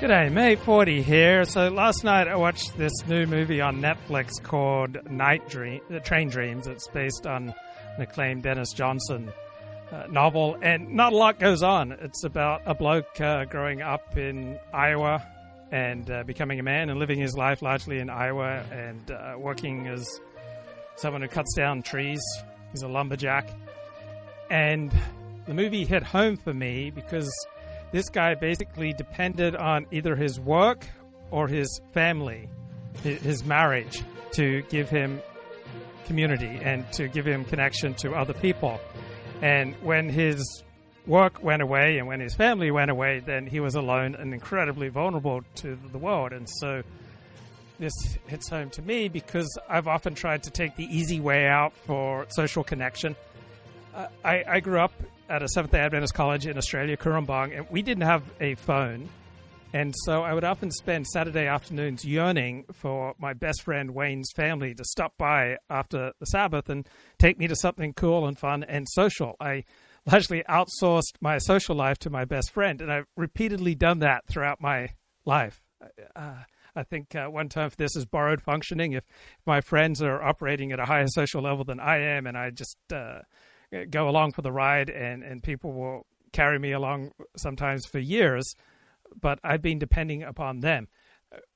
G'day, May 40 here. So last night I watched this new movie on Netflix called Train Dreams. It's based on an acclaimed Dennis Johnson novel, and not a lot goes on. It's about a bloke growing up in Iowa and becoming a man and living his life largely in Iowa and working as someone who cuts down trees. He's a lumberjack. And the movie hit home for me because this guy basically depended on either his work or his family, his marriage, to give him community and to give him connection to other people. And when his work went away and when his family went away, then he was alone and incredibly vulnerable to the world. And so this hits home to me because I've often tried to take the easy way out for social connection. I grew up at a Seventh-day Adventist college in Australia, Currumbong, and we didn't have a phone. And so I would often spend Saturday afternoons yearning for my best friend Wayne's family to stop by after the Sabbath and take me to something cool and fun and social. I largely outsourced my social life to my best friend, and I've repeatedly done that throughout my life. I think one term for this is borrowed functioning. If my friends are operating at a higher social level than I am, and I just go along for the ride, and people will carry me along sometimes for years, but I've been depending upon them.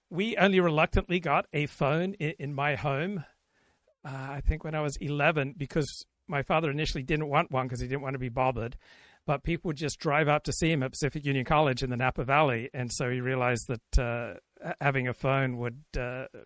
We only reluctantly got a phone in my home, I think when I was 11, because my father initially didn't want one because he didn't want to be bothered, but people would just drive up to see him at Pacific Union College in the Napa Valley, and so he realized that having a phone would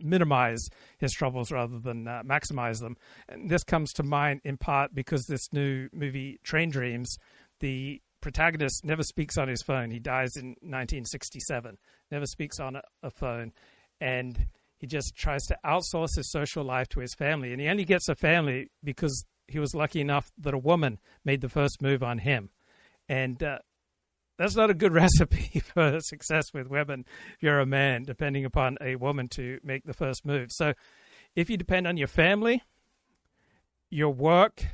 minimize his troubles rather than maximize them. And this comes to mind in part because this new movie, Train Dreams, the protagonist never speaks on his phone. He dies in 1967, never speaks on a phone, and he just tries to outsource his social life to his family. And he only gets a family because he was lucky enough that a woman made the first move on him. And that's not a good recipe for success with women if you're a man, depending upon a woman to make the first move. So if you depend on your family, your work,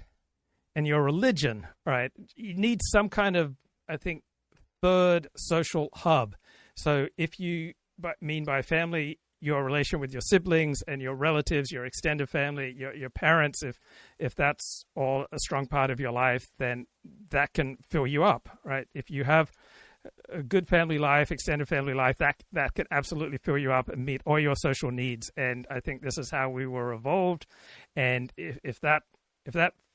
and your religion, right, you need some kind of, I think, third social hub. So if you mean by family, your relation with your siblings and your relatives, your extended family, your parents, if that's all a strong part of your life, then that can fill you up, right? If you have a good family life, extended family life, that can absolutely fill you up and meet all your social needs. And I think this is how we were evolved. And if that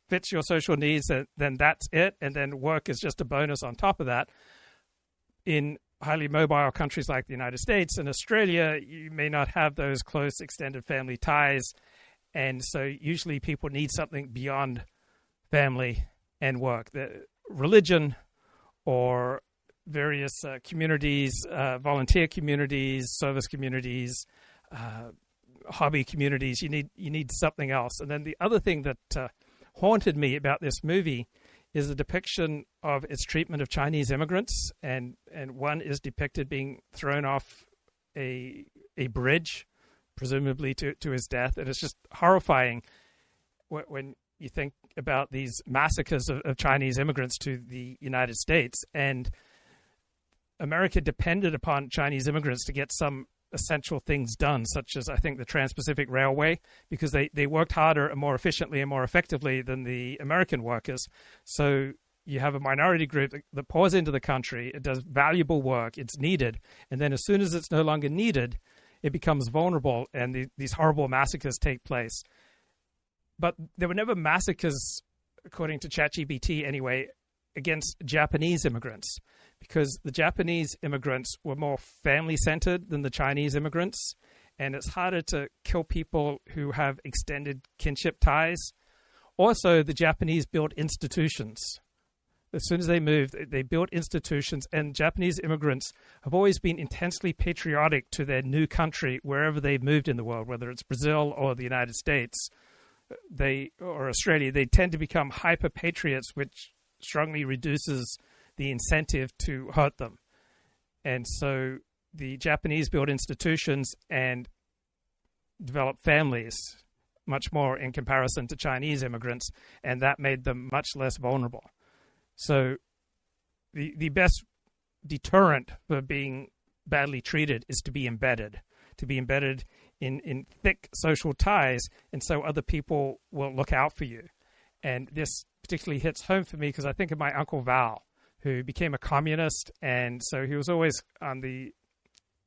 fits your social needs, then that's it. And then work is just a bonus on top of that. In highly mobile countries like the United States and Australia, you may not have those close extended family ties. And so usually people need something beyond family and work. The religion or various communities, volunteer communities, service communities, hobby communities. You need something else. And then the other thing that haunted me about this movie is the depiction of its treatment of Chinese immigrants, and one is depicted being thrown off a bridge, presumably to his death. And it's just horrifying when you think about these massacres of Chinese immigrants to the United States. And America depended upon Chinese immigrants to get some essential things done, such as, I think, the Trans-Pacific Railway, because they worked harder and more efficiently and more effectively than the American workers. So you have a minority group that pours into the country, it does valuable work, it's needed, and then as soon as it's no longer needed, it becomes vulnerable, and these horrible massacres take place. But there were never massacres, according to ChatGPT anyway, against Japanese immigrants, because the Japanese immigrants were more family-centered than the Chinese immigrants, and it's harder to kill people who have extended kinship ties. Also, the Japanese built institutions. As soon as they moved, they built institutions, and Japanese immigrants have always been intensely patriotic to their new country wherever they've moved in the world, whether it's Brazil or the United States or Australia. They tend to become hyper-patriots, which strongly reduces the incentive to hurt them. And so the Japanese built institutions and developed families much more in comparison to Chinese immigrants, and that made them much less vulnerable. So the best deterrent for being badly treated is to be embedded in thick social ties, and so other people will look out for you. And this particularly hits home for me because I think of my Uncle Val, who became a communist, and so he was always on the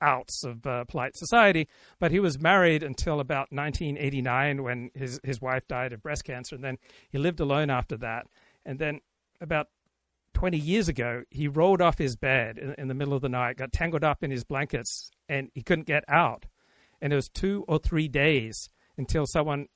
outs of polite society, but he was married until about 1989 when his wife died of breast cancer, and then he lived alone after that. And then about 20 years ago, he rolled off his bed in the middle of the night, got tangled up in his blankets, and he couldn't get out. And it was 2 or 3 days until someone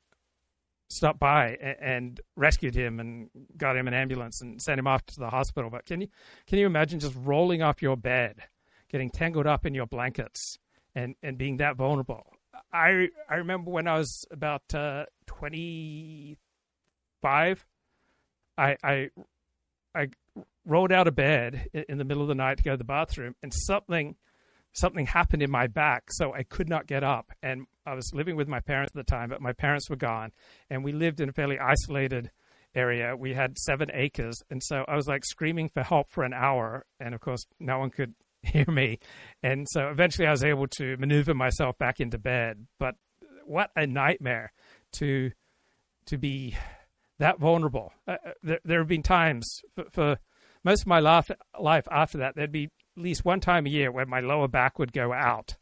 stopped by and rescued him and got him an ambulance and sent him off to the hospital. But can you imagine just rolling off your bed, getting tangled up in your blankets, and being that vulnerable? I remember when I was about 25, I rolled out of bed in the middle of the night to go to the bathroom, and something happened in my back, so I could not get up. And I was living with my parents at the time, but my parents were gone, and we lived in a fairly isolated area. We had 7 acres, and so I was like screaming for help for an hour, and of course no one could hear me. And so eventually I was able to maneuver myself back into bed. But what a nightmare to be that vulnerable. There have been times for most of my life after that, there'd be at least one time a year when my lower back would go out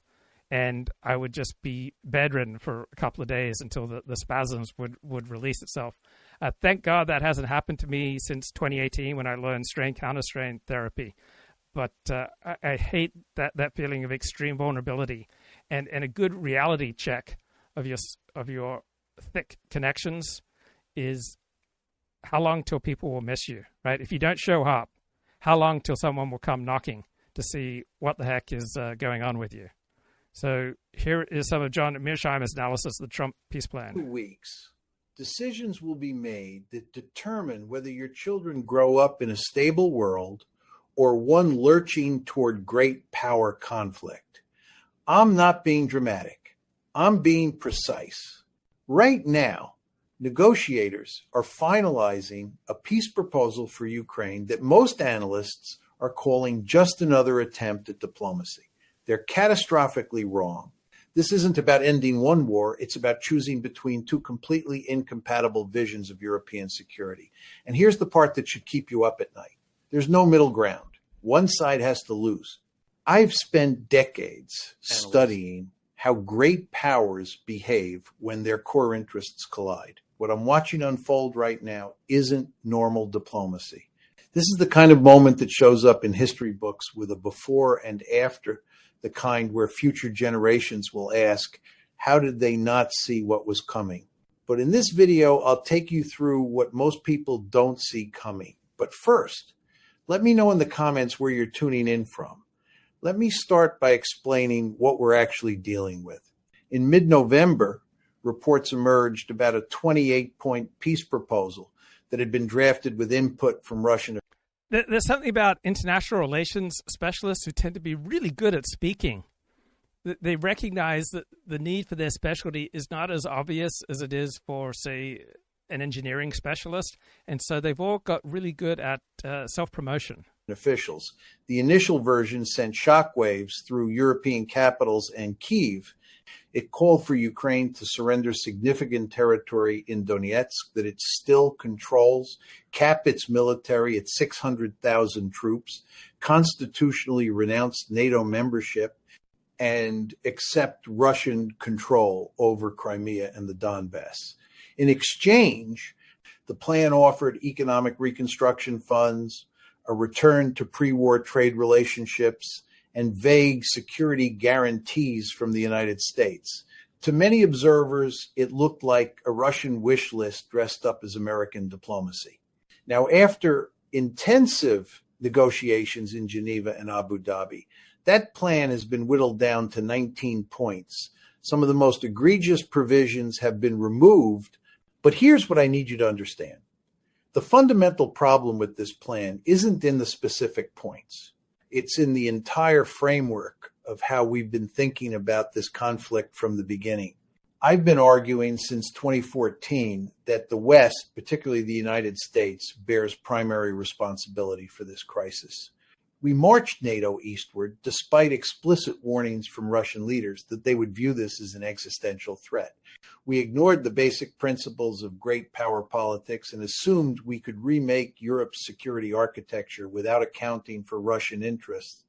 and I would just be bedridden for a couple of days until the spasms would release itself. Thank God that hasn't happened to me since 2018 when I learned strain counter-strain therapy. But I hate that feeling of extreme vulnerability, and a good reality check of your thick connections is how long till people will miss you, right? If you don't show up, how long till someone will come knocking to see what the heck is going on with you? So here is some of John Mearsheimer's analysis of the Trump peace plan. 2 weeks, decisions will be made that determine whether your children grow up in a stable world or one lurching toward great power conflict. I'm not being dramatic. I'm being precise. Right now, negotiators are finalizing a peace proposal for Ukraine that most analysts are calling just another attempt at diplomacy. They're catastrophically wrong. This isn't about ending one war. It's about choosing between 2 completely incompatible visions of European security. And here's the part that should keep you up at night. There's no middle ground. One side has to lose. I've spent decades studying how great powers behave when their core interests collide. What I'm watching unfold right now isn't normal diplomacy. This is the kind of moment that shows up in history books with a before and after, the kind where future generations will ask, how did they not see what was coming? But in this video, I'll take you through what most people don't see coming. But first, let me know in the comments where you're tuning in from. Let me start by explaining what we're actually dealing with. In mid-November, reports emerged about a 28-point peace proposal that had been drafted with input from Russian. There's something about international relations specialists who tend to be really good at speaking. They recognize that the need for their specialty is not as obvious as it is for, say, an engineering specialist, and so they've all got really good at self-promotion. Officials. The initial version sent shockwaves through European capitals and Kyiv. It called for Ukraine to surrender significant territory in Donetsk that it still controls, cap its military at 600,000 troops, constitutionally renounce NATO membership, and accept Russian control over Crimea and the Donbass. In exchange, the plan offered economic reconstruction funds, a return to pre-war trade relationships, and vague security guarantees from the United States. To many observers, it looked like a Russian wish list dressed up as American diplomacy. Now, after intensive negotiations in Geneva and Abu Dhabi, that plan has been whittled down to 19 points. Some of the most egregious provisions have been removed, but here's what I need you to understand. The fundamental problem with this plan isn't in the specific points. It's in the entire framework of how we've been thinking about this conflict from the beginning. I've been arguing since 2014 that the West, particularly the United States, bears primary responsibility for this crisis. We marched NATO eastward despite explicit warnings from Russian leaders that they would view this as an existential threat. We ignored the basic principles of great power politics and assumed we could remake Europe's security architecture without accounting for Russian interests.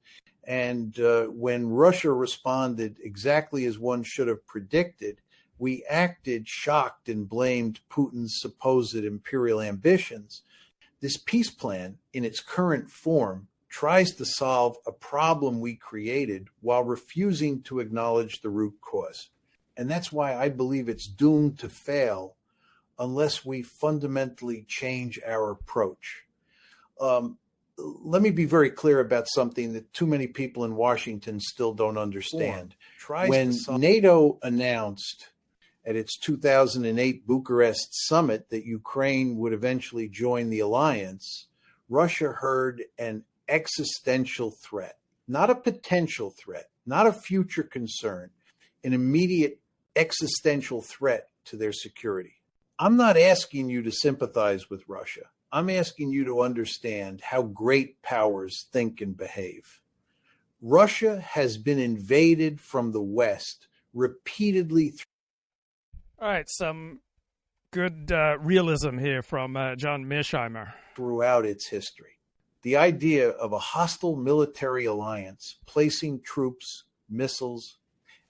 And when Russia responded exactly as one should have predicted, we acted shocked and blamed Putin's supposed imperial ambitions. This peace plan, in its current form, tries to solve a problem we created while refusing to acknowledge the root cause. And that's why I believe it's doomed to fail unless we fundamentally change our approach. Let me be very clear about something that too many people in Washington still don't understand. When NATO announced at its 2008 Bucharest summit that Ukraine would eventually join the alliance, Russia heard an existential threat, not a potential threat, not a future concern, an immediate existential threat to their security. I'm not asking you to sympathize with Russia. I'm asking you to understand how great powers think and behave. Russia has been invaded from the West repeatedly. All right, some good realism here from John Mearsheimer. Throughout its history. The idea of a hostile military alliance placing troops, missiles,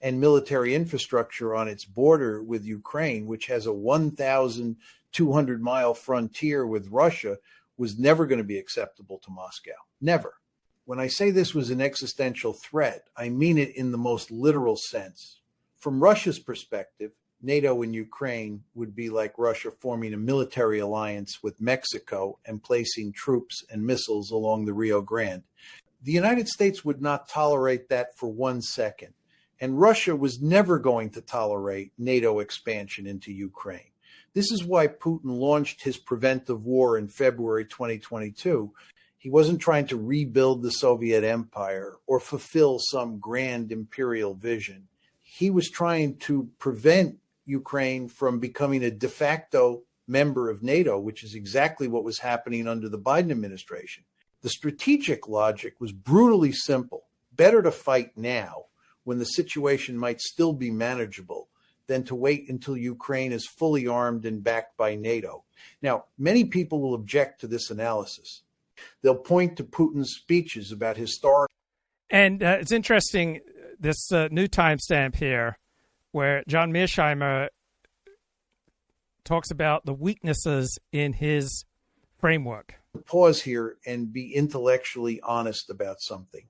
and military infrastructure on its border with Ukraine, which has a 1,200-mile frontier with Russia, was never going to be acceptable to Moscow. Never. When I say this was an existential threat, I mean it in the most literal sense. From Russia's perspective, NATO and Ukraine would be like Russia forming a military alliance with Mexico and placing troops and missiles along the Rio Grande. The United States would not tolerate that for 1 second, and Russia was never going to tolerate NATO expansion into Ukraine. This is why Putin launched his preventive war in February 2022. He wasn't trying to rebuild the Soviet Empire or fulfill some grand imperial vision. He was trying to prevent Ukraine from becoming a de facto member of NATO, which is exactly what was happening under the Biden administration. The strategic logic was brutally simple. Better to fight now when the situation might still be manageable than to wait until Ukraine is fully armed and backed by NATO. Now, many people will object to this analysis. They'll point to Putin's speeches about historic. And it's interesting, this new timestamp here, where John Mearsheimer talks about the weaknesses in his framework. Pause here and be intellectually honest about something.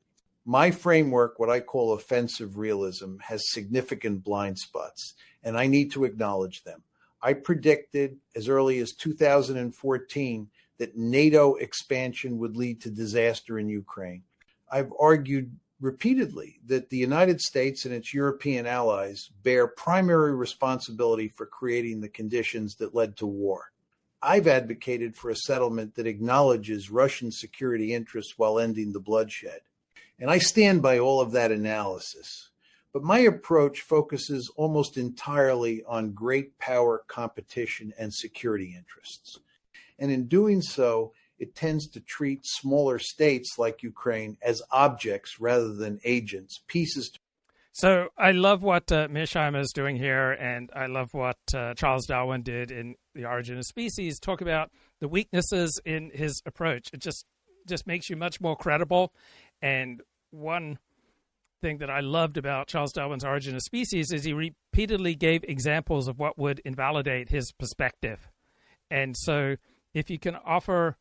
My framework, what I call offensive realism, has significant blind spots, and I need to acknowledge them. I predicted as early as 2014 that NATO expansion would lead to disaster in Ukraine. I've argued repeatedly that the United States and its European allies bear primary responsibility for creating the conditions that led to war. I've advocated for a settlement that acknowledges Russian security interests while ending the bloodshed. And I stand by all of that analysis. But my approach focuses almost entirely on great power competition and security interests. And in doing so, it tends to treat smaller states like Ukraine as objects rather than agents, pieces. So I love what Mearsheimer is doing here, and I love what Charles Darwin did in The Origin of Species, talk about the weaknesses in his approach. It just makes you much more credible. And one thing that I loved about Charles Darwin's Origin of Species is he repeatedly gave examples of what would invalidate his perspective. And so if you can offer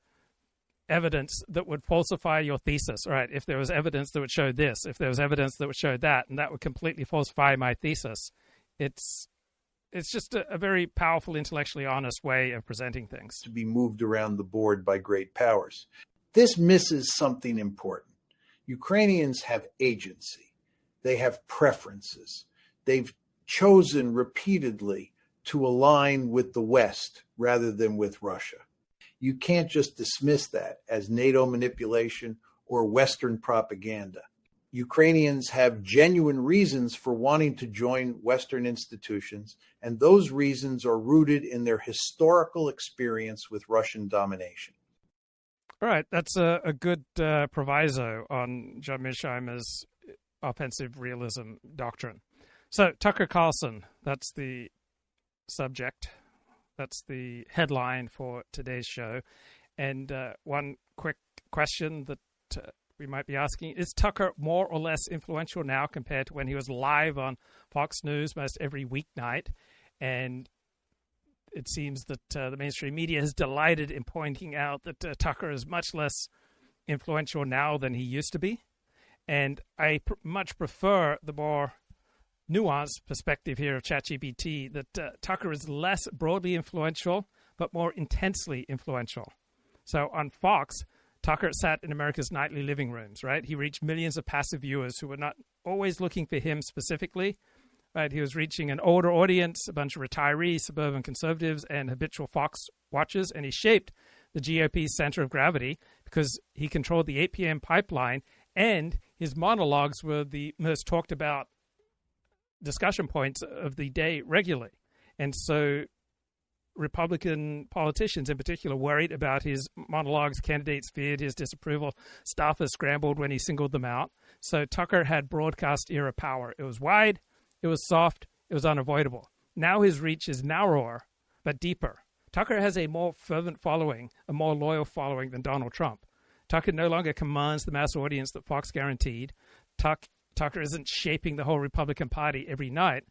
evidence that would falsify your thesis, right? If there was evidence that would show this, if there was evidence that would show that, and that would completely falsify my thesis, it's just a very powerful, intellectually honest way of presenting things. To be moved around the board by great powers. This misses something important. Ukrainians have agency. They have preferences. They've chosen repeatedly to align with the West rather than with Russia. You can't just dismiss that as NATO manipulation or Western propaganda. Ukrainians have genuine reasons for wanting to join Western institutions, and those reasons are rooted in their historical experience with Russian domination. All right, that's a good proviso on John Mearsheimer's offensive realism doctrine. So, Tucker Carlson, that's the subject. That's the headline for today's show. And one quick question that we might be asking, is Tucker more or less influential now compared to when he was live on Fox News most every weeknight? And it seems that the mainstream media is delighted in pointing out that Tucker is much less influential now than he used to be. And I much prefer the more nuanced perspective here of ChatGPT that Tucker is less broadly influential, but more intensely influential. So on Fox, Tucker sat in America's nightly living rooms, right? He reached millions of passive viewers who were not always looking for him specifically, right? He was reaching an older audience, a bunch of retirees, suburban conservatives, and habitual Fox watchers, and he shaped the GOP's center of gravity because he controlled the 8 p.m. pipeline, and his monologues were the most talked about discussion points of the day regularly. And so Republican politicians in particular worried about his monologues. Candidates feared his disapproval. Staffers scrambled when he singled them out. So Tucker had broadcast era power. It was wide, it was soft, it was unavoidable. Now his reach is narrower, but deeper. Tucker has a more fervent following, a more loyal following than Donald Trump. Tucker no longer commands the mass audience that Fox guaranteed. Tucker isn't shaping the whole Republican Party every night.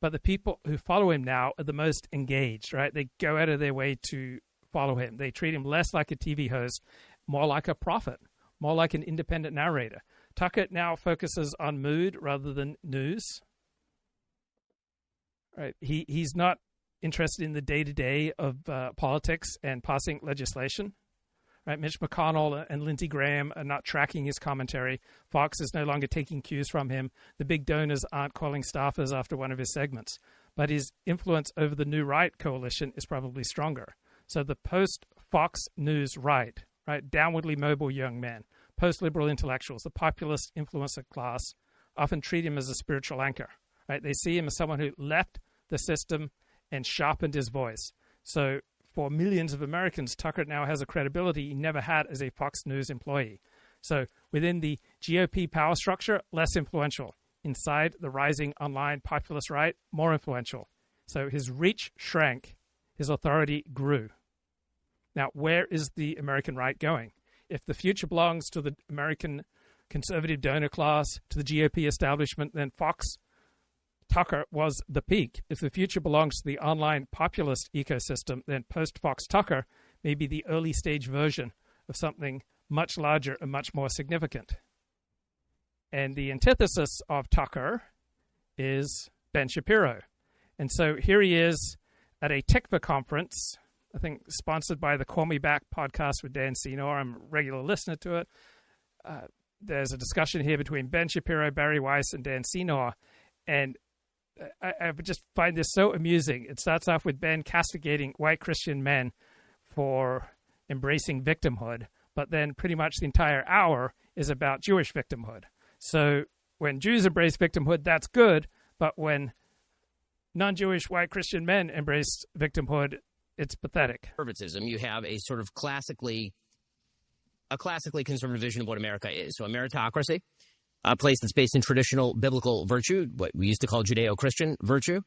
But the people who follow him now are the most engaged, right? They go out of their way to follow him. They treat him less like a TV host, more like a prophet, more like an independent narrator. Tucker now focuses on mood rather than news. Right? He's not interested in the day-to-day of politics and passing legislation. Right? Mitch McConnell and Lindsey Graham are not tracking his commentary. Fox is no longer taking cues from him. The big donors aren't calling staffers after one of his segments. But his influence over the New Right coalition is probably stronger. So the post-Fox News right, downwardly mobile young men, post-liberal intellectuals, the populist influencer class often treat him as a spiritual anchor. Right? They see him as someone who left the system and sharpened his voice. So for millions of Americans, Tucker now has a credibility he never had as a Fox News employee. So within the GOP power structure, less influential. Inside the rising online populist right, more influential. So his reach shrank, his authority grew. Now, where is the American right going? If the future belongs to the American conservative donor class, to the GOP establishment, then Tucker was the peak. If the future belongs to the online populist ecosystem, then post-Fox Tucker may be the early stage version of something much larger and much more significant. And the antithesis of Tucker is Ben Shapiro. And so here he is at a TICFA conference, I think sponsored by the Call Me Back podcast with Dan Senor. I'm a regular listener to it. There's a discussion here between Ben Shapiro, Bari Weiss, and Dan Senor. And I just find this so amusing. It starts off with Ben castigating white Christian men for embracing victimhood, but then pretty much the entire hour is about Jewish victimhood. So when Jews embrace victimhood, that's good, but when non-Jewish white Christian men embrace victimhood, it's pathetic. Conservatism, you have a sort of classically conservative vision of what America is. So a meritocracy, a place that's based in traditional biblical virtue, what we used to call Judeo-Christian virtue.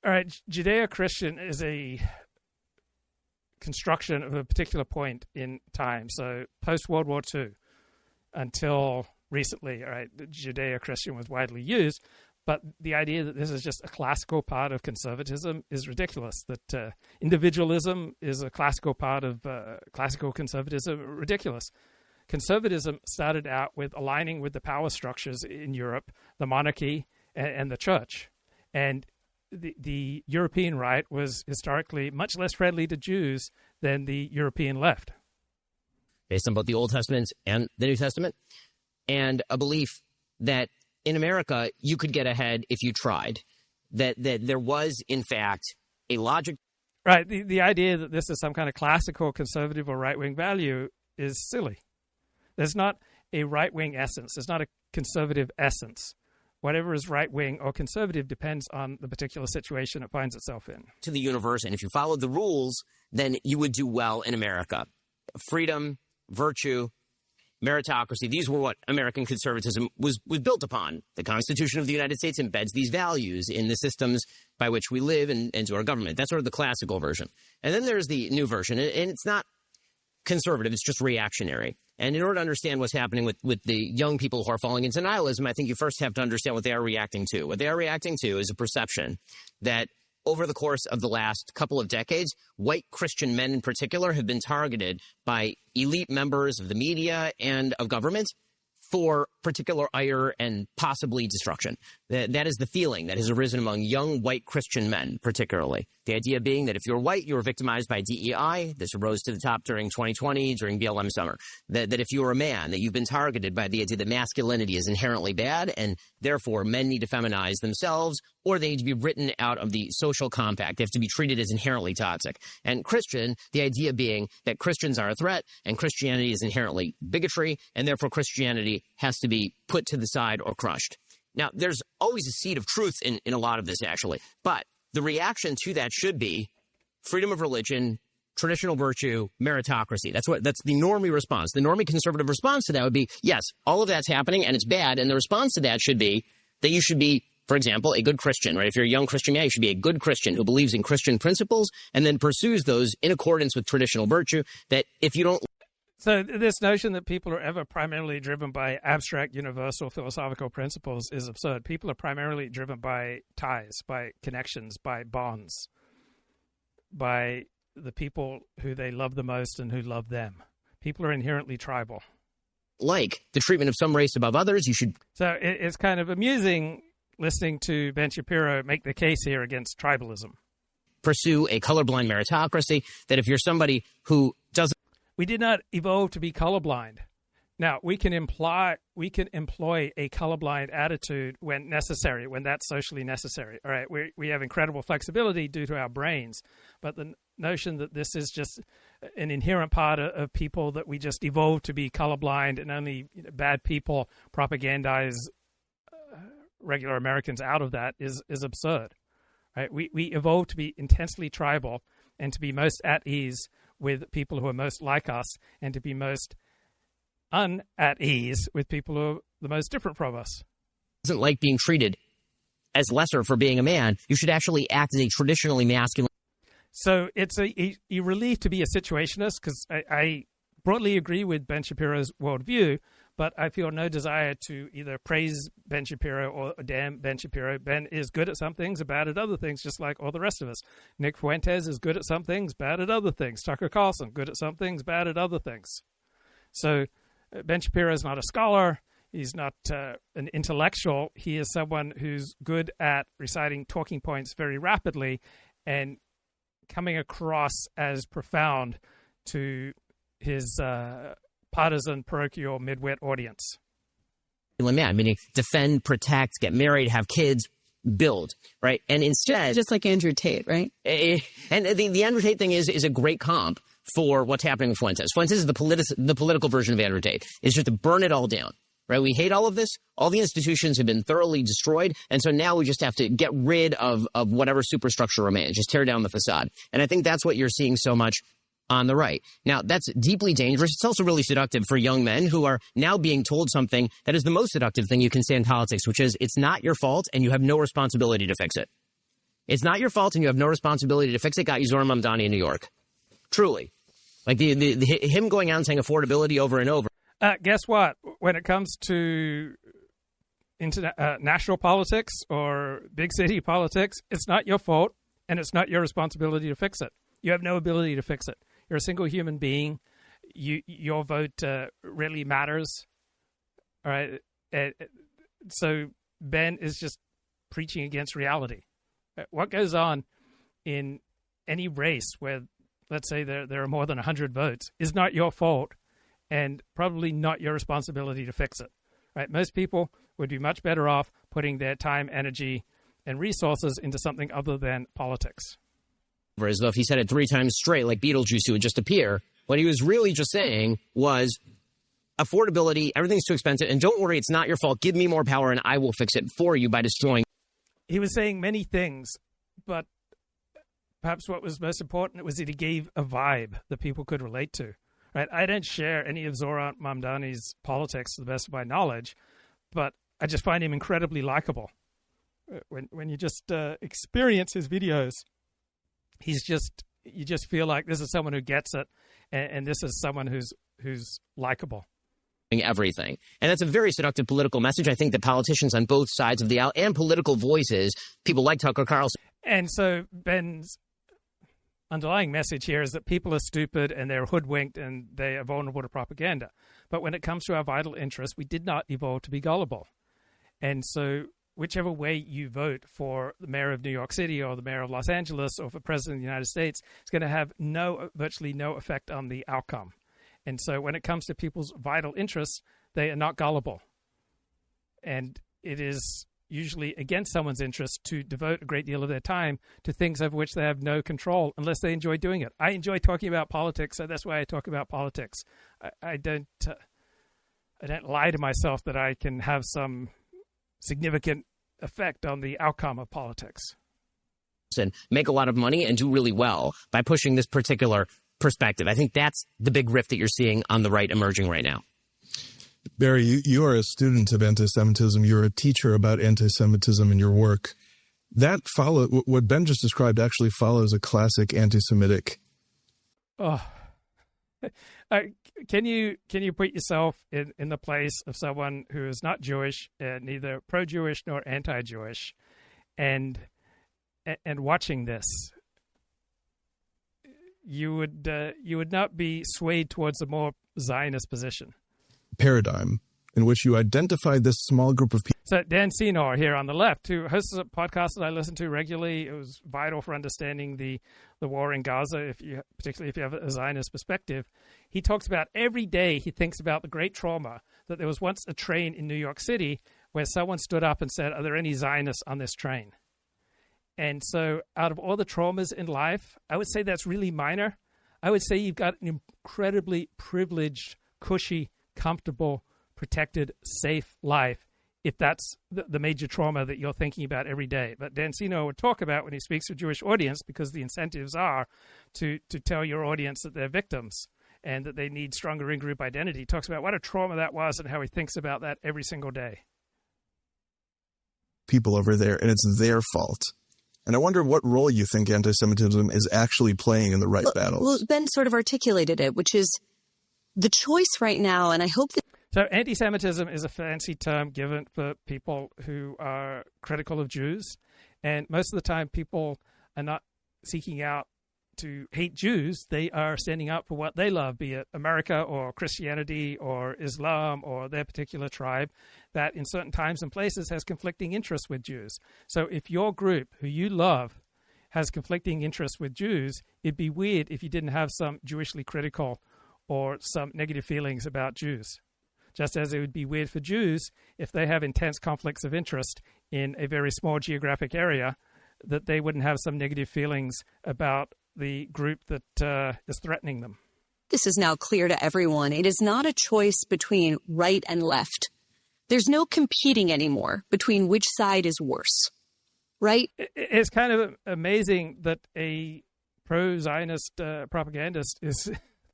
All right, Judeo-Christian is a construction of a particular point in time. So post-World War II until recently, all right, Judeo-Christian was widely used, but the idea that this is just a classical part of conservatism is ridiculous. That individualism is a classical part of classical conservatism, ridiculous. Conservatism started out with aligning with the power structures in Europe, the monarchy and the church. And the European right was historically much less friendly to Jews than the European left. Based on both the Old Testament and the New Testament, and a belief that in America you could get ahead if you tried, that there was, in fact, a logic. Right. The idea that this is some kind of classical conservative or right-wing value is silly. There's not a right-wing essence. There's not a conservative essence. Whatever is right-wing or conservative depends on the particular situation it finds itself in. To the universe, and if you followed the rules, then you would do well in America. freedom, virtue, meritocracy. These were what American conservatism was built upon. The Constitution of the United States embeds these values in the systems by which we live and to our government. That's sort of the classical version. And then there's the new version, and it's not conservative, it's just reactionary. And in order to understand what's happening with the young people who are falling into nihilism, I think you first have to understand what they are reacting to. What they are reacting to is a perception that over the course of the last couple of decades, white Christian men in particular have been targeted by elite members of the media and of government for particular ire and possibly destruction. That is the feeling that has arisen among young white Christian men, particularly. The idea being that if you're white, you were victimized by DEI. This arose to the top during 2020, during BLM summer. That if you were a man, that you've been targeted by the idea that masculinity is inherently bad, and therefore men need to feminize themselves, or they need to be written out of the social compact. They have to be treated as inherently toxic. And Christian, the idea being that Christians are a threat, and Christianity is inherently bigotry, and therefore Christianity has to be put to the side or crushed. Now, there's always a seed of truth in a lot of this, actually. But the reaction to that should be freedom of religion, traditional virtue, meritocracy. That's the normie response. The normie conservative response to that would be, yes, all of that's happening and it's bad. And the response to that should be that you should be, for example, a good Christian, right? If you're a young Christian man, you should be a good Christian who believes in Christian principles and then pursues those in accordance with traditional virtue. That if you don't... So this notion that people are ever primarily driven by abstract universal philosophical principles is absurd. People are primarily driven by ties, by connections, by bonds, by the people who they love the most and who love them. People are inherently tribal. Like the treatment of some race above others, you should... So it's kind of amusing listening to Ben Shapiro make the case here against tribalism. Pursue a colorblind meritocracy, that if you're somebody who doesn't... We did not evolve to be colorblind. Now, we can employ a colorblind attitude when necessary, when that's socially necessary. All right, we have incredible flexibility due to our brains, but the notion that this is just an inherent part of people, that we just evolved to be colorblind and only bad people propagandize regular Americans out of that is absurd. Right? We evolved to be intensely tribal and to be most at ease with people who are most like us, and to be most at ease with people who are the most different from us. Doesn't like being treated as lesser for being a man. You should actually act as a traditionally masculine. So it's a relief to be a situationist, because I broadly agree with Ben Shapiro's worldview, but I feel no desire to either praise Ben Shapiro or damn Ben Shapiro. Ben is good at some things, bad at other things, just like all the rest of us. Nick Fuentes is good at some things, bad at other things. Tucker Carlson, good at some things, bad at other things. So Ben Shapiro is not a scholar. He's not an intellectual. He is someone who's good at reciting talking points very rapidly and coming across as profound to his partisan, parochial, midwit audience. Man, meaning defend, protect, get married, have kids, build, right? And instead... Just like Andrew Tate, right? And the Andrew Tate thing is a great comp for what's happening with Fuentes. Fuentes is the political version of Andrew Tate. It's just to burn it all down, right? We hate all of this. All the institutions have been thoroughly destroyed, and so now we just have to get rid of whatever superstructure remains, just tear down the facade. And I think that's what you're seeing so much on the right. Now, that's deeply dangerous. It's also really seductive for young men who are now being told something that is the most seductive thing you can say in politics, which is it's not your fault and you have no responsibility to fix it. It's not your fault and you have no responsibility to fix it. Got you Zohar Mamdani in New York. Truly. Like him going out and saying affordability over and over. Guess what? When it comes to national politics or big city politics, it's not your fault and it's not your responsibility to fix it. You have no ability to fix it. You're a single human being. Your vote really matters. All right. So Ben is just preaching against reality. What goes on in any race where, let's say, there are more than 100 votes is not your fault and probably not your responsibility to fix it. Right? Most people would be much better off putting their time, energy, and resources into something other than politics. As though if he said it 3 times straight, like Beetlejuice, it would just appear. What he was really just saying was affordability, everything's too expensive, and don't worry, it's not your fault. Give me more power and I will fix it for you by destroying. He was saying many things, but perhaps what was most important was that he gave a vibe that people could relate to. right? I don't share any of Zoran Mamdani's politics to the best of my knowledge, but I just find him incredibly likable. When you just experience his videos, you just feel like this is someone who gets it, and this is someone who's likable. Everything. And that's a very seductive political message. I think that politicians on both sides of the aisle and political voices, people like Tucker Carlson. And so Ben's underlying message here is that people are stupid and they're hoodwinked and they are vulnerable to propaganda. But when it comes to our vital interests, we did not evolve to be gullible. And so whichever way you vote for the mayor of New York City or the mayor of Los Angeles or for president of the United States, it's going to have virtually no effect on the outcome. And so when it comes to people's vital interests, they are not gullible. And it is usually against someone's interest to devote a great deal of their time to things over which they have no control unless they enjoy doing it. I enjoy talking about politics, so that's why I talk about politics. I don't lie to myself that I can have some significant effect on the outcome of politics. And make a lot of money and do really well by pushing this particular perspective. I think that's the big rift that you're seeing on the right emerging right now. Bari, you are a student of anti-Semitism. You're a teacher about anti-Semitism in your work. What Ben just described actually follows a classic anti-Semitic. Oh, can you put yourself in the place of someone who is not Jewish, neither pro-Jewish nor anti-Jewish, and watching this? You would not be swayed towards a more Zionist position. Paradigm in which you identify this small group of people. So Dan Senor here on the left, who hosts a podcast that I listen to regularly, it was vital for understanding the war in Gaza, particularly if you have a Zionist perspective. He talks about every day he thinks about the great trauma that there was once a train in New York City where someone stood up and said, "Are there any Zionists on this train?" And so out of all the traumas in life, I would say that's really minor. I would say you've got an incredibly privileged, cushy, comfortable, protected, safe life if that's the major trauma that you're thinking about every day. But Dan Senor would talk about when he speaks to a Jewish audience, because the incentives are to tell your audience that they're victims and that they need stronger in-group identity. He talks about what a trauma that was and how he thinks about that every single day. People over there, and it's their fault. And I wonder what role you think anti-Semitism is actually playing in the right battles. Well, Ben sort of articulated it, which is the choice right now, and I hope that... So anti-Semitism is a fancy term given for people who are critical of Jews. And most of the time, people are not seeking out to hate Jews. They are standing up for what they love, be it America or Christianity or Islam or their particular tribe that in certain times and places has conflicting interests with Jews. So if your group, who you love, has conflicting interests with Jews, it'd be weird if you didn't have some Jewishly critical or some negative feelings about Jews. Just as it would be weird for Jews if they have intense conflicts of interest in a very small geographic area, that they wouldn't have some negative feelings about the group that is threatening them. This is now clear to everyone. It is not a choice between right and left. There's no competing anymore between which side is worse, right? It's kind of amazing that a pro-Zionist propagandist is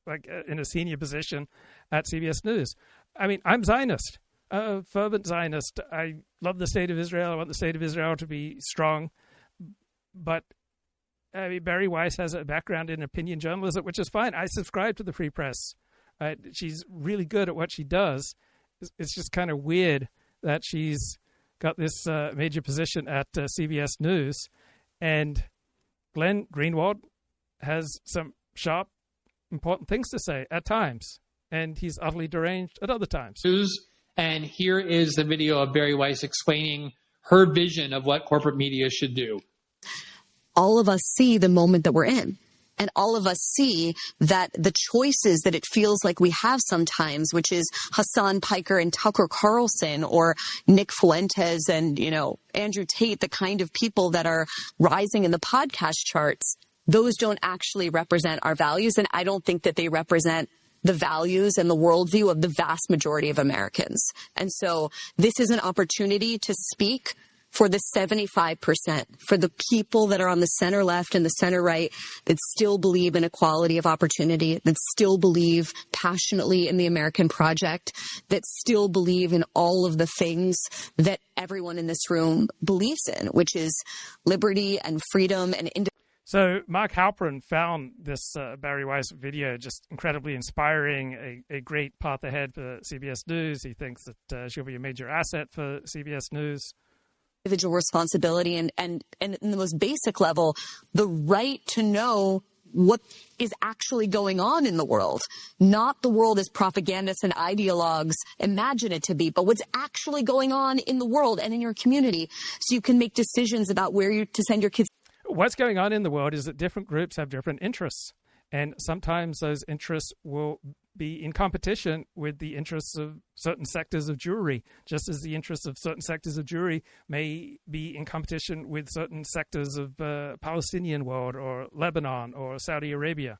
like in a senior position at CBS News. I mean, I'm Zionist, a fervent Zionist. I love the state of Israel. I want the state of Israel to be strong. But I mean, Bari Weiss has a background in opinion journalism, which is fine. I subscribe to the Free Press. She's really good at what she does. It's just kind of weird that she's got this major position at CBS News. And Glenn Greenwald has some sharp, important things to say at times. And he's utterly deranged at other times. And here is the video of Bari Weiss explaining her vision of what corporate media should do. All of us see the moment that we're in. And all of us see that the choices that it feels like we have sometimes, which is Hassan Piker and Tucker Carlson or Nick Fuentes and, Andrew Tate, the kind of people that are rising in the podcast charts, those don't actually represent our values. And I don't think that they represent the values and the worldview of the vast majority of Americans. And so this is an opportunity to speak for the 75%, for the people that are on the center left and the center right that still believe in equality of opportunity, that still believe passionately in the American project, that still believe in all of the things that everyone in this room believes in, which is liberty and freedom and independence. So Mark Halperin found this Bari Weiss video just incredibly inspiring, a great path ahead for CBS News. He thinks that she'll be a major asset for CBS News. Individual responsibility and in the most basic level, the right to know what is actually going on in the world. Not the world as propagandists and ideologues imagine it to be, but what's actually going on in the world and in your community, so you can make decisions about where to send your kids. What's going on in the world is that different groups have different interests, and sometimes those interests will be in competition with the interests of certain sectors of Jewry, just as the interests of certain sectors of Jewry may be in competition with certain sectors of Palestinian world or Lebanon or Saudi Arabia.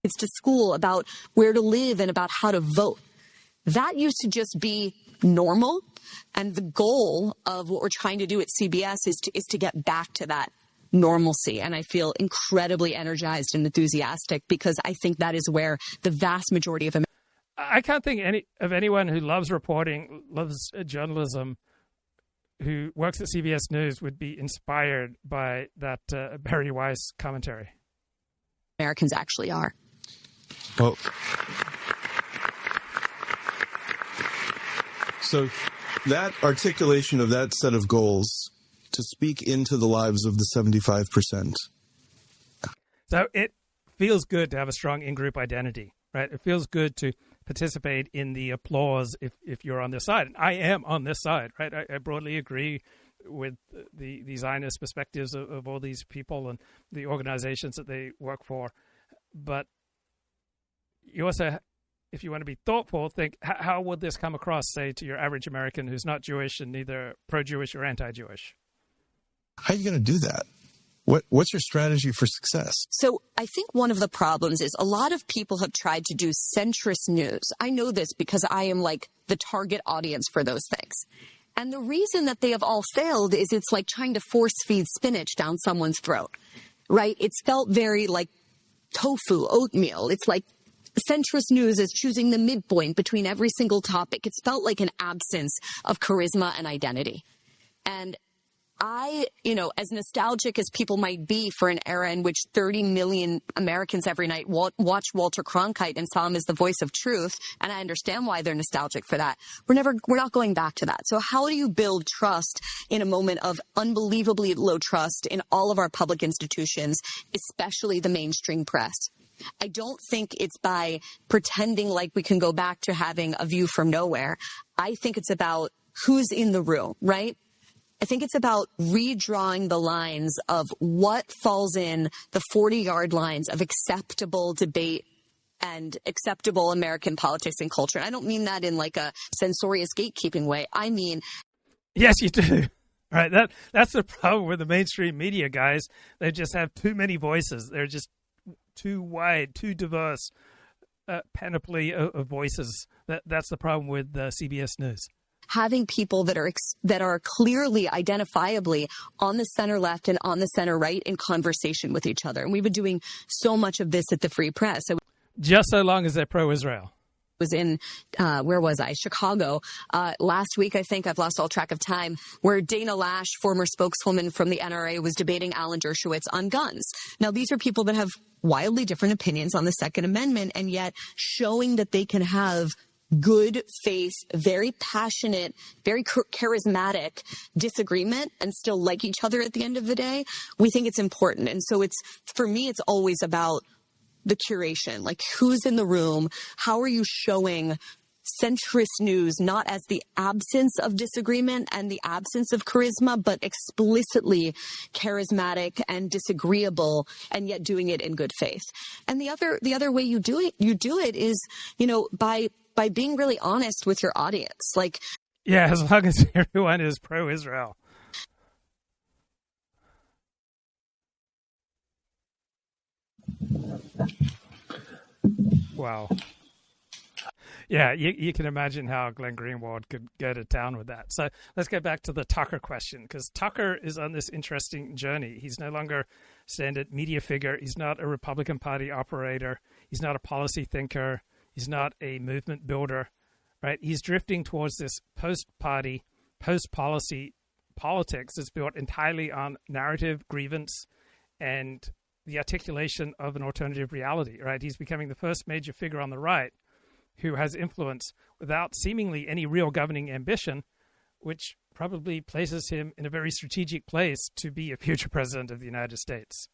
It's to school about where to live and about how to vote. That used to just be normal, and the goal of what we're trying to do at CBS is to get back to that normalcy. And I feel incredibly energized and enthusiastic because I think that is where the vast majority of Americans. I can't think of anyone who loves reporting, loves journalism, who works at CBS News would be inspired by that Bari Weiss commentary. Americans actually are. Well, so that articulation of that set of goals to speak into the lives of the 75%. So it feels good to have a strong in-group identity, right? It feels good to participate in the applause if you're on this side. And I am on this side, right? I broadly agree with the Zionist perspectives of all these people and the organizations that they work for. But you also, if you want to be thoughtful, think, how would this come across, say, to your average American who's not Jewish and neither pro-Jewish or anti-Jewish? How are you going to do that? What's your strategy for success? So I think one of the problems is a lot of people have tried to do centrist news. I know this because I am like the target audience for those things. And the reason that they have all failed is it's like trying to force feed spinach down someone's throat, right? It's felt very like tofu, oatmeal. It's like centrist news is choosing the midpoint between every single topic. It's felt like an absence of charisma and identity. And I, as nostalgic as people might be for an era in which 30 million Americans every night watched Walter Cronkite and saw him as the voice of truth, and I understand why they're nostalgic for that. We're not going back to that. So how do you build trust in a moment of unbelievably low trust in all of our public institutions, especially the mainstream press? I don't think it's by pretending like we can go back to having a view from nowhere. I think it's about who's in the room, right? I think it's about redrawing the lines of what falls in the 40-yard lines of acceptable debate and acceptable American politics and culture. And I don't mean that in like a censorious gatekeeping way. I mean... Yes, you do. All right, that's the problem with the mainstream media, guys. They just have too many voices. They're just too wide, too diverse panoply of voices. That's the problem with CBS News. Having people that are clearly identifiably on the center left and on the center right in conversation with each other. And we've been doing so much of this at the Free Press. Just so long as they're pro-Israel. Was in, where was I? Chicago. Last week, I think, I've lost all track of time, where Dana Lash, former spokeswoman from the NRA, was debating Alan Dershowitz on guns. Now, these are people that have wildly different opinions on the Second Amendment, and yet showing that they can have good faith, very passionate, very charismatic disagreement and still like each other at the end of the day, we think it's important. And so for me, it's always about the curation, like who's in the room, how are you showing centrist news, not as the absence of disagreement and the absence of charisma, but explicitly charismatic and disagreeable, and yet doing it in good faith. And the other way you do it is, by being really honest with your audience. Like, yeah, as long as everyone is pro-Israel. Wow. Yeah, you can imagine how Glenn Greenwald could go to town with that. So let's get back to the Tucker question, because Tucker is on this interesting journey. He's no longer a standard media figure. He's not a Republican Party operator. He's not a policy thinker. He's not a movement builder, right? He's drifting towards this post-party, post-policy politics that's built entirely on narrative, grievance, and the articulation of an alternative reality, right? He's becoming the first major figure on the right who has influence without seemingly any real governing ambition, which probably places him in a very strategic place to be a future president of the United States.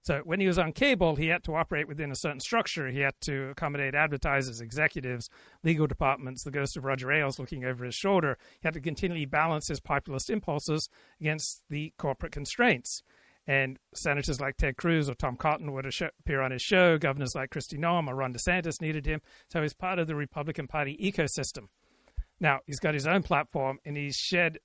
So when he was on cable, he had to operate within a certain structure. He had to accommodate advertisers, executives, legal departments, the ghost of Roger Ailes looking over his shoulder. He had to continually balance his populist impulses against the corporate constraints. And senators like Ted Cruz or Tom Cotton would appear on his show. Governors like Kristi Noem or Ron DeSantis needed him. So he's part of the Republican Party ecosystem. Now, he's got his own platform, and he's shed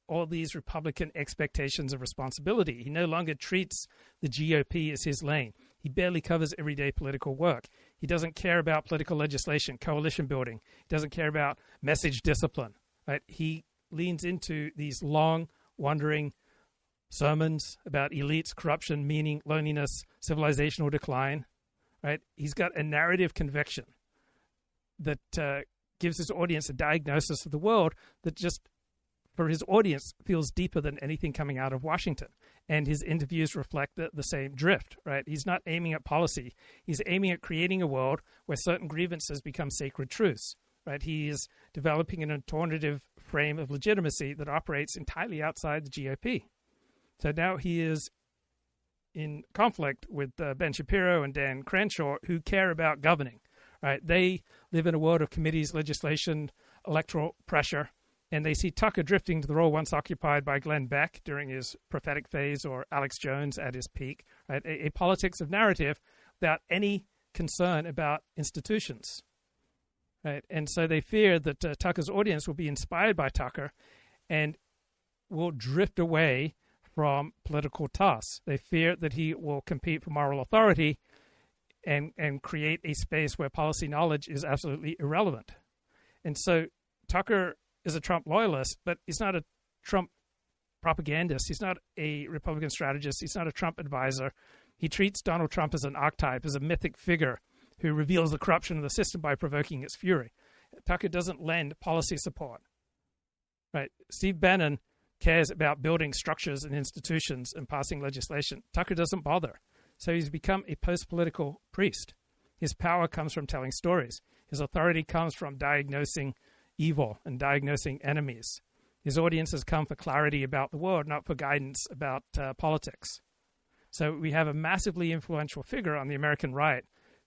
all these Republican expectations of responsibility. He no longer treats the GOP as his lane. He barely covers everyday political work. He doesn't care about political legislation, coalition building. He doesn't care about message discipline. Right? He leans into these long, wandering sermons about elites, corruption, meaning, loneliness, civilizational decline. Right? He's got a narrative conviction that gives his audience a diagnosis of the world that just, for his audience, feels deeper than anything coming out of Washington. And his interviews reflect the same drift, right? He's not aiming at policy. He's aiming at creating a world where certain grievances become sacred truths, right? He is developing an alternative frame of legitimacy that operates entirely outside the GOP. So now he is in conflict with Ben Shapiro and Dan Crenshaw, who care about governing, right? They live in a world of committees, legislation, electoral pressure, and they see Tucker drifting to the role once occupied by Glenn Beck during his prophetic phase or Alex Jones at his peak, right? A politics of narrative without any concern about institutions, right? And so they fear that Tucker's audience will be inspired by Tucker and will drift away from political tasks. They fear that he will compete for moral authority and create a space where policy knowledge is absolutely irrelevant. And so Tucker is a Trump loyalist, but he's not a Trump propagandist. He's not a Republican strategist. He's not a Trump advisor. He treats Donald Trump as an archetype, as a mythic figure who reveals the corruption of the system by provoking its fury. Tucker doesn't lend policy support. Right? Steve Bannon cares about building structures and institutions and passing legislation. Tucker doesn't bother. So he's become a post-political priest. His power comes from telling stories. His authority comes from diagnosing evil and diagnosing enemies. His audience has come for clarity about the world, not for guidance about politics. So we have a massively influential figure on the American right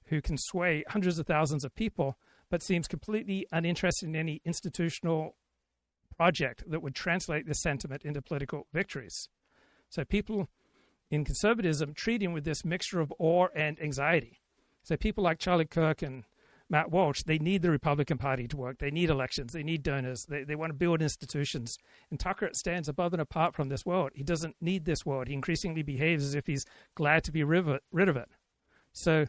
who can sway hundreds of thousands of people, but seems completely uninterested in any institutional project that would translate this sentiment into political victories. So people in conservatism treat him with this mixture of awe and anxiety. So people like Charlie Kirk and Matt Walsh, they need the Republican Party to work. They need elections. They need donors. They want to build institutions. And Tucker stands above and apart from this world. He doesn't need this world. He increasingly behaves as if he's glad to be rid of it. So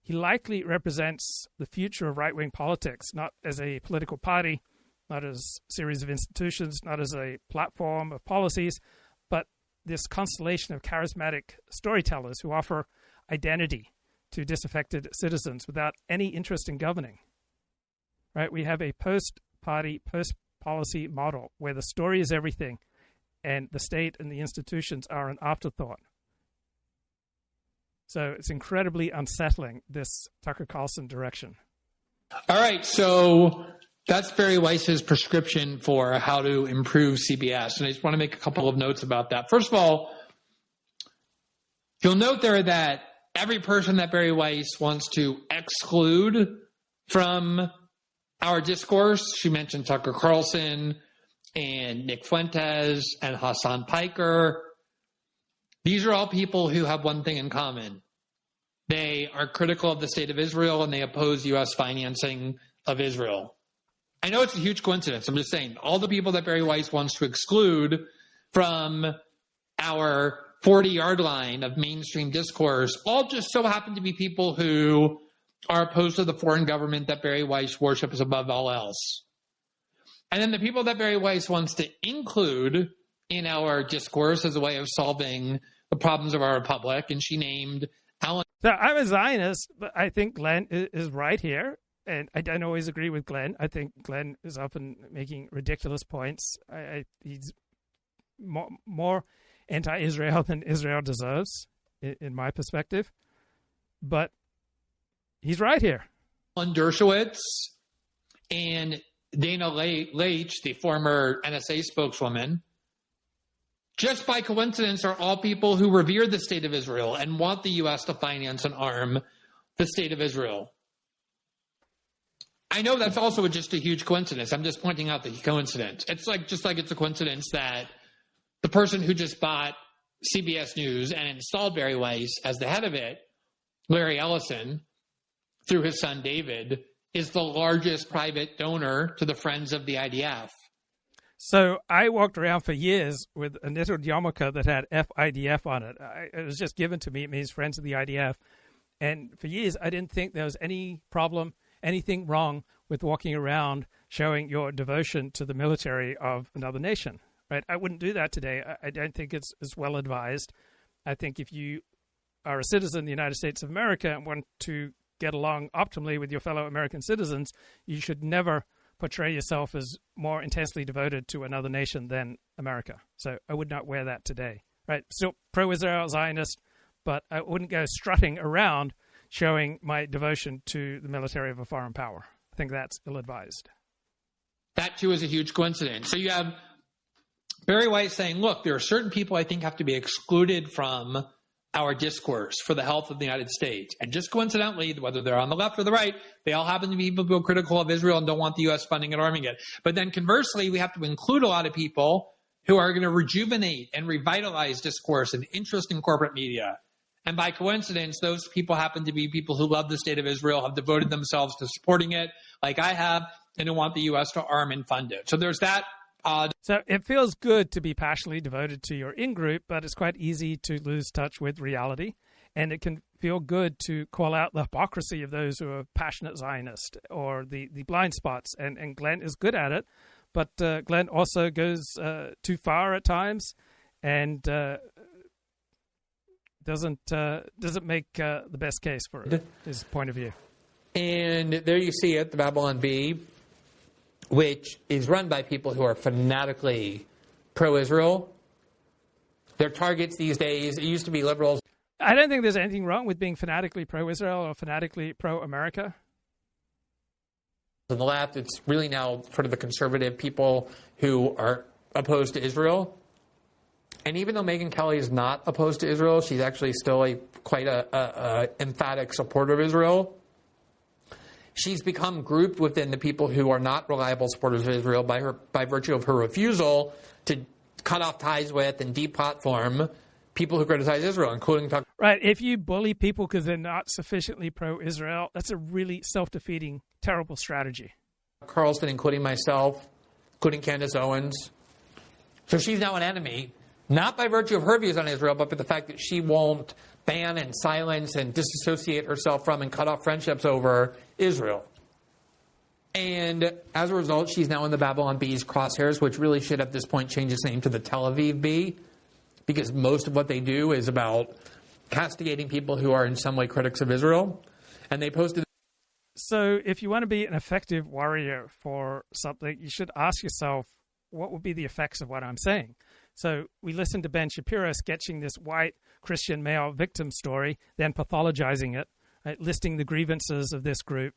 he likely represents the future of right-wing politics, not as a political party, not as a series of institutions, not as a platform of policies, but this constellation of charismatic storytellers who offer identity to disaffected citizens without any interest in governing. Right? We have a post-party, post-policy model where the story is everything and the state and the institutions are an afterthought. So it's incredibly unsettling, this Tucker Carlson direction. All right, so that's Bari Weiss's prescription for how to improve CBS. And I just want to make a couple of notes about that. First of all, you'll note there that every person that Bari Weiss wants to exclude from our discourse, she mentioned Tucker Carlson and Nick Fuentes and Hassan Piker. These are all people who have one thing in common. They are critical of the state of Israel and they oppose U.S. financing of Israel. I know it's a huge coincidence. I'm just saying all the people that Bari Weiss wants to exclude from our 40-yard line of mainstream discourse all just so happen to be people who are opposed to the foreign government that Bari Weiss worships above all else. And then the people that Bari Weiss wants to include in our discourse as a way of solving the problems of our republic, and she named Alan. So I'm a Zionist, but I think Glenn is right here. And I don't always agree with Glenn. I think Glenn is often making ridiculous points. He's more anti-Israel than Israel deserves, in my perspective. But he's right here. Alan Dershowitz and Dana Leitch, the former NSA spokeswoman, just by coincidence, are all people who revere the state of Israel and want the U.S. to finance and arm the state of Israel. I know that's also just a huge coincidence. I'm just pointing out the coincidence. It's just like it's a coincidence that the person who just bought CBS News and installed Bari Weiss as the head of it, Larry Ellison, through his son David, is the largest private donor to the Friends of the IDF. So I walked around for years with a knitted yarmulke that had FIDF on it. It was just given to me. It means Friends of the IDF. And for years, I didn't think there was any problem, anything wrong with walking around showing your devotion to the military of another nation, right? I wouldn't do that today. I don't think it's well advised. I think if you are a citizen of the United States of America and want to get along optimally with your fellow American citizens, you should never portray yourself as more intensely devoted to another nation than America. So I would not wear that today, right? Still pro-Israel Zionist, but I wouldn't go strutting around showing my devotion to the military of a foreign power. I think that's ill-advised. That, too, is a huge coincidence. So you have Bari Weiss saying, look, there are certain people I think have to be excluded from our discourse for the health of the United States. And just coincidentally, whether they're on the left or the right, they all happen to be people who are critical of Israel and don't want the U.S. funding and arming it. But then conversely, we have to include a lot of people who are going to rejuvenate and revitalize discourse and interest in corporate media. And by coincidence, those people happen to be people who love the state of Israel, have devoted themselves to supporting it, like I have, and who want the U.S. to arm and fund it. So there's that. So it feels good to be passionately devoted to your in-group, but it's quite easy to lose touch with reality. And it can feel good to call out the hypocrisy of those who are passionate Zionists or the blind spots. And Glenn is good at it, but Glenn also goes too far at times and doesn't make the best case for his point of view. And there you see it, the Babylon Bee, which is run by people who are fanatically pro-Israel. Their targets these days, it used to be liberals. I don't think there's anything wrong with being fanatically pro-Israel or fanatically pro-America. On the left, it's really now sort of the conservative people who are opposed to Israel. And even though Megyn Kelly is not opposed to Israel, she's actually still quite a emphatic supporter of Israel. She's become grouped within the people who are not reliable supporters of Israel by virtue of her refusal to cut off ties with and deplatform people who criticize Israel, including right. If you bully people because they're not sufficiently pro-Israel, that's a really self-defeating, terrible strategy. Carlson, including myself, including Candace Owens. So she's now an enemy, not by virtue of her views on Israel, but for the fact that she won't ban and silence and disassociate herself from and cut off friendships over Israel. And as a result, she's now in the Babylon Bee's crosshairs, which really should at this point change its name to the Tel Aviv Bee, because most of what they do is about castigating people who are in some way critics of Israel. And they posted. So if you want to be an effective warrior for something, you should ask yourself, what would be the effects of what I'm saying? So we listened to Ben Shapiro sketching this white Christian male victim story, then pathologizing it, right, listing the grievances of this group,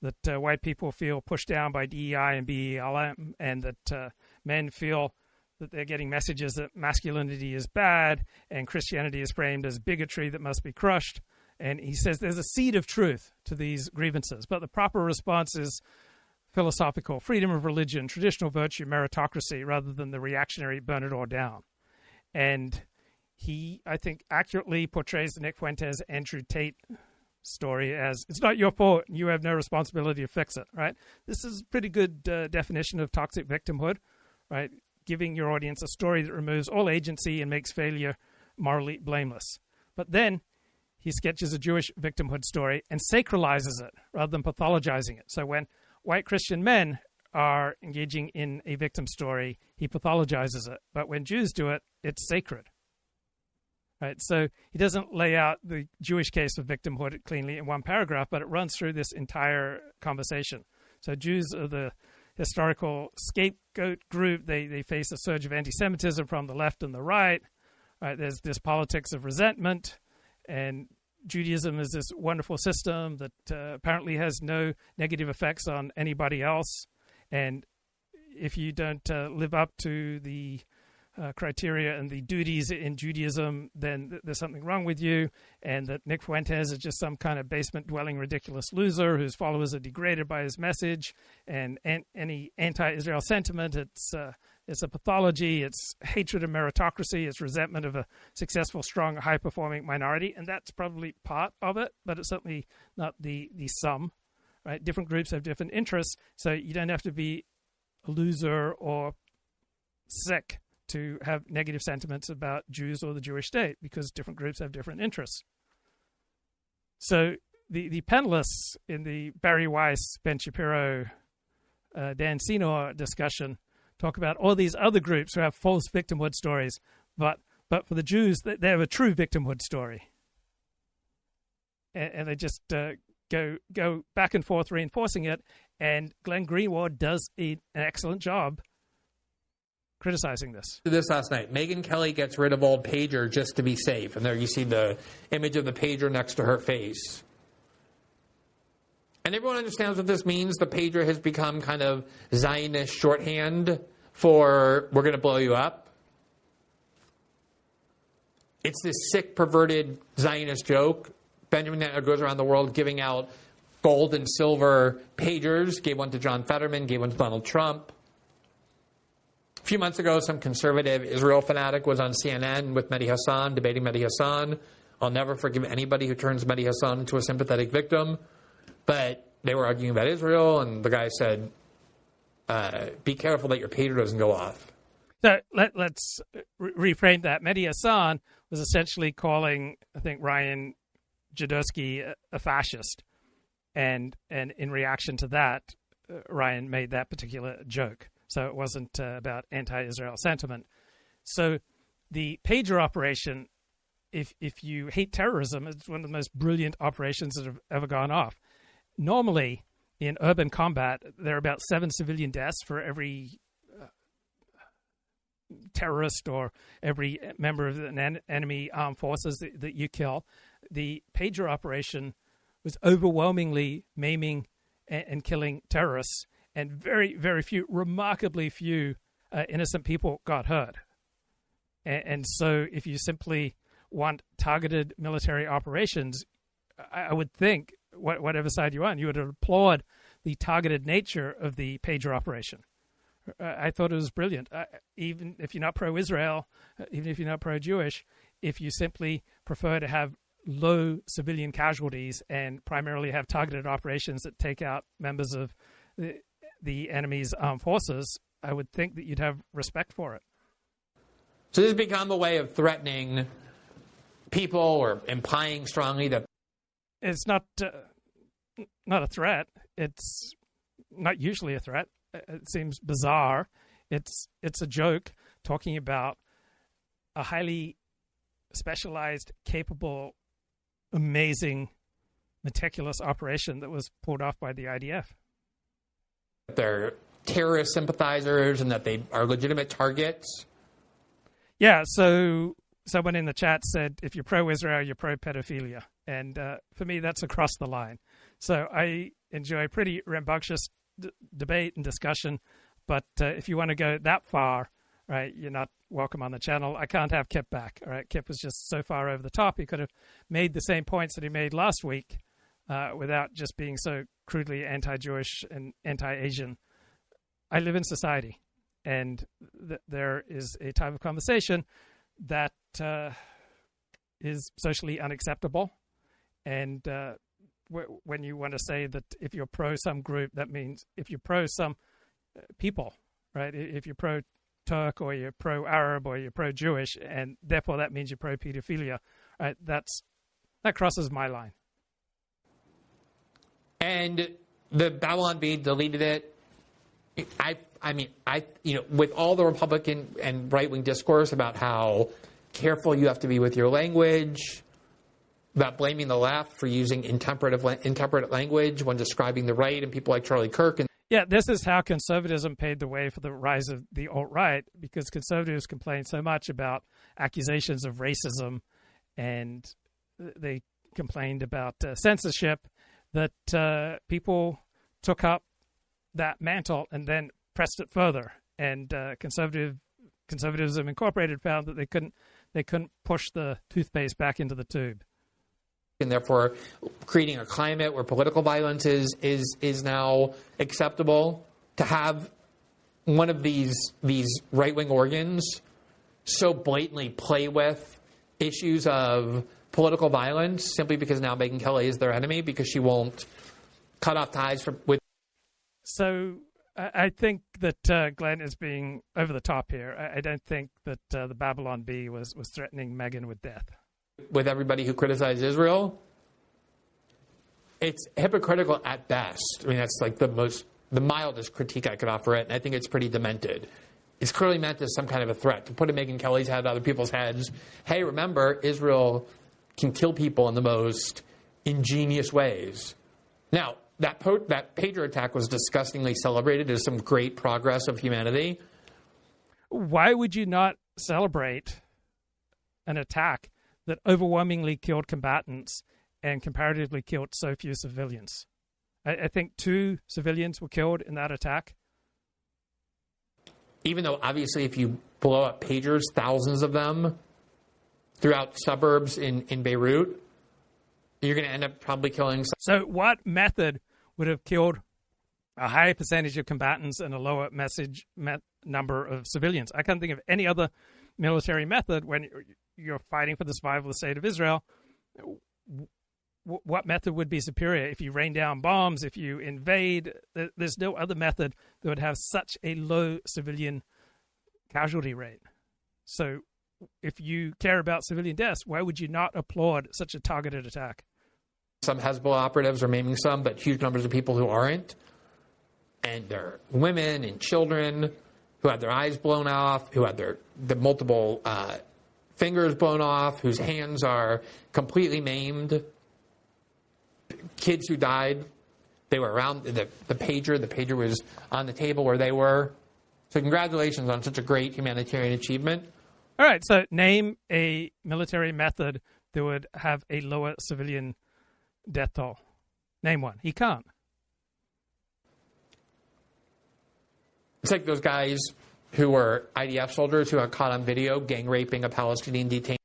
that white people feel pushed down by DEI and BLM, and that men feel that they're getting messages that masculinity is bad and Christianity is framed as bigotry that must be crushed. And he says there's a seed of truth to these grievances, but the proper response is philosophical, freedom of religion, traditional virtue, meritocracy, rather than the reactionary burn it all down. And he, I think, accurately portrays the Nick Fuentes, Andrew Tate story as, it's not your fault, you have no responsibility to fix it, right? This is a pretty good definition of toxic victimhood, right? Giving your audience a story that removes all agency and makes failure morally blameless. But then he sketches a Jewish victimhood story and sacralizes it rather than pathologizing it. So when white Christian men are engaging in a victim story, he pathologizes it. But when Jews do it, it's sacred. Right? So he doesn't lay out the Jewish case of victimhood cleanly in one paragraph, but it runs through this entire conversation. So Jews are the historical scapegoat group. They face a surge of anti-Semitism from the left and the right. Right? There's this politics of resentment, and Judaism is this wonderful system that apparently has no negative effects on anybody else. And if you don't live up to the criteria and the duties in Judaism, then there's something wrong with you. And that Nick Fuentes is just some kind of basement-dwelling ridiculous loser whose followers are degraded by his message. And any anti-Israel sentiment, it's a pathology, it's hatred of meritocracy, it's resentment of a successful, strong, high-performing minority. And that's probably part of it, but it's certainly not the sum. Right? Different groups have different interests, so you don't have to be a loser or sick to have negative sentiments about Jews or the Jewish state, because different groups have different interests. So the panelists in the Bari, Weiss, Ben Shapiro, Dan Senor discussion talk about all these other groups who have false victimhood stories, but for the Jews, they have a true victimhood story. And they just go back and forth reinforcing it, and Glenn Greenwald does an excellent job criticizing this. This last night, Megyn Kelly gets rid of old pager just to be safe, and there you see the image of the pager next to her face. And everyone understands what this means. The pager has become kind of Zionist shorthand for "we're going to blow you up." It's this sick, perverted Zionist joke. Benjamin Netanyahu goes around the world giving out gold and silver pagers, gave one to John Fetterman, gave one to Donald Trump. A few months ago, some conservative Israel fanatic was on CNN with Mehdi Hassan, debating Mehdi Hassan. I'll never forgive anybody who turns Mehdi Hassan into a sympathetic victim. But they were arguing about Israel, and the guy said, be careful that your pager doesn't go off. So let's reframe that. Mehdi Hassan was essentially calling, I think, Ryan Jadowski a fascist. And in reaction to that, Ryan made that particular joke. So it wasn't about anti-Israel sentiment. So the pager operation, if you hate terrorism, it's one of the most brilliant operations that have ever gone off. Normally, in urban combat, there are about 7 civilian deaths for every terrorist or every member of an enemy armed forces that you kill. The pager operation was overwhelmingly maiming and killing terrorists, and very, very few, remarkably few innocent people got hurt. And so if you simply want targeted military operations, I would think, whatever side you're on, you would applaud the targeted nature of the pager operation. I thought it was brilliant. Even if you're not pro-Israel, even if you're not pro-Jewish, if you simply prefer to have low civilian casualties and primarily have targeted operations that take out members of the enemy's armed forces, I would think that you'd have respect for it. So this has become a way of threatening people or implying strongly that it's not a threat. It's not usually a threat. It seems bizarre. It's a joke talking about a highly specialized, capable, amazing, meticulous operation that was pulled off by the IDF. they're terrorist sympathizers and that they are legitimate targets. Yeah, so someone in the chat said, if you're pro-Israel, you're pro-pedophilia. And for me, that's across the line. So I enjoy pretty rambunctious debate and discussion. But if you want to go that far, right, you're not welcome on the channel. I can't have Kip back. All right, Kip was just so far over the top. He could have made the same points that he made last week without just being so crudely anti-Jewish and anti-Asian. I live in society, and there is a type of conversation that is socially unacceptable. And when you want to say that if you're pro some group, that means if you're pro some people, right? If you're pro-Turk or you're pro-Arab or you're pro-Jewish, and therefore that means you're pro-pedophilia, right? That's That crosses my line. And the Babylon Bee deleted it. With all the Republican and right-wing discourse about how careful you have to be with your language, about blaming the left for using intemperate language when describing the right, and people like Charlie Kirk. Yeah, this is how conservatism paved the way for the rise of the alt-right, because conservatives complained so much about accusations of racism, and they complained about censorship, that people took up that mantle and then pressed it further. And Conservatism Incorporated found that they couldn't push the toothpaste back into the tube. And therefore creating a climate where political violence is now acceptable. To have one of these right-wing organs so blatantly play with issues of political violence simply because now Megyn Kelly is their enemy because she won't cut off ties with. So I think that Glenn is being over the top here. I don't think that the Babylon Bee was threatening Megyn with death. With everybody who criticizes Israel, it's hypocritical at best. I mean, that's like the mildest critique I could offer it, and I think it's pretty demented. It's clearly meant as some kind of a threat to put in Megyn Kelly's head, other people's heads. Hey, remember, Israel can kill people in the most ingenious ways. Now, that pager attack was disgustingly celebrated as some great progress of humanity. Why would you not celebrate an attack that overwhelmingly killed combatants and comparatively killed so few civilians? I think 2 civilians were killed in that attack. Even though, obviously, if you blow up pagers, thousands of them, throughout suburbs in Beirut, you're going to end up probably killing some. So what method would have killed a higher percentage of combatants and a lower number of civilians? I can't think of any other military method when you're fighting for the survival of the state of Israel. What method would be superior? If you rain down bombs, if you invade, there's no other method that would have such a low civilian casualty rate. So if you care about civilian deaths, why would you not applaud such a targeted attack? Some Hezbollah operatives are maiming some, but huge numbers of people who aren't. And they're women and children who had their eyes blown off, who had the multiple fingers blown off, whose hands are completely maimed. Kids who died, they were around the pager. The pager was on the table where they were. So congratulations on such a great humanitarian achievement. All right, so name a military method that would have a lower civilian death toll. Name one. He can't. It's like those guys who were IDF soldiers who got caught on video gang raping a Palestinian detainee.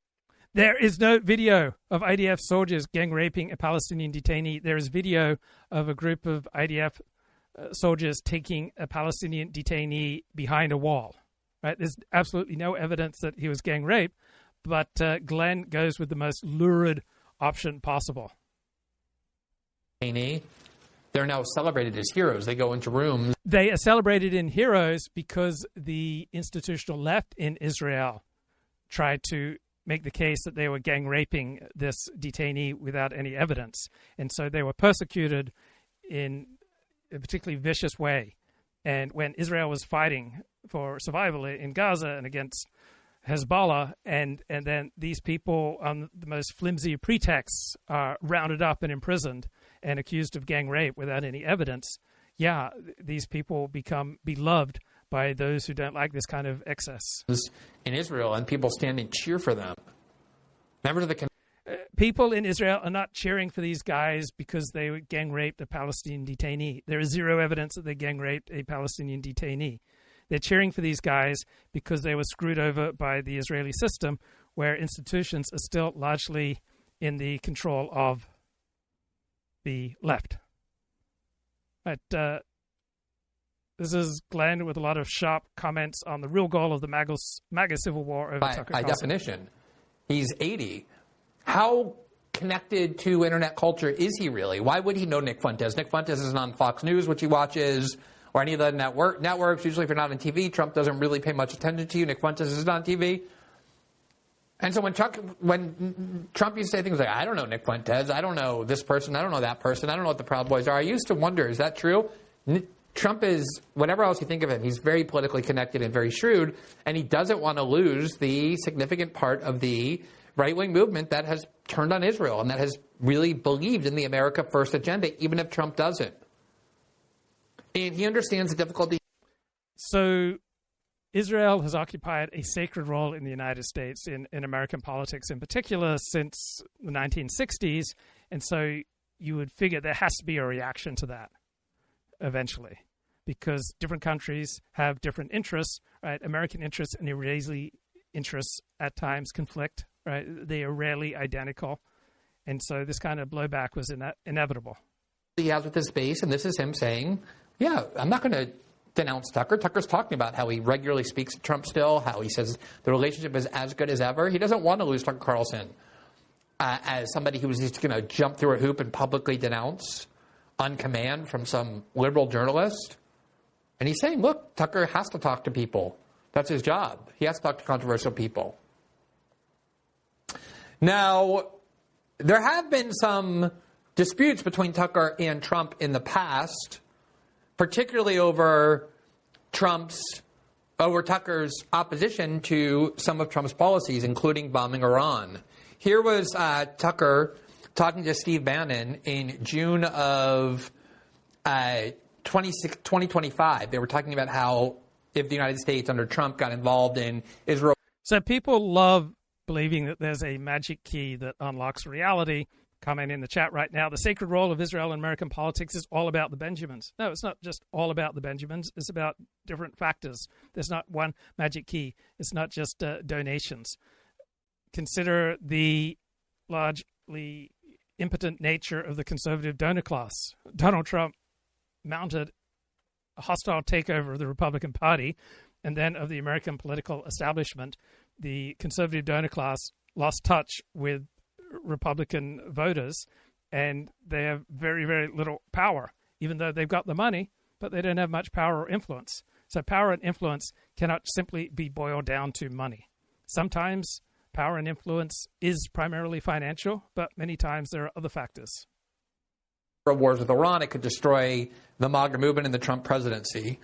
There is no video of IDF soldiers gang raping a Palestinian detainee. There is video of a group of IDF soldiers taking a Palestinian detainee behind a wall. Right? There's absolutely no evidence that he was gang raped, but Glenn goes with the most lurid option possible. They're now celebrated as heroes. They go into rooms. They are celebrated in heroes because the institutional left in Israel tried to make the case that they were gang raping this detainee without any evidence. And so they were persecuted in a particularly vicious way. And when Israel was fighting for survival in Gaza and against Hezbollah, and then these people on the most flimsy pretexts are rounded up and imprisoned and accused of gang rape without any evidence, yeah, these people become beloved by those who don't like this kind of excess. In Israel, and people stand and cheer for them. Members of the people in Israel are not cheering for these guys because they gang raped a Palestinian detainee. There is zero evidence that they gang raped a Palestinian detainee. They're cheering for these guys because they were screwed over by the Israeli system, where institutions are still largely in the control of the left. But this is Glenn with a lot of sharp comments on the real goal of the MAGA civil war over Tucker by Carlson. definition. He's 80. How connected to internet culture is he really? Why would he know Nick Fuentes? Nick Fuentes isn't on Fox News, which he watches, or any of the networks. Usually if you're not on TV, Trump doesn't really pay much attention to you. Nick Fuentes isn't on TV. And so when Trump used to say things like, I don't know Nick Fuentes, I don't know this person, I don't know that person, I don't know what the Proud Boys are, I used to wonder, is that true? Trump is, whatever else you think of him, he's very politically connected and very shrewd, and he doesn't want to lose the significant part of the right-wing movement that has turned on Israel and that has really believed in the America First agenda, even if Trump doesn't. And he understands the difficulty. So Israel has occupied a sacred role in the United States, in American politics in particular, since the 1960s. And so you would figure there has to be a reaction to that eventually, because different countries have different interests, right? American interests and Israeli interests at times conflict, right? They are rarely identical. And so this kind of blowback was inevitable. He has with his base, and this is him saying, yeah, I'm not going to denounce Tucker. Tucker's talking about how he regularly speaks to Trump still, how he says the relationship is as good as ever. He doesn't want to lose Tucker Carlson as somebody who's just going to jump through a hoop and publicly denounce on command from some liberal journalist. And he's saying, look, Tucker has to talk to people. That's his job. He has to talk to controversial people. Now, there have been some disputes between Tucker and Trump in the past, particularly over Tucker's opposition to some of Trump's policies, including bombing Iran. Here was Tucker talking to Steve Bannon in June of 2025. They were talking about how if the United States under Trump got involved in Israel. So people love believing that there's a magic key that unlocks reality. Comment in the chat right now. The sacred role of Israel in American politics is all about the Benjamins. No, it's not just all about the Benjamins. It's about different factors. There's not one magic key. It's not just donations. Consider the largely impotent nature of the conservative donor class. Donald Trump mounted a hostile takeover of the Republican Party and then of the American political establishment. The conservative donor class lost touch with Republican voters, and they have very, very little power, even though they've got the money, but they don't have much power or influence. So power and influence cannot simply be boiled down to money. Sometimes power and influence is primarily financial, but many times there are other factors. Wars with Iran, it could destroy the MAGA movement and the Trump presidency.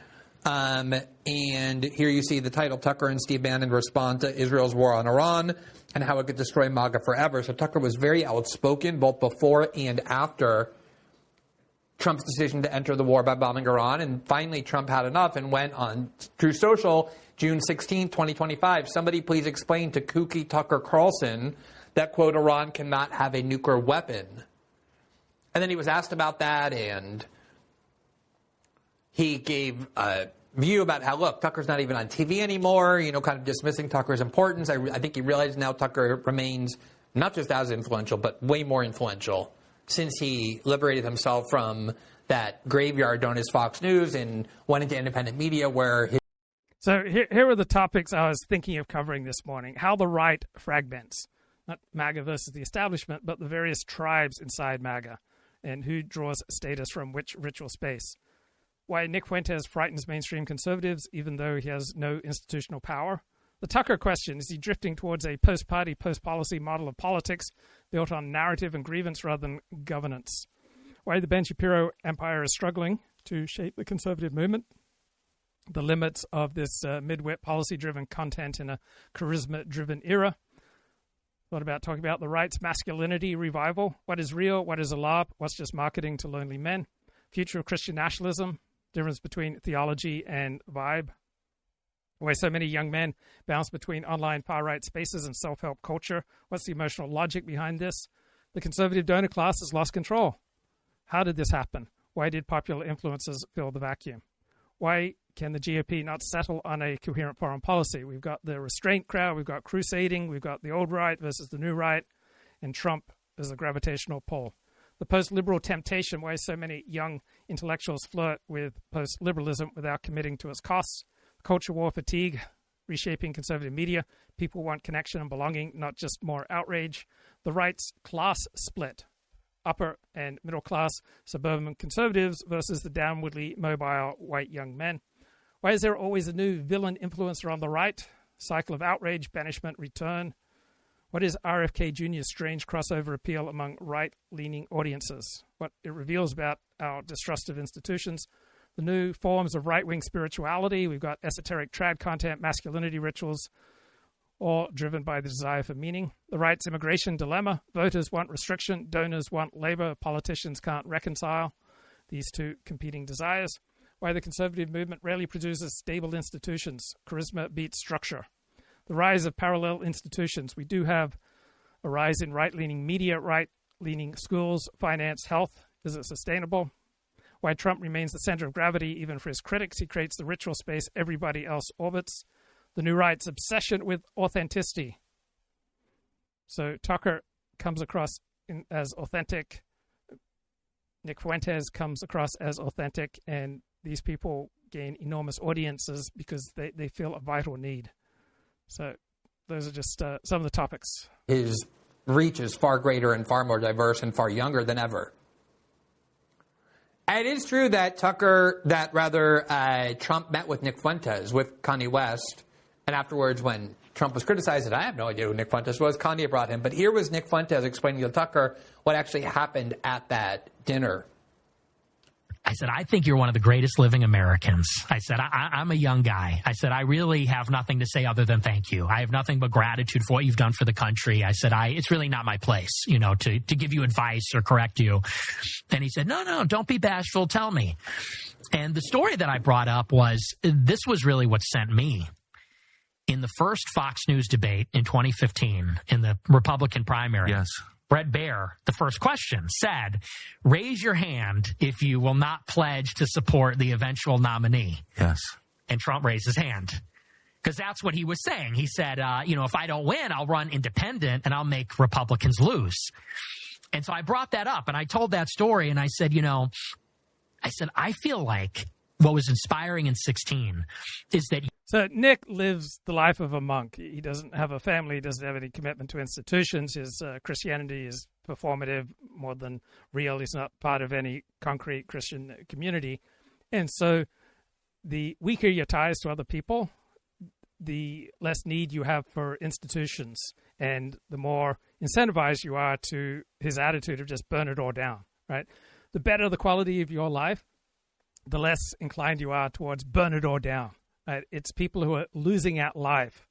And here you see the title, Tucker and Steve Bannon respond to Israel's war on Iran and how it could destroy MAGA forever. So Tucker was very outspoken both before and after Trump's decision to enter the war by bombing Iran. And finally, Trump had enough and went on Truth Social, June 16, 2025. Somebody please explain to kooky Tucker Carlson that, quote, Iran cannot have a nuclear weapon. And then he was asked about that, and he gave a view about how, look, Tucker's not even on TV anymore, kind of dismissing Tucker's importance. I think he realized now Tucker remains not just as influential, but way more influential since he liberated himself from that graveyard known as Fox News and went into independent media where his... So here are the topics I was thinking of covering this morning. How the right fragments, not MAGA versus the establishment, but the various tribes inside MAGA, and who draws status from which ritual space. Why Nick Fuentes frightens mainstream conservatives, even though he has no institutional power. The Tucker question, is he drifting towards a post-party, post-policy model of politics built on narrative and grievance rather than governance? Why the Ben Shapiro empire is struggling to shape the conservative movement. The limits of this mid-wit policy-driven content in a charisma-driven era. Thought about talking about the right's masculinity revival. What is real? What is a LARP? What's just marketing to lonely men? Future of Christian nationalism. Difference between theology and vibe. Why so many young men bounce between online far-right spaces and self-help culture. What's the emotional logic behind this? The conservative donor class has lost control. How did this happen? Why did popular influences fill the vacuum? Why can the GOP not settle on a coherent foreign policy? We've got the restraint crowd, we've got crusading, we've got the old right versus the new right, and Trump is a gravitational pull. The post-liberal temptation, why so many young intellectuals flirt with post-liberalism without committing to its costs. Culture war fatigue, reshaping conservative media. People want connection and belonging, not just more outrage. The right's class split. Upper and middle class suburban conservatives versus the downwardly mobile white young men. Why is there always a new villain influencer on the right? Cycle of outrage, banishment, return. What is RFK Jr.'s strange crossover appeal among right-leaning audiences? What it reveals about our distrust of institutions, the new forms of right-wing spirituality. We've got esoteric trad content, masculinity rituals, all driven by the desire for meaning. The right's immigration dilemma. Voters want restriction. Donors want labor. Politicians can't reconcile these two competing desires. Why the conservative movement rarely produces stable institutions. Charisma beats structure. The rise of parallel institutions. We do have a rise in right-leaning media, right-leaning schools, finance, health. Is it sustainable? Why Trump remains the center of gravity even for his critics. He creates the ritual space everybody else orbits. The new right's obsession with authenticity. So Tucker comes across as authentic. Nick Fuentes comes across as authentic, and these people gain enormous audiences because they feel a vital need. So those are just some of the topics. His reach is far greater and far more diverse and far younger than ever. And it is true that Trump met with Nick Fuentes, with Kanye West, and afterwards when Trump was criticized, and I have no idea who Nick Fuentes was, Kanye brought him. But here was Nick Fuentes explaining to Tucker what actually happened at that dinner. I said, I think you're one of the greatest living Americans. I said, I'm a young guy. I said, I really have nothing to say other than thank you. I have nothing but gratitude for what you've done for the country. I said, it's really not my place, to give you advice or correct you. And he said, no, don't be bashful. Tell me. And the story that I brought up was, this was really what sent me. In the first Fox News debate in 2015, in the Republican primary. Yes. Bret Baier, the first question, said, raise your hand if you will not pledge to support the eventual nominee. Yes. And Trump raised his hand. Because that's what he was saying. He said, if I don't win, I'll run independent and I'll make Republicans lose. And so I brought that up and I told that story and I said, I feel like what was inspiring in 16 is that... So Nick lives the life of a monk. He doesn't have a family. He doesn't have any commitment to institutions. His Christianity is performative more than real. He's not part of any concrete Christian community. And so the weaker your ties to other people, the less need you have for institutions and the more incentivized you are to his attitude of just burn it all down, right? The better the quality of your life, the less inclined you are towards burn it all down. Right? It's people who are losing at life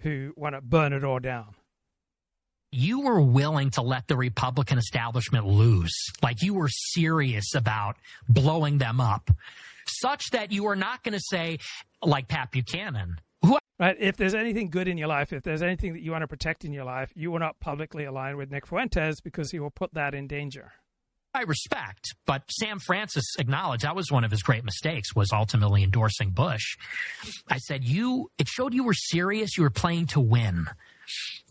who want to burn it all down. You were willing to let the Republican establishment lose. Like you were serious about blowing them up, such that you are not going to say, like Pat Buchanan, right? If there's anything good in your life, if there's anything that you want to protect in your life, you will not publicly align with Nick Fuentes because he will put that in danger. I respect, but Sam Francis acknowledged that was one of his great mistakes, was ultimately endorsing Bush. I said, it showed you were serious, you were playing to win,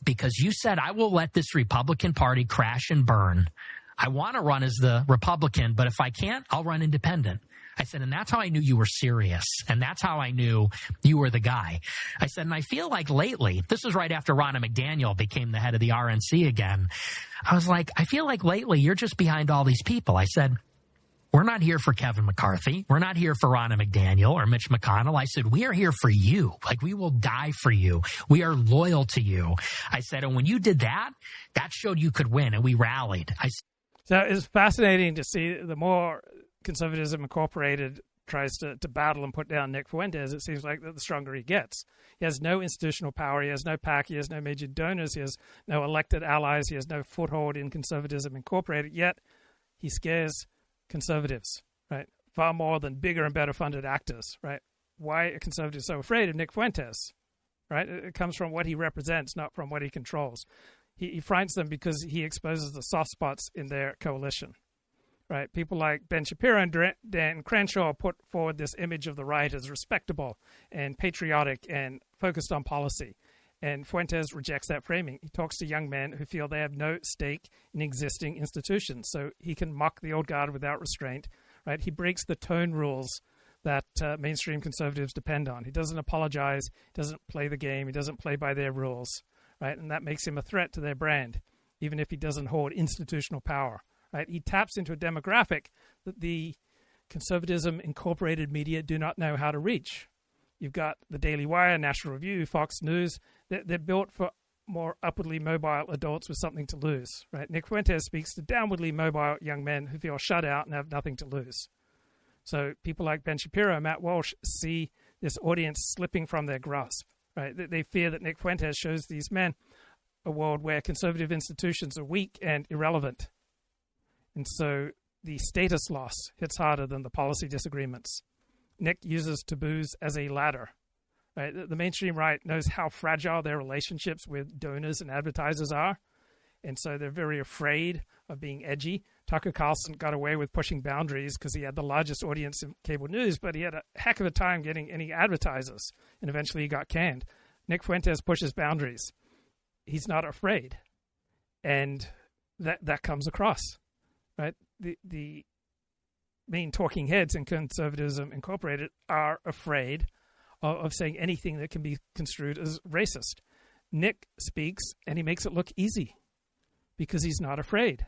because you said, I will let this Republican Party crash and burn. I want to run as the Republican, but if I can't, I'll run independent. I said, and that's how I knew you were serious, and that's how I knew you were the guy. I said, and I feel like lately, this was right after Ronna McDaniel became the head of the RNC again, I was like, I feel like lately you're just behind all these people. I said, we're not here for Kevin McCarthy. We're not here for Ronna McDaniel or Mitch McConnell. I said, we are here for you. Like, we will die for you. We are loyal to you. I said, and when you did that, that showed you could win, and we rallied. So it's fascinating to see the more Conservatism Incorporated tries to battle and put down Nick Fuentes, it seems like the stronger he gets. He has no institutional power. He has no PAC. He has no major donors. He has no elected allies. He has no foothold in Conservatism Incorporated. Yet he scares conservatives, right? Far more than bigger and better funded actors, right? Why are conservatives so afraid of Nick Fuentes, right? It comes from what he represents, not from what he controls. He frightens them because he exposes the soft spots in their coalition. Right, people like Ben Shapiro and Dan Crenshaw put forward this image of the right as respectable and patriotic and focused on policy. And Fuentes rejects that framing. He talks to young men who feel they have no stake in existing institutions, so he can mock the old guard without restraint. Right, he breaks the tone rules that mainstream conservatives depend on. He doesn't apologize, doesn't play the game, he doesn't play by their rules. Right, and that makes him a threat to their brand, even if he doesn't hold institutional power. Right? He taps into a demographic that the Conservatism Incorporated media do not know how to reach. You've got the Daily Wire, National Review, Fox News. They're built for more upwardly mobile adults with something to lose, right? Nick Fuentes speaks to downwardly mobile young men who feel shut out and have nothing to lose. So people like Ben Shapiro and Matt Walsh see this audience slipping from their grasp, right? They fear that Nick Fuentes shows these men a world where conservative institutions are weak and irrelevant. And so the status loss hits harder than the policy disagreements. Nick uses taboos as a ladder. Right? The mainstream right knows how fragile their relationships with donors and advertisers are, and so they're very afraid of being edgy. Tucker Carlson got away with pushing boundaries because he had the largest audience in cable news, but he had a heck of a time getting any advertisers, and eventually he got canned. Nick Fuentes pushes boundaries. He's not afraid, and that comes across. Right? The main talking heads in Conservatism Incorporated are afraid of saying anything that can be construed as racist. Nick speaks, and he makes it look easy because he's not afraid.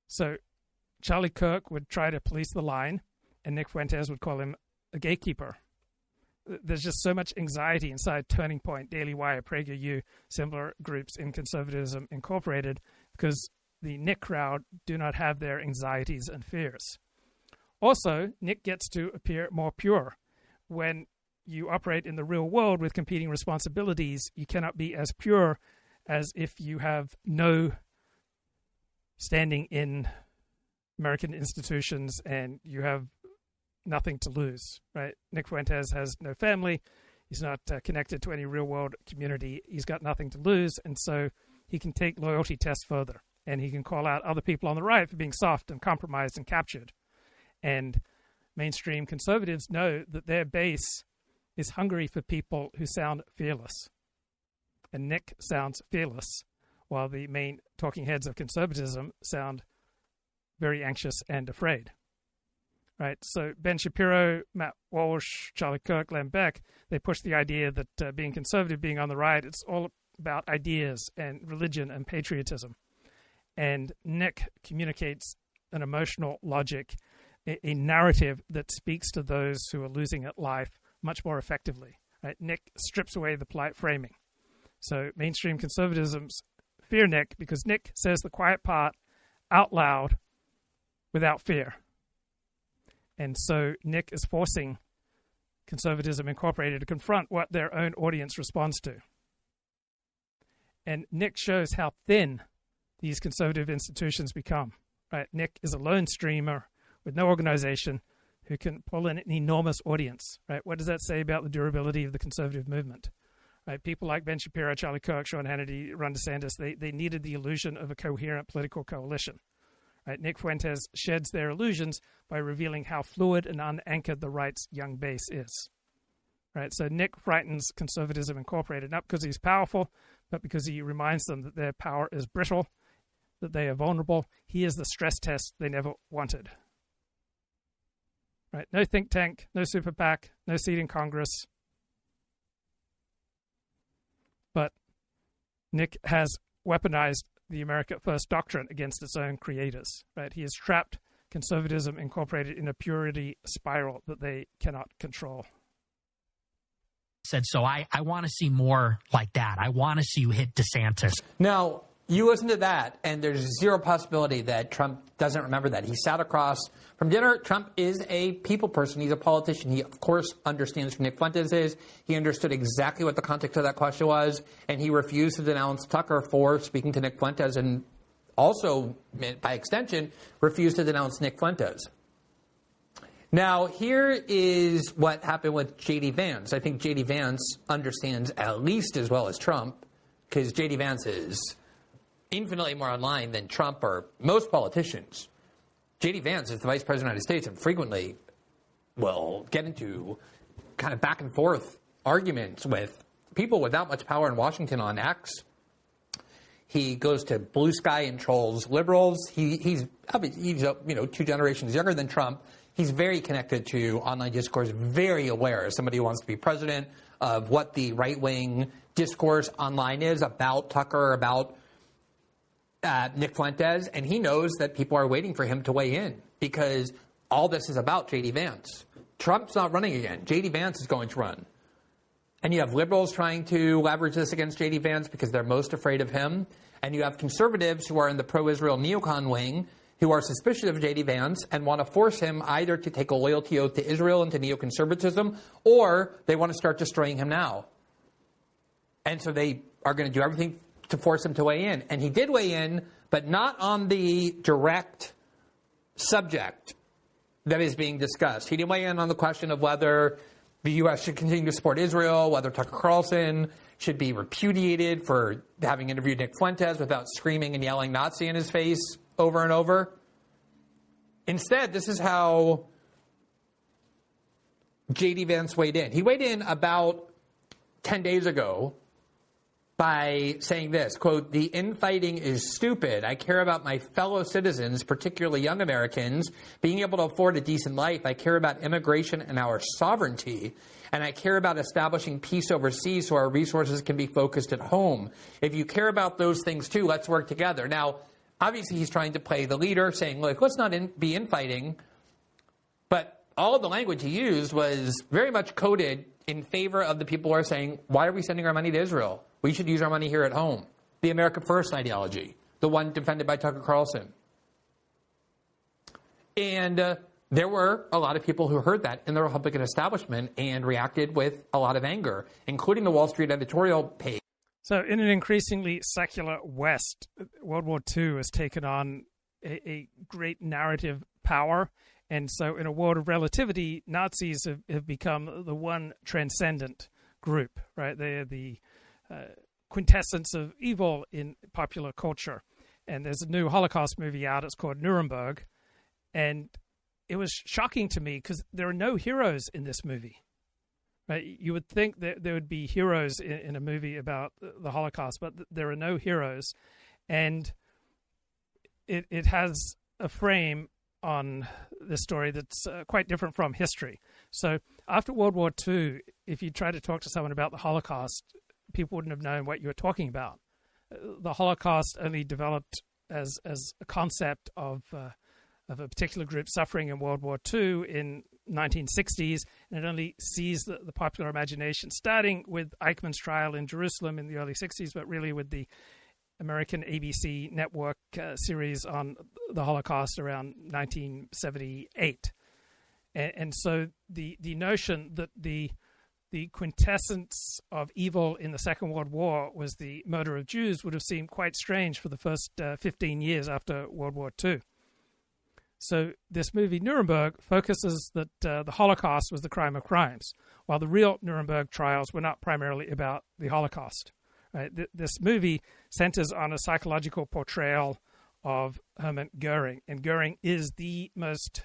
So Charlie Kirk would try to police the line, and Nick Fuentes would call him a gatekeeper. There's just so much anxiety inside Turning Point, Daily Wire, PragerU, similar groups in Conservatism Incorporated, because the Nick crowd do not have their anxieties and fears. Also, Nick gets to appear more pure. When you operate in the real world with competing responsibilities, you cannot be as pure as if you have no standing in American institutions and you have nothing to lose, right? Nick Fuentes has no family. He's not connected to any real world community. He's got nothing to lose, and so he can take loyalty tests further, and he can call out other people on the right for being soft and compromised and captured. And mainstream conservatives know that their base is hungry for people who sound fearless. And Nick sounds fearless, while the main talking heads of conservatism sound very anxious and afraid. Right? So Ben Shapiro, Matt Walsh, Charlie Kirk, Glenn Beck, they push the idea that being conservative, being on the right, it's all about ideas and religion and patriotism. And Nick communicates an emotional logic, a narrative that speaks to those who are losing at life much more effectively. Right? Nick strips away the polite framing. So mainstream conservatisms fear Nick because Nick says the quiet part out loud without fear. And so Nick is forcing Conservatism Incorporated to confront what their own audience responds to. And Nick shows how thin these conservative institutions become. Right? Nick is a lone streamer with no organization who can pull in an enormous audience. Right? What does that say about the durability of the conservative movement? Right? People like Ben Shapiro, Charlie Kirk, Sean Hannity, Ron DeSantis, they needed the illusion of a coherent political coalition. Right? Nick Fuentes sheds their illusions by revealing how fluid and unanchored the right's young base is. Right? So Nick frightens Conservatism Incorporated, not because he's powerful, but because he reminds them that their power is brittle, that they are vulnerable. He is the stress test they never wanted. Right? No think tank, no super PAC, no seat in Congress. But Nick has weaponized the America First doctrine against its own creators. Right? He has trapped Conservatism Incorporated in a purity spiral that they cannot control. Said, so I want to see more like that. I want to see you hit DeSantis. Now, you listen to that, and there's zero possibility that Trump doesn't remember that. He sat across from dinner. Trump is a people person. He's a politician. He, of course, understands who Nick Fuentes is. He understood exactly what the context of that question was, and he refused to denounce Tucker for speaking to Nick Fuentes, and also, by extension, refused to denounce Nick Fuentes. Now, here is what happened with J.D. Vance. I think J.D. Vance understands at least as well as Trump, because J.D. Vance is infinitely more online than Trump or most politicians. J.D. Vance is the vice president of the United States and frequently will get into kind of back and forth arguments with people without much power in Washington on X. He goes to Blue Sky and trolls liberals. He's 2 generations younger than Trump. He's very connected to online discourse, very aware as somebody who wants to be president of what the right-wing discourse online is about Tucker, about Nick Fuentes, and he knows that people are waiting for him to weigh in because all this is about J.D. Vance. Trump's not running again. J.D. Vance is going to run. And you have liberals trying to leverage this against J.D. Vance because they're most afraid of him. And you have conservatives who are in the pro-Israel neocon wing who are suspicious of J.D. Vance and want to force him either to take a loyalty oath to Israel and to neoconservatism, or they want to start destroying him now. And so they are going to do everything to force him to weigh in. And he did weigh in, but not on the direct subject that is being discussed. He didn't weigh in on the question of whether the U.S. should continue to support Israel, whether Tucker Carlson should be repudiated for having interviewed Nick Fuentes without screaming and yelling Nazi in his face over and over. Instead, this is how J.D. Vance weighed in. He weighed in about 10 days ago by saying this, quote, "The infighting is stupid. I care about my fellow citizens, particularly young Americans, being able to afford a decent life. I care about immigration and our sovereignty. And I care about establishing peace overseas so our resources can be focused at home. If you care about those things too, let's work together." Now, obviously he's trying to play the leader, saying, look, let's not be infighting. But all of the language he used was very much coded in favor of the people who are saying, why are we sending our money to Israel? We should use our money here at home. The America First ideology, the one defended by Tucker Carlson. And there were a lot of people who heard that in the Republican establishment and reacted with a lot of anger, including the Wall Street editorial page. So in an increasingly secular West, World War II has taken on a great narrative power. And so in a world of relativity, Nazis have become the one transcendent group, right? They are the quintessence of evil in popular culture. And there's a new Holocaust movie out. It's called Nuremberg. And it was shocking to me because there are no heroes in this movie. Right? You would think that there would be heroes in a movie about the Holocaust, but there are no heroes. And it has a frame on this story that's quite different from history. So after World War II, if you try to talk to someone about the Holocaust, people wouldn't have known what you were talking about. The Holocaust only developed as a concept of a particular group suffering in World War II in 1960s, and it only seized the popular imagination, starting with Eichmann's trial in Jerusalem in the early 60s, but really with the American ABC network series on the Holocaust around 1978. And so the notion that the quintessence of evil in the Second World War was the murder of Jews would have seemed quite strange for the first 15 years after World War II. So this movie, Nuremberg, focuses that the Holocaust was the crime of crimes, while the real Nuremberg trials were not primarily about the Holocaust. Right? This movie centers on a psychological portrayal of Hermann Goering, and Goering is the most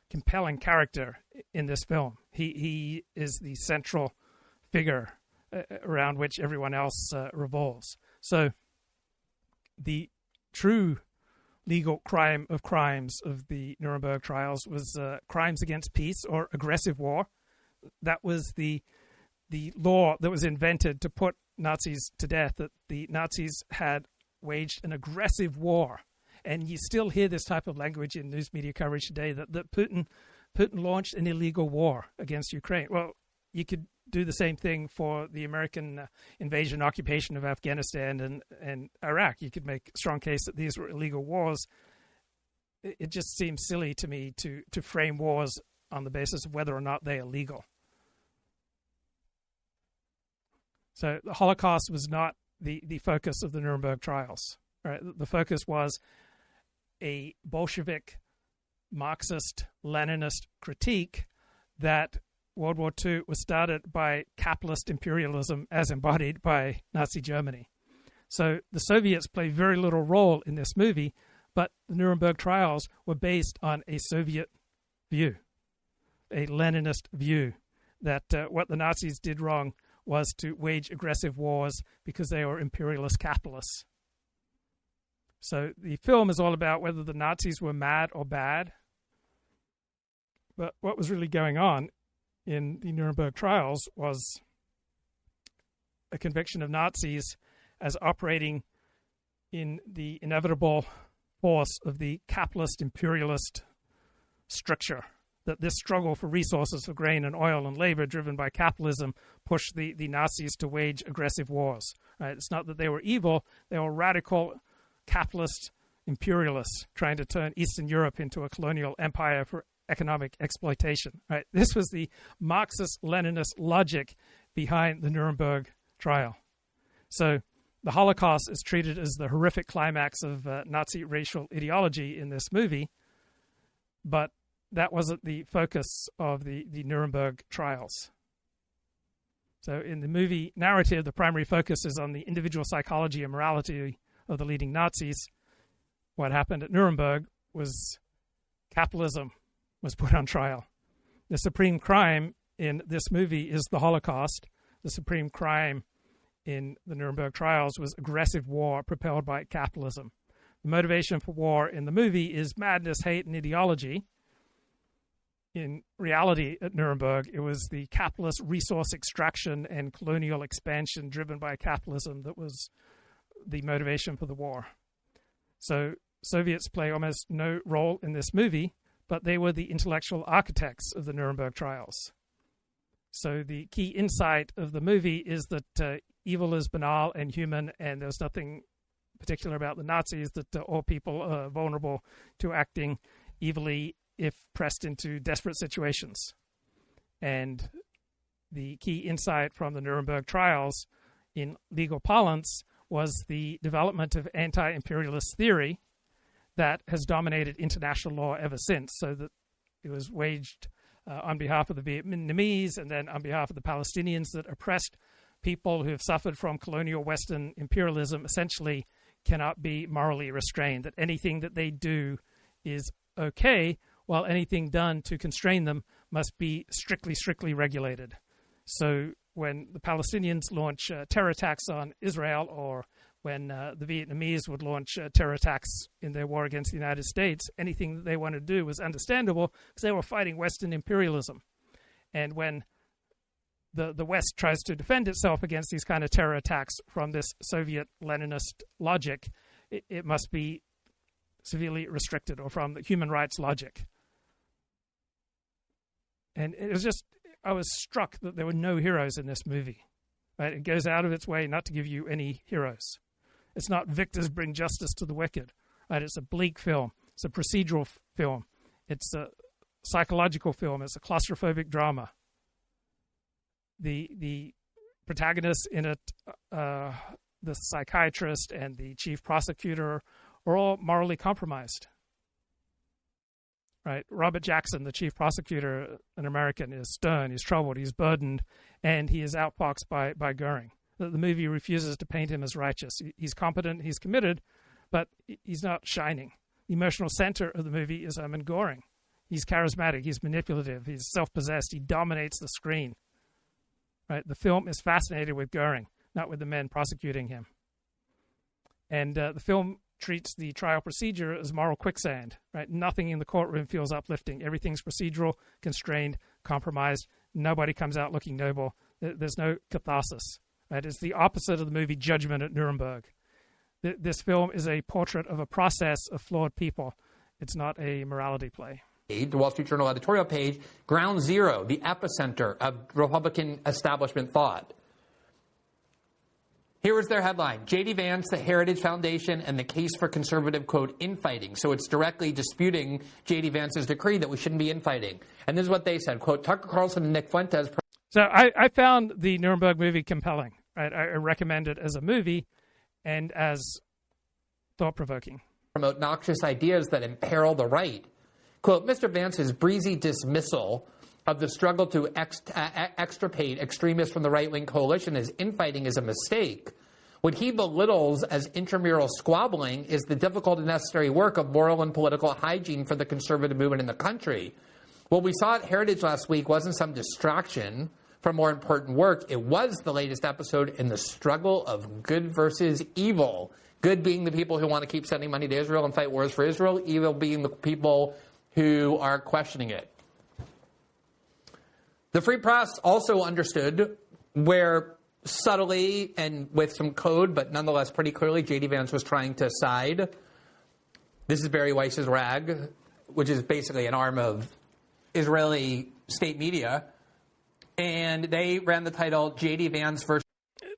compelling character in this film. He is the central figure around which everyone else revolves. So the true legal crime of crimes of the Nuremberg trials was crimes against peace or aggressive war. That was the law that was invented to put Nazis to death, that the Nazis had waged an aggressive war. And you still hear this type of language in news media coverage today, that Putin launched an illegal war against Ukraine. Well, you could do the same thing for the American invasion and occupation of Afghanistan and Iraq. You could make a strong case that these were illegal wars. It just seems silly to me to frame wars on the basis of whether or not they are legal. So the Holocaust was not the focus of the Nuremberg trials. Right? The focus was a Bolshevik, Marxist, Leninist critique that World War II was started by capitalist imperialism as embodied by Nazi Germany. So the Soviets play very little role in this movie, but the Nuremberg trials were based on a Soviet view, a Leninist view, that what the Nazis did wrong was to wage aggressive wars because they were imperialist capitalists. So the film is all about whether the Nazis were mad or bad. But what was really going on in the Nuremberg trials was a conviction of Nazis as operating in the inevitable force of the capitalist imperialist structure that this struggle for resources for grain and oil and labor driven by capitalism pushed the Nazis to wage aggressive wars. Right? It's not that they were evil, they were radical capitalist imperialists trying to turn Eastern Europe into a colonial empire for economic exploitation. Right? This was the Marxist-Leninist logic behind the Nuremberg trial. So the Holocaust is treated as the horrific climax of Nazi racial ideology in this movie, but that wasn't the focus of the Nuremberg trials. So in the movie narrative, the primary focus is on the individual psychology and morality of the leading Nazis. What happened at Nuremberg was capitalism was put on trial. The supreme crime in this movie is the Holocaust. The supreme crime in the Nuremberg trials was aggressive war propelled by capitalism. The motivation for war in the movie is madness, hate, and ideology. In reality, at Nuremberg, it was the capitalist resource extraction and colonial expansion driven by capitalism that was the motivation for the war. So Soviets play almost no role in this movie, but they were the intellectual architects of the Nuremberg trials. So the key insight of the movie is that evil is banal and human, and there's nothing particular about the Nazis, that all people are vulnerable to acting evilly if pressed into desperate situations. And the key insight from the Nuremberg trials in legal parlance was the development of anti-imperialist theory that has dominated international law ever since, so that it was waged on behalf of the Vietnamese and then on behalf of the Palestinians, that oppressed people who have suffered from colonial Western imperialism essentially cannot be morally restrained, that anything that they do is okay, while anything done to constrain them must be strictly regulated. So when the Palestinians launch terror attacks on Israel, or when the Vietnamese would launch terror attacks in their war against the United States, anything that they wanted to do was understandable because they were fighting Western imperialism. And when the West tries to defend itself against these kind of terror attacks from this Soviet Leninist logic, it must be severely restricted, or from the human rights logic. And it was just, I was struck that there were no heroes in this movie. Right? It goes out of its way not to give you any heroes. It's not victors bring justice to the wicked. Right? It's a bleak film. It's a procedural film. It's a psychological film. It's a claustrophobic drama. The protagonists in it, the psychiatrist and the chief prosecutor, are all morally compromised. Right? Robert Jackson, the chief prosecutor, an American, is stern, he's troubled, he's burdened, and he is outfoxed by Goering. The movie refuses to paint him as righteous. He's competent, he's committed, but he's not shining. The emotional center of the movie is Hermann Goering. He's charismatic, he's manipulative, he's self-possessed, he dominates the screen. Right? The film is fascinated with Goering, not with the men prosecuting him. And the film treats the trial procedure as moral quicksand. Right? Nothing in the courtroom feels uplifting. Everything's procedural, constrained, compromised. Nobody comes out looking noble. There's no catharsis. Right? It's the opposite of the movie Judgment at Nuremberg. This film is a portrait of a process of flawed people. It's not a morality play. The Wall Street Journal editorial page, ground zero, the epicenter of Republican establishment thought. Here is their headline: J.D. Vance, the Heritage Foundation, and the case for conservative, quote, infighting. So it's directly disputing J.D. Vance's decree that we shouldn't be infighting. And this is what they said, quote, Tucker Carlson and Nick Fuentes. So I found the Nuremberg movie compelling. Right? I recommend it as a movie and as thought-provoking. Promote noxious ideas that imperil the right. Quote, Mr. Vance's breezy dismissal of the struggle to extirpate extremists from the right-wing coalition as infighting is a mistake. What he belittles as intramural squabbling is the difficult and necessary work of moral and political hygiene for the conservative movement in the country. What we saw at Heritage last week wasn't some distraction from more important work. It was the latest episode in the struggle of good versus evil. Good being the people who want to keep sending money to Israel and fight wars for Israel. Evil being the people who are questioning it. The Free Press also understood where subtly and with some code, but nonetheless pretty clearly, J.D. Vance was trying to side. This is Bari Weiss's RAG, which is basically an arm of Israeli state media, and they ran the title J.D. Vance versus...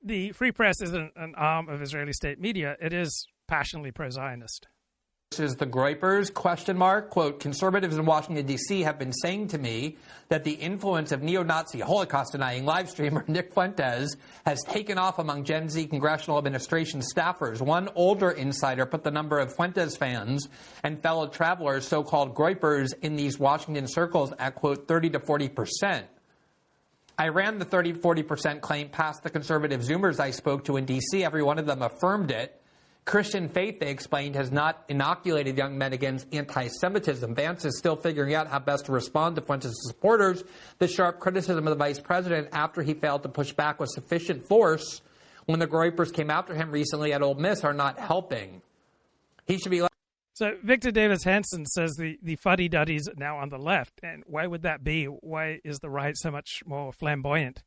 The Free Press isn't an arm of Israeli state media. It is passionately pro-Zionist. Is the Groypers, ? Quote, conservatives in Washington, D.C. have been saying to me that the influence of neo-Nazi Holocaust-denying live streamer Nick Fuentes has taken off among Gen Z congressional administration staffers. One older insider put the number of Fuentes fans and fellow travelers, so-called Groypers, in these Washington circles at, quote, 30 to 40%. I ran the 30-40% claim past the conservative Zoomers I spoke to in D.C. Every one of them affirmed it. Christian faith, they explained, has not inoculated young men against anti-Semitism. Vance is still figuring out how best to respond to Fuentes' supporters. The sharp criticism of the vice president after he failed to push back with sufficient force when the Groypers came after him recently at Ole Miss are not helping. He should be... So Victor Davis Hanson says the fuddy-duddies are now on the left. And why would that be? Why is the right so much more flamboyant?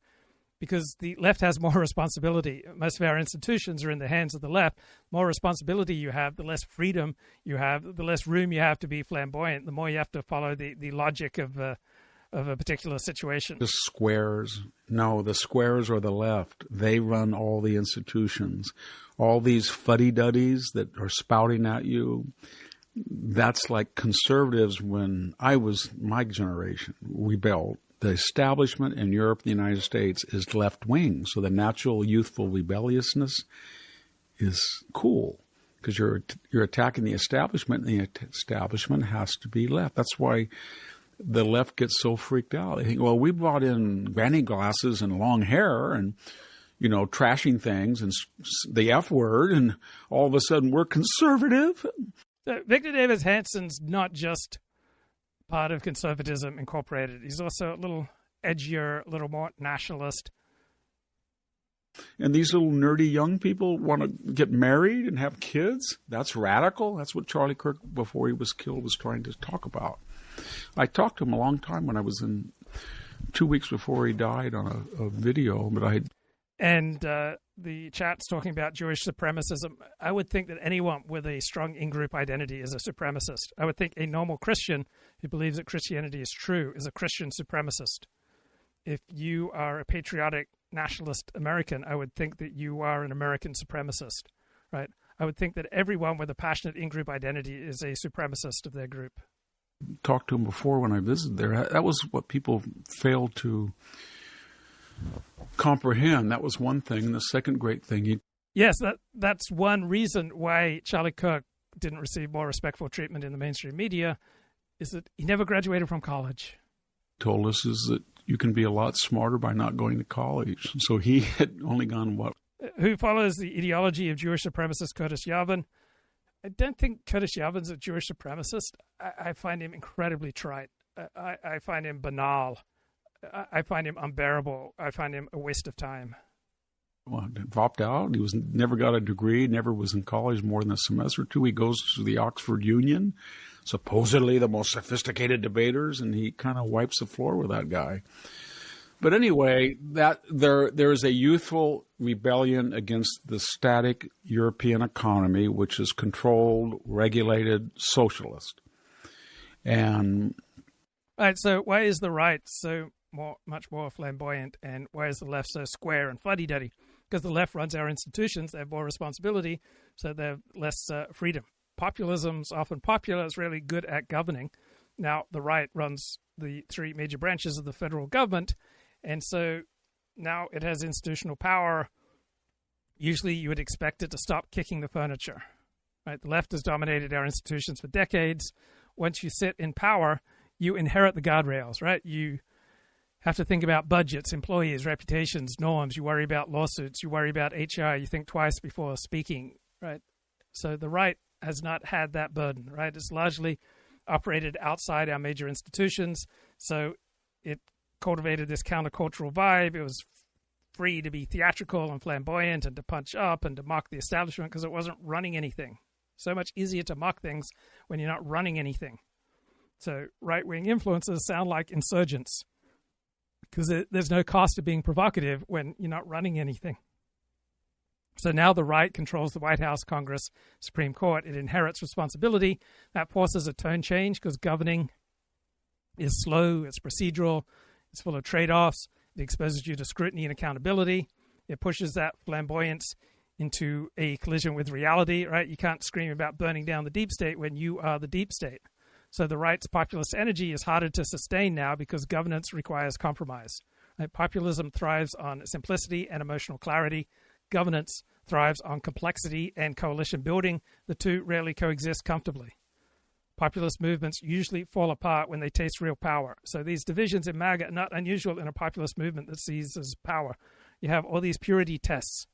Because the left has more responsibility. Most of our institutions are in the hands of the left. More responsibility you have, the less freedom you have, the less room you have to be flamboyant, the more you have to follow the logic of a particular situation. The squares. No, the squares are the left. They run all the institutions. All these fuddy-duddies that are spouting at you, that's like conservatives when I was, my generation, rebelled. The establishment in Europe and the United States is left-wing, so the natural youthful rebelliousness is cool because you're attacking the establishment, and the establishment has to be left. That's why the left gets so freaked out. They think, well, we brought in granny glasses and long hair and, you know, trashing things and the F word, and all of a sudden we're conservative. So Victor Davis Hanson's not just part of Conservatism Incorporated. He's also a little edgier, a little more nationalist. And these little nerdy young people want to get married and have kids? That's radical. That's what Charlie Kirk, before he was killed, was trying to talk about. I talked to him a long time when I was in 2 weeks before he died on a video, but I... And the chat's talking about Jewish supremacism. I would think that anyone with a strong in-group identity is a supremacist. I would think a normal Christian who believes that Christianity is true is a Christian supremacist. If you are a patriotic nationalist American, I would think that you are an American supremacist, right? I would think that everyone with a passionate in-group identity is a supremacist of their group. Talked to him before when I visited there. That was what people failed to comprehend. That was one thing. And the second great thing... Yes, that's one reason why Charlie Kirk didn't receive more respectful treatment in the mainstream media, is that he never graduated from college. Told us is that you can be a lot smarter by not going to college. So he had only gone, what? Who follows the ideology of Jewish supremacist Curtis Yarvin. I don't think Curtis Yarvin's a Jewish supremacist. I find him incredibly trite. I find him banal. I find him unbearable. I find him a waste of time. Well, dropped out. He never got a degree, never was in college more than a semester or two. He goes to the Oxford Union, supposedly the most sophisticated debaters, and he kind of wipes the floor with that guy. But anyway, that there is a youthful rebellion against the static European economy, which is controlled, regulated, socialist. And all right, so why is the right so much more flamboyant, and why is the left so square and fuddy-duddy? Because the left runs our institutions, they have more responsibility, so they have less freedom. Populism's often popular, it's really good at governing. Now, the right runs the three major branches of the federal government, and so now it has institutional power. Usually you would expect it to stop kicking the furniture. Right? The left has dominated our institutions for decades. Once you sit in power, you inherit the guardrails, right? You have to think about budgets, employees, reputations, norms. You worry about lawsuits. You worry about HR. You think twice before speaking, right? So the right has not had that burden, right? It's largely operated outside our major institutions. So it cultivated this countercultural vibe. It was free to be theatrical and flamboyant and to punch up and to mock the establishment because it wasn't running anything. So much easier to mock things when you're not running anything. So right-wing influencers sound like insurgents because there's no cost to being provocative when you're not running anything. So now the right controls the White House, Congress, Supreme Court. It inherits responsibility. That forces a tone change because governing is slow, it's procedural, it's full of trade-offs, it exposes you to scrutiny and accountability, it pushes that flamboyance into a collision with reality, right? You can't scream about burning down the deep state when you are the deep state. So the right's populist energy is harder to sustain now because governance requires compromise. Right? Populism thrives on simplicity and emotional clarity. Governance thrives on complexity and coalition building. The two rarely coexist comfortably. Populist movements usually fall apart when they taste real power. So these divisions in MAGA are not unusual in a populist movement that seizes power. You have all these purity tests,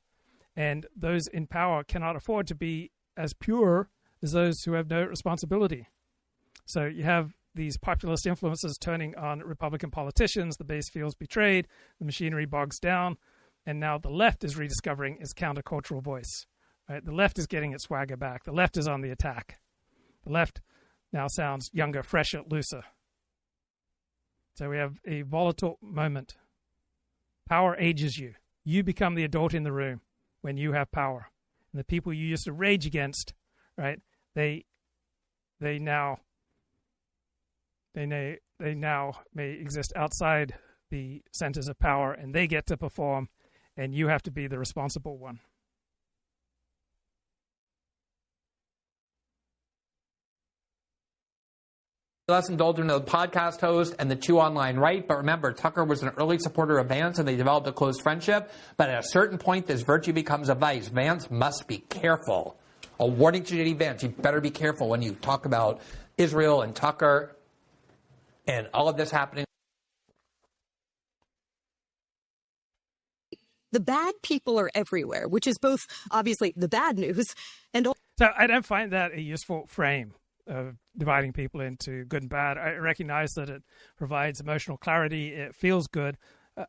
and those in power cannot afford to be as pure as those who have no responsibility. So you have these populist influences turning on Republican politicians, the base feels betrayed, the machinery bogs down, and now the left is rediscovering its countercultural voice. Right? The left is getting its swagger back. The left is on the attack. The left now sounds younger, fresher, looser. So we have a volatile moment. Power ages you. You become the adult in the room when you have power. And the people you used to rage against, right, they now may exist outside the centers of power, and they get to perform, and you have to be the responsible one. Less indulgent of the podcast host and the two online right. But remember, Tucker was an early supporter of Vance and they developed a close friendship. But at a certain point, this virtue becomes a vice. Vance must be careful. A warning to J.D. Vance, you better be careful when you talk about Israel and Tucker and all of this happening. The bad people are everywhere, which is both obviously the bad news and also. So I don't find that a useful frame of dividing people into good and bad. I recognize that it provides emotional clarity. It feels good.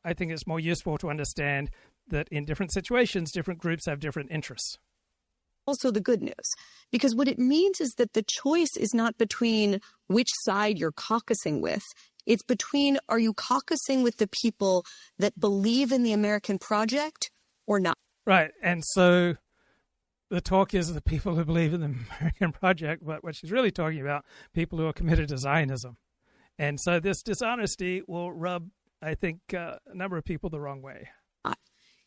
I think it's more useful to understand that in different situations, different groups have different interests. Also the good news, because what it means is that the choice is not between which side you're caucusing with. It's between, are you caucusing with the people that believe in the American project or not? Right. And so the talk is the people who believe in the American project, but what she's really talking about, people who are committed to Zionism. And so this dishonesty will rub, I think, a number of people the wrong way.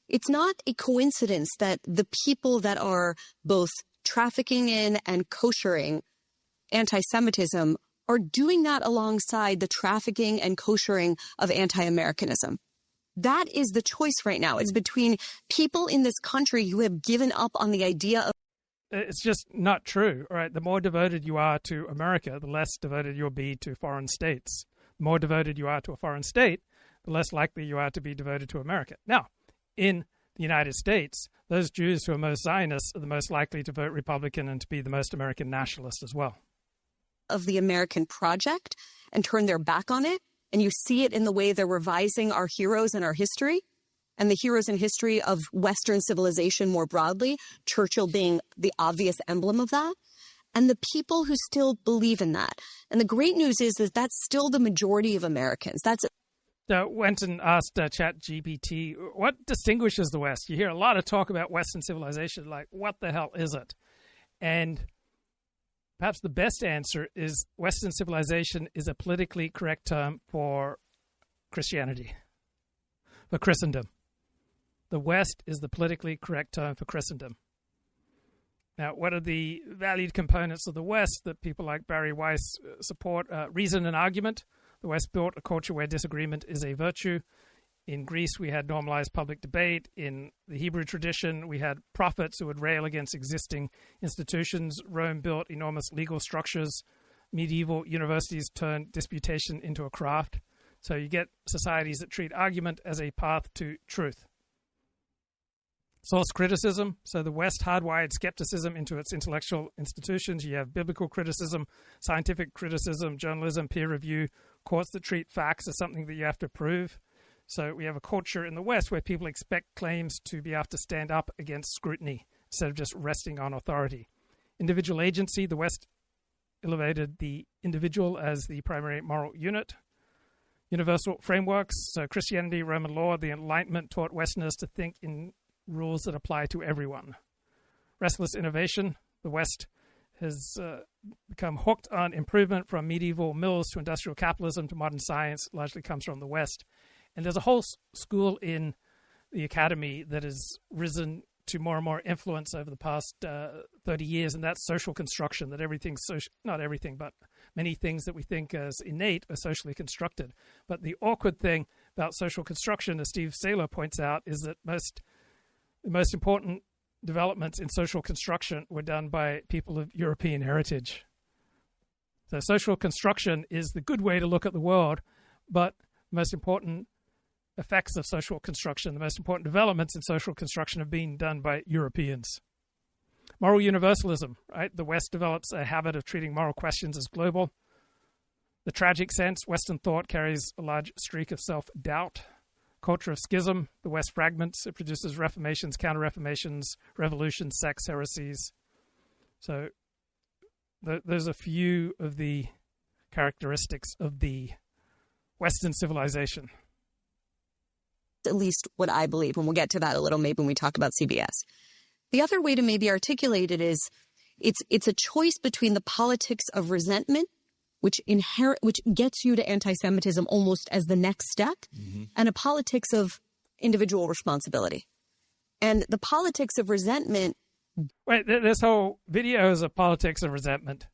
It's not a coincidence that the people that are both trafficking in and koshering anti-Semitism are doing that alongside the trafficking and koshering of anti-Americanism. That is the choice right now. It's between people in this country who have given up on the idea of... It's just not true, right? The more devoted you are to America, the less devoted you'll be to foreign states. The more devoted you are to a foreign state, the less likely you are to be devoted to America. Now, in the United States, those Jews who are most Zionists are the most likely to vote Republican and to be the most American nationalist as well. Of the American project and turn their back on it. And you see it in the way they're revising our heroes and our history and the heroes in history of Western civilization more broadly, Churchill being the obvious emblem of that, and the people who still believe in that. And the great news is that that's still the majority of Americans. Went and asked ChatGPT, what distinguishes the West? You hear a lot of talk about Western civilization, like, what the hell is it? And perhaps the best answer is Western civilization is a politically correct term for Christianity, for Christendom. The West is the politically correct term for Christendom. Now, what are the valued components of the West that people like Bari, Weiss support? Reason and argument. The West built a culture where disagreement is a virtue. In Greece, we had normalized public debate. In the Hebrew tradition, we had prophets who would rail against existing institutions. Rome built enormous legal structures. Medieval universities turned disputation into a craft. So you get societies that treat argument as a path to truth. Source criticism. So the West hardwired skepticism into its intellectual institutions. You have biblical criticism, scientific criticism, journalism, peer review, courts that treat facts as something that you have to prove. So we have a culture in the West where people expect claims to be able to stand up against scrutiny instead of just resting on authority. Individual agency. The West elevated the individual as the primary moral unit. Universal frameworks. So Christianity, Roman law, the Enlightenment taught Westerners to think in rules that apply to everyone. Restless innovation. The West has become hooked on improvement from medieval mills to industrial capitalism to modern science, largely comes from the West. And there's a whole school in the academy that has risen to more and more influence over the past 30 years, and that's social construction, that everything's not everything, but many things that we think as innate are socially constructed. But the awkward thing about social construction, as Steve Saylor points out, is that the most important developments in social construction were done by people of European heritage. So social construction is the good way to look at the world, but the most important effects of social construction, the most important developments in social construction have been done by Europeans. Moral universalism, right? The West develops a habit of treating moral questions as global. The tragic sense, Western thought carries a large streak of self-doubt. Culture of schism, the West fragments. It produces reformations, counter-reformations, revolutions, sects, heresies. So there's a few of the characteristics of the Western civilization. At least what I believe, and we'll get to that a little maybe when we talk about CBS. The other way to maybe articulate it is it's a choice between the politics of resentment, which gets you to anti-Semitism almost as the next step, and a politics of individual responsibility. And the politics of resentment... Wait, this whole video is a politics of resentment.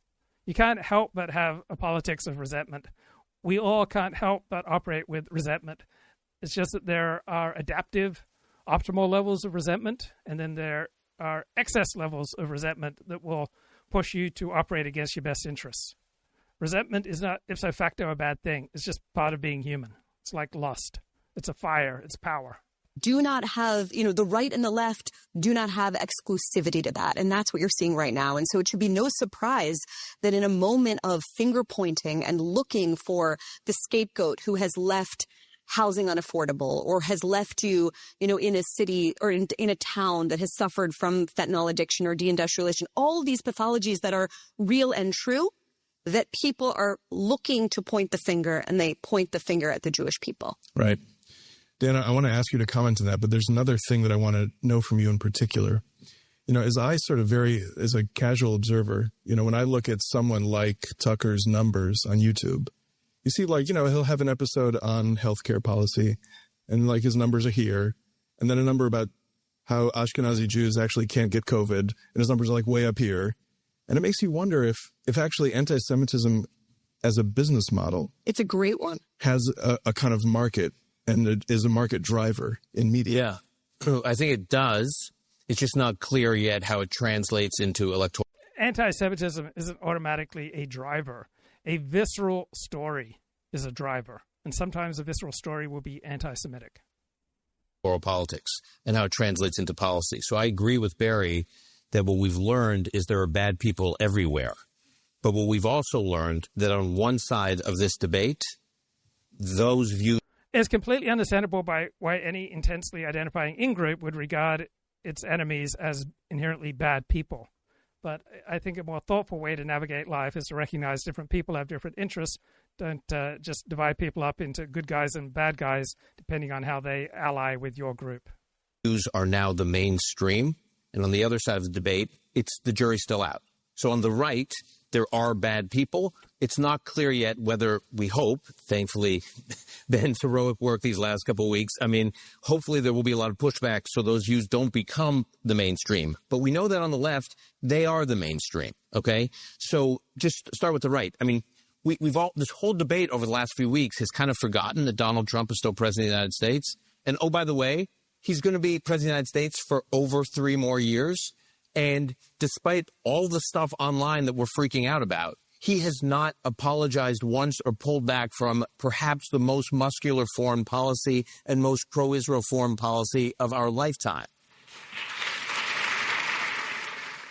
You can't help but have a politics of resentment. We all can't help but operate with resentment. It's just that there are adaptive, optimal levels of resentment, and then there are excess levels of resentment that will push you to operate against your best interests. Resentment is not ipso facto a bad thing. It's just part of being human. It's like lust. It's a fire. It's power. Do not have, the right and the left do not have exclusivity to that. And that's what you're seeing right now. And so it should be no surprise that in a moment of finger pointing and looking for the scapegoat who has left housing unaffordable or has left you, in a city or in a town that has suffered from fentanyl addiction or deindustrialization, all these pathologies that are real and true, that people are looking to point the finger, and they point the finger at the Jewish people. Right. Dana, I want to ask you to comment on that, but there's another thing that I want to know from you in particular. As I as a casual observer, when I look at someone like Tucker's numbers on YouTube, you see, he'll have an episode on healthcare policy, and his numbers are here, and then a number about how Ashkenazi Jews actually can't get COVID, and his numbers are way up here. And it makes you wonder if actually anti-Semitism as a business model, it's a great one, has a kind of market, and it is a market driver in media. Yeah, I think it does. It's just not clear yet how it translates into electoral. Anti-Semitism isn't automatically a driver. A visceral story is a driver, and sometimes a visceral story will be anti-Semitic. Oral politics and how it translates into policy. So I agree with Bari that what we've learned is there are bad people everywhere. But what we've also learned that on one side of this debate, those views... It's completely understandable why any intensely identifying in-group would regard its enemies as inherently bad people. But I think a more thoughtful way to navigate life is to recognize different people have different interests. Don't just divide people up into good guys and bad guys, depending on how they ally with your group. Views are now the mainstream. And on the other side of the debate, it's the jury's still out. So on the right, there are bad people. It's not clear yet whether we hope, thankfully, Ben's heroic work these last couple of weeks. Hopefully there will be a lot of pushback so those views don't become the mainstream. But we know that on the left, they are the mainstream, okay? So just start with the right. We've all, this whole debate over the last few weeks has kind of forgotten that Donald Trump is still president of the United States. And oh, by the way, he's going to be president of the United States for over 3 more years. And despite all the stuff online that we're freaking out about, he has not apologized once or pulled back from perhaps the most muscular foreign policy and most pro-Israel foreign policy of our lifetime.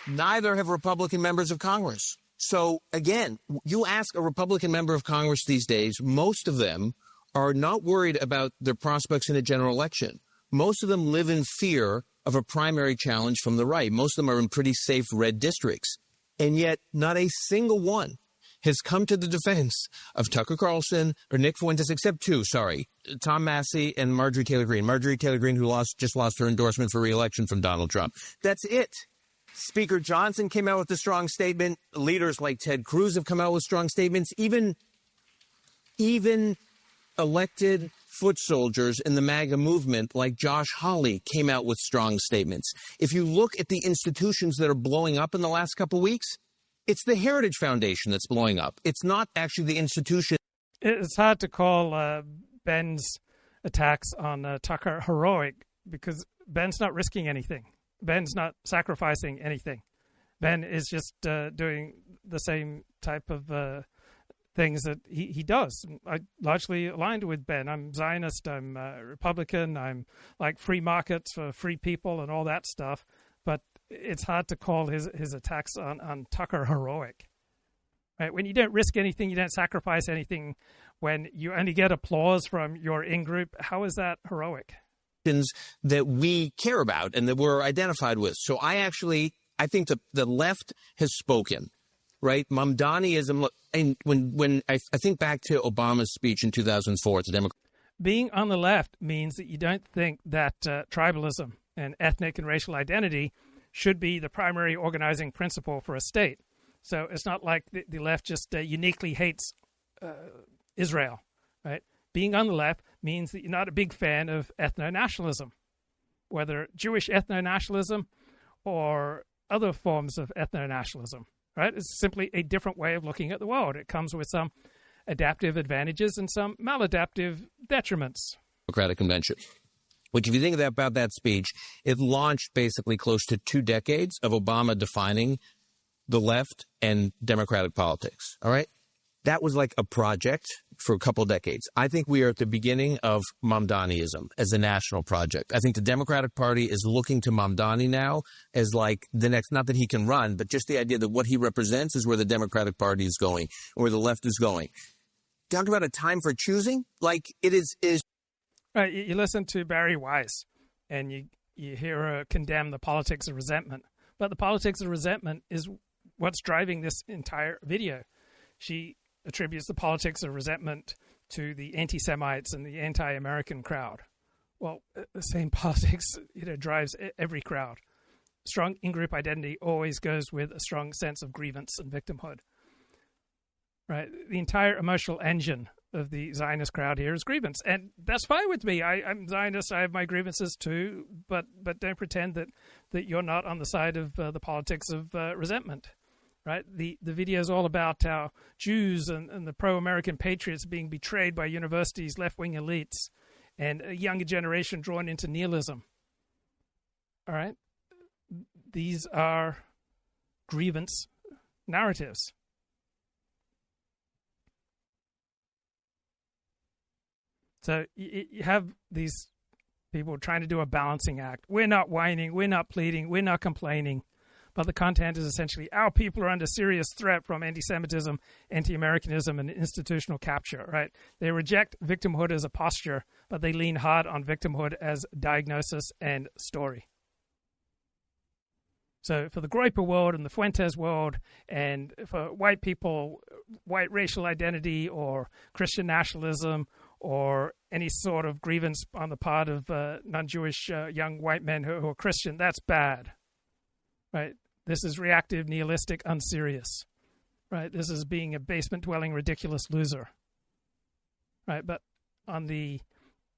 Neither have Republican members of Congress. So, again, you ask a Republican member of Congress these days, most of them are not worried about their prospects in a general election. Most of them live in fear of a primary challenge from the right. Most of them are in pretty safe red districts. And yet, not a single one has come to the defense of Tucker Carlson or Nick Fuentes, except 2, Tom Massey and Marjorie Taylor Greene. Marjorie Taylor Greene, who just lost her endorsement for re-election from Donald Trump. That's it. Speaker Johnson came out with a strong statement. Leaders like Ted Cruz have come out with strong statements. Even elected foot soldiers in the MAGA movement like Josh Hawley came out with strong statements. If you look at the institutions that are blowing up in the last couple of weeks, it's the Heritage Foundation that's blowing up. It's not actually the institution. It's hard to call Ben's attacks on Tucker heroic because Ben's not risking anything. Ben's not sacrificing anything. Ben is just doing the same type of things that he does. I largely aligned with Ben. I'm Zionist, I'm Republican, I'm like free markets for free people and all that stuff. But it's hard to call his attacks on Tucker heroic. Right? When you don't risk anything, you don't sacrifice anything, when you only get applause from your in-group, how is that heroic? That we care about and that we're identified with. So I think the left has spoken, right? Mamdaniism. Look, and when I think back to Obama's speech in 2004 at the Democrat. Being on the left means that you don't think that tribalism and ethnic and racial identity should be the primary organizing principle for a state. So it's not like the left just uniquely hates Israel, right? Being on the left means that you're not a big fan of ethno-nationalism, whether Jewish ethno-nationalism or other forms of ethno-nationalism, right? It's simply a different way of looking at the world. It comes with some adaptive advantages and some maladaptive detriments. Democratic Convention. Which, if you think about that speech, it launched basically close to 2 decades of Obama defining the left and Democratic politics, all right? That was like a project for a couple decades. I think we are at the beginning of Mamdaniism as a national project. I think the Democratic Party is looking to Mamdani now as like the next, not that he can run, but just the idea that what he represents is where the Democratic Party is going, where the left is going. Talk about a time for choosing, like it is. Right, you listen to Bari Weiss, and you hear her condemn the politics of resentment. But the politics of resentment is what's driving this entire video. She attributes the politics of resentment to the anti-Semites and the anti-American crowd. Well, the same politics drives every crowd. Strong in-group identity always goes with a strong sense of grievance and victimhood. Right, the entire emotional engine of the Zionist crowd here is grievance, and that's fine with me. I'm Zionist. I have my grievances too, but don't pretend that you're not on the side of the politics of resentment. Right, the video is all about how Jews and the pro-American patriots being betrayed by universities' left-wing elites, and a younger generation drawn into nihilism. All right, these are grievance narratives. So you have these people trying to do a balancing act. We're not whining, we're not pleading, we're not complaining. But the content is essentially, our people are under serious threat from anti-Semitism, anti-Americanism, and institutional capture, right? They reject victimhood as a posture, but they lean hard on victimhood as diagnosis and story. So for the Groyper world and the Fuentes world, and for white people, white racial identity or Christian nationalism or any sort of grievance on the part of non-Jewish young white men who are Christian, that's bad, right? This is reactive, nihilistic, unserious, right? This is being a basement-dwelling, ridiculous loser, right? But on the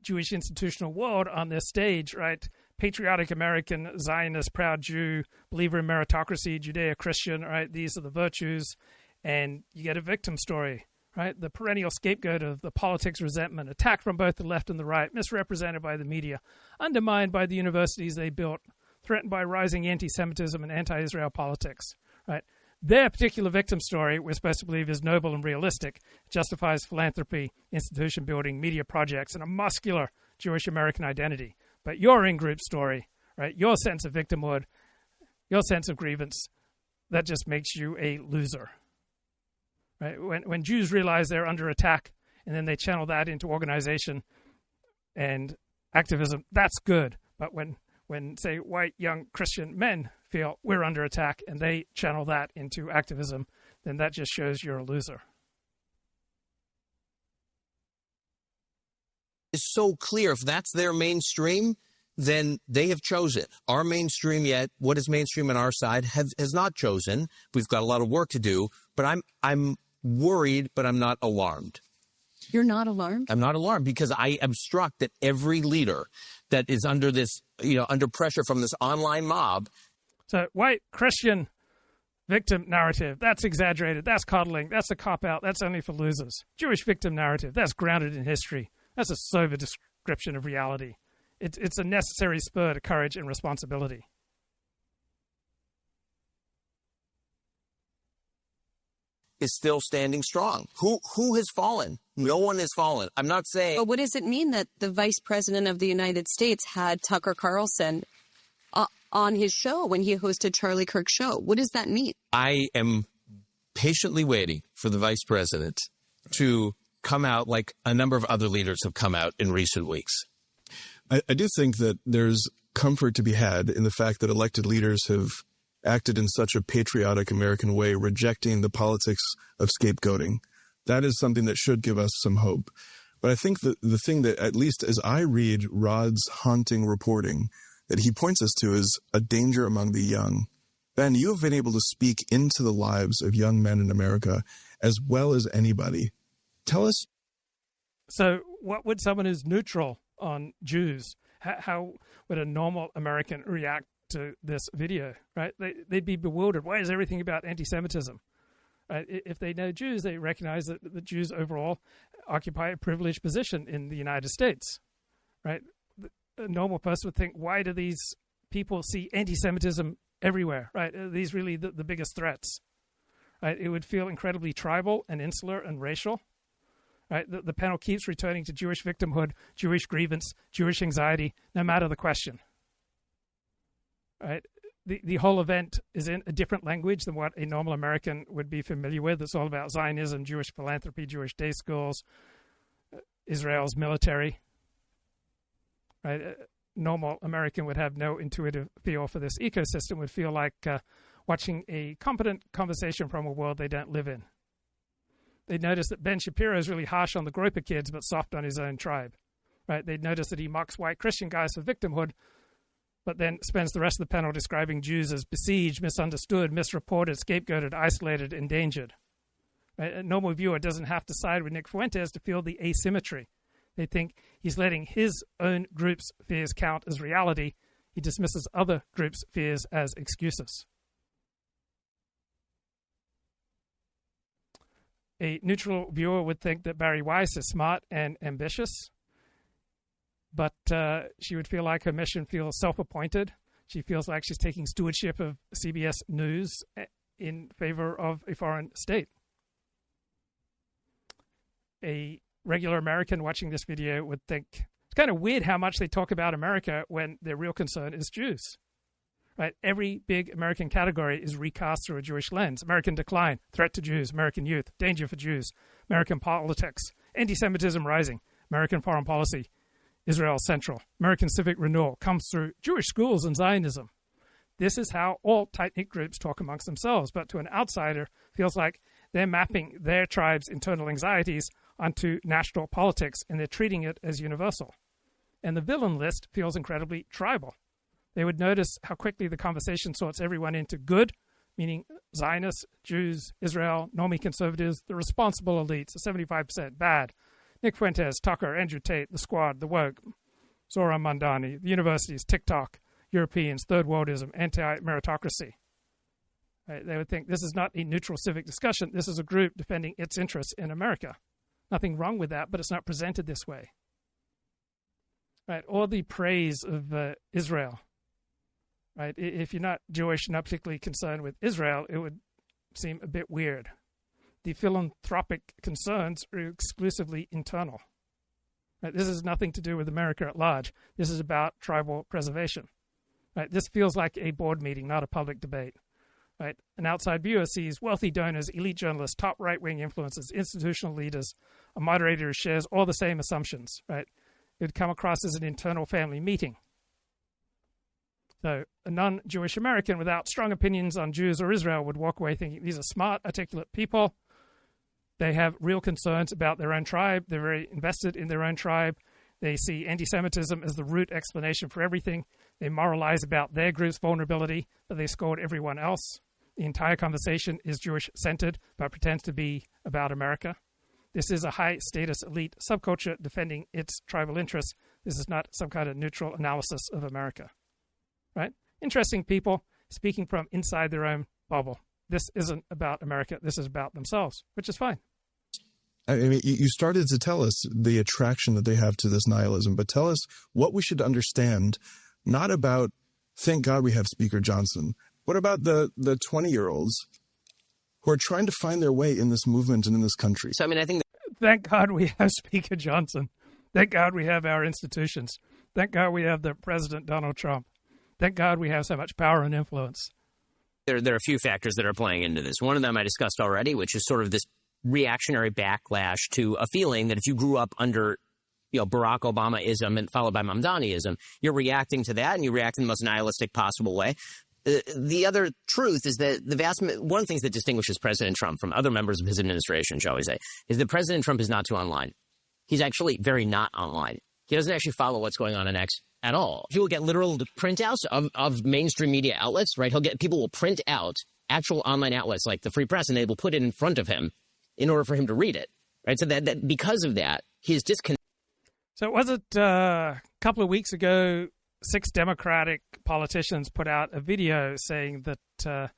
Jewish institutional world, on this stage, right, patriotic American, Zionist, proud Jew, believer in meritocracy, Judeo-Christian, right? These are the virtues, and you get a victim story, right? The perennial scapegoat of the politics resentment, attacked from both the left and the right, misrepresented by the media, undermined by the universities they built, threatened by rising anti-Semitism and anti-Israel politics, right? Their particular victim story, we're supposed to believe, is noble and realistic, justifies philanthropy, institution building, media projects, and a muscular Jewish American identity. But your in-group story, right, your sense of victimhood, your sense of grievance, that just makes you a loser, right? When Jews realize they're under attack and then they channel that into organization and activism, that's good. But when say, white young Christian men feel we're under attack and they channel that into activism, then that just shows you're a loser. It's so clear. If that's their mainstream, then they have chosen. Our mainstream yet, what is mainstream on our side, has not chosen. We've got a lot of work to do, but I'm worried, but I'm not alarmed. You're not alarmed? I'm not alarmed because I am struck that every leader that is under this, under pressure from this online mob. So white Christian victim narrative, that's exaggerated, that's coddling, that's a cop-out, that's only for losers. Jewish victim narrative, that's grounded in history. That's a sober description of reality. It's a necessary spur to courage and responsibility. Is still standing strong. Who has fallen? No one has fallen. I'm not saying. But what does it mean that the Vice President of the United States had Tucker Carlson on his show when he hosted Charlie Kirk's show? What does that mean? I am patiently waiting for the Vice President to come out like a number of other leaders have come out in recent weeks. I do think that there's comfort to be had in the fact that elected leaders have acted in such a patriotic American way, rejecting the politics of scapegoating. That is something that should give us some hope. But I think that the thing that, at least as I read Rod's haunting reporting, that he points us to is a danger among the young. Ben, you have been able to speak into the lives of young men in America as well as anybody. Tell us. So what would someone who's neutral on Jews, how would a normal American react to this video, right? They'd be bewildered. Why is everything about anti-Semitism? Right? If they know Jews, they recognize that the Jews overall occupy a privileged position in the United States, right? A normal person would think, why do these people see anti-Semitism everywhere, right? Are these really the biggest threats? Right? It would feel incredibly tribal and insular and racial. Right? The panel keeps returning to Jewish victimhood, Jewish grievance, Jewish anxiety, no matter the question. Right? The whole event is in a different language than what a normal American would be familiar with. It's all about Zionism, Jewish philanthropy, Jewish day schools, Israel's military. Right? A normal American would have no intuitive feel for this ecosystem, would feel like watching a competent conversation from a world they don't live in. They'd notice that Ben Shapiro is really harsh on the Groper kids, but soft on his own tribe. Right? They'd notice that he mocks white Christian guys for victimhood, but then spends the rest of the panel describing Jews as besieged, misunderstood, misreported, scapegoated, isolated, endangered. Right? A normal viewer doesn't have to side with Nick Fuentes to feel the asymmetry. They think he's letting his own group's fears count as reality. He dismisses other groups' fears as excuses. A neutral viewer would think that Bari Weiss is smart and ambitious, but she would feel like her mission feels self-appointed. She feels like she's taking stewardship of CBS News in favor of a foreign state. A regular American watching this video would think it's kind of weird how much they talk about America when their real concern is Jews. Right? Every big American category is recast through a Jewish lens. American decline, threat to Jews, American youth, danger for Jews, American politics, anti-Semitism rising, American foreign policy, Israel central, American civic renewal comes through Jewish schools and Zionism. This is how all tight-knit groups talk amongst themselves, but to an outsider, feels like they're mapping their tribe's internal anxieties onto national politics, and they're treating it as universal. And the villain list feels incredibly tribal. They would notice how quickly the conversation sorts everyone into good, meaning Zionists, Jews, Israel, normie conservatives, the responsible elites, the 75%, bad, Nick Fuentes, Tucker, Andrew Tate, the Squad, the Woke, Zohran Mamdani, the universities, TikTok, Europeans, third worldism, anti-meritocracy. Right? They would think this is not a neutral civic discussion. This is a group defending its interests in America. Nothing wrong with that, but it's not presented this way. Right? Or the praise of Israel. Right? If you're not Jewish, not particularly concerned with Israel, it would seem a bit weird. The philanthropic concerns are exclusively internal. Right? This has nothing to do with America at large. This is about tribal preservation. Right? This feels like a board meeting, not a public debate. Right? An outside viewer sees wealthy donors, elite journalists, top right-wing influencers, institutional leaders, a moderator who shares all the same assumptions. Right? It would come across as an internal family meeting. So a non-Jewish American without strong opinions on Jews or Israel would walk away thinking these are smart, articulate people. They have real concerns about their own tribe. They're very invested in their own tribe. They see anti-Semitism as the root explanation for everything. They moralize about their group's vulnerability, but they scored everyone else. The entire conversation is Jewish-centered, but pretends to be about America. This is a high-status elite subculture defending its tribal interests. This is not some kind of neutral analysis of America. Right? Interesting people speaking from inside their own bubble. This isn't about America. This is about themselves, which is fine. I mean, you started to tell us the attraction that they have to this nihilism, but tell us what we should understand, not about, thank God we have Speaker Johnson. What about the 20-year-olds who are trying to find their way in this movement and in this country? So, I mean, I think thank God we have Speaker Johnson. Thank God we have our institutions. Thank God we have the President Donald Trump. Thank God we have so much power and influence. there are a few factors that are playing into this. One of them I discussed already, which is sort of this reactionary backlash to a feeling that if you grew up under Barack Obama-ism and followed by Mamdani-ism, you're reacting to that, and you react in the most nihilistic possible way. The other truth is that one of the things that distinguishes President Trump from other members of his administration, shall we say, is that President Trump is not too online. He's actually very not online. He doesn't actually follow what's going on in X at all. He will get literal printouts of mainstream media outlets, right? People will print out actual online outlets like the Free Press, and they will put it in front of him in order for him to read it, right? So that because of that, his disconnect. So was it a couple of weeks ago, 6 Democratic politicians put out a video saying that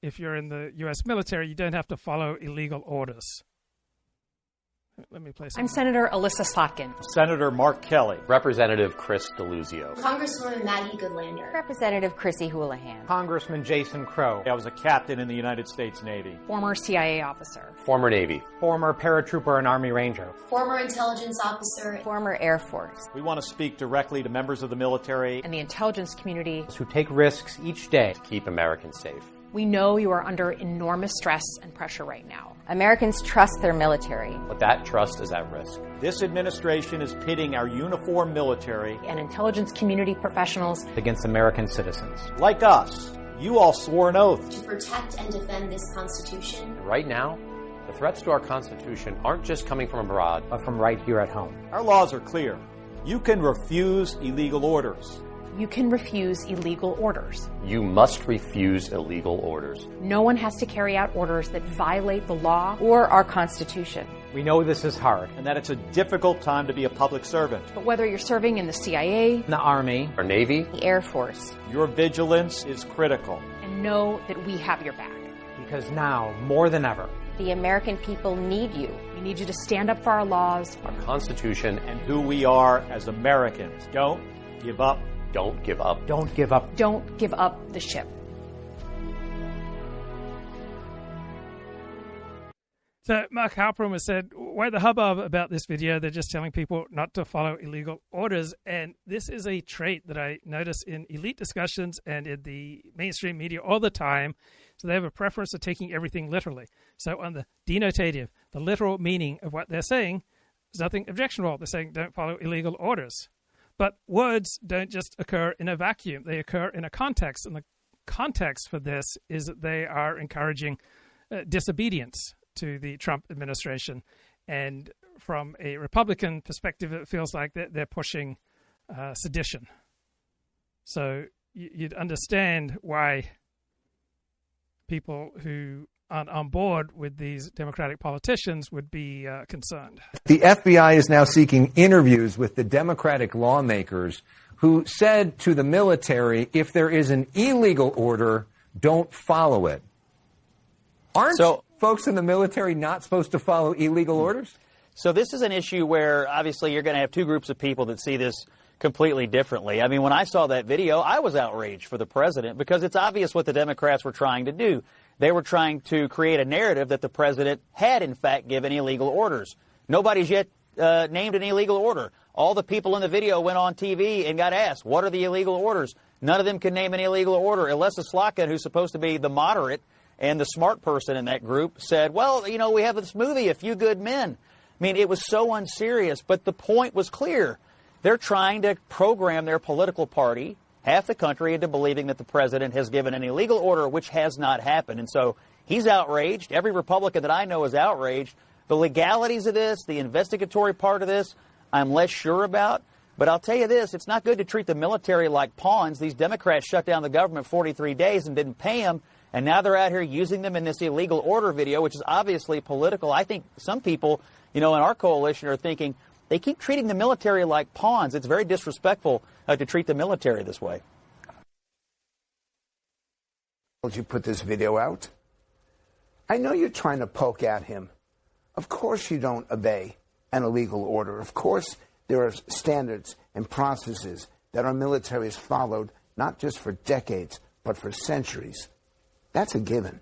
if you're in the U.S. military, you don't have to follow illegal orders. Let me play some. I'm Senator Alyssa Slotkin. Senator Mark Kelly. Representative Chris DeLuzio. Congresswoman Maggie Goodlander. Representative Chrissy Houlihan. Congressman Jason Crow. I was a captain in the United States Navy. Former CIA officer. Former Navy. Former paratrooper and Army Ranger. Former intelligence officer. Former Air Force. We want to speak directly to members of the military and the intelligence community who take risks each day to keep Americans safe. We know you are under enormous stress and pressure right now. Americans trust their military. But that trust is at risk. This administration is pitting our uniformed military and intelligence community professionals against American citizens. Like us, you all swore an oath to protect and defend this Constitution. Right now, the threats to our Constitution aren't just coming from abroad, but from right here at home. Our laws are clear. You can refuse illegal orders. You can refuse illegal orders. You must refuse illegal orders. No one has to carry out orders that violate the law or our Constitution. We know this is hard and that it's a difficult time to be a public servant. But whether you're serving in the CIA, the Army, or Navy, the Air Force, your vigilance is critical. And know that we have your back. Because now, more than ever, the American people need you. We need you to stand up for our laws, our Constitution, and who we are as Americans. Don't give up. Don't give up. Don't give up. Don't give up the ship. So Mark Halperin has said, why the hubbub about this video? They're just telling people not to follow illegal orders. And this is a trait that I notice in elite discussions and in the mainstream media all the time. So they have a preference for taking everything literally. So on the denotative, the literal meaning of what they're saying, there's nothing objectionable. They're saying don't follow illegal orders. But words don't just occur in a vacuum. They occur in a context. And the context for this is that they are encouraging disobedience to the Trump administration. And from a Republican perspective, it feels like they're pushing sedition. So you'd understand why people who aren't on board with these Democratic politicians would be concerned. The FBI is now seeking interviews with the Democratic lawmakers who said to the military, if there is an illegal order, don't follow it. Aren't folks in the military not supposed to follow illegal orders? So this is an issue where obviously you're going to have two groups of people that see this completely differently. I mean, when I saw that video, I was outraged for the president because it's obvious what the Democrats were trying to do. They were trying to create a narrative that the president had, in fact, given illegal orders. Nobody's yet named an illegal order. All the people in the video went on TV and got asked, what are the illegal orders? None of them can name an illegal order. Alyssa Slotkin, who's supposed to be the moderate and the smart person in that group, said, well, you know, we have this movie, A Few Good Men. I mean, it was so unserious, but the point was clear. They're trying to program their political party, half the country, into believing that the president has given an illegal order, which has not happened. And so he's outraged. Every Republican that I know is outraged. The legalities of this, the investigatory part of this, I'm less sure about. But I'll tell you this, it's not good to treat the military like pawns. These Democrats shut down the government 43 days and didn't pay them, and now they're out here using them in this illegal order video, which is obviously political. I think some people, in our coalition are thinking they keep treating the military like pawns. It's very disrespectful to treat the military this way. Did you put this video out? I know you're trying to poke at him. Of course you don't obey an illegal order. Of course there are standards and processes that our military has followed, not just for decades, but for centuries. That's a given.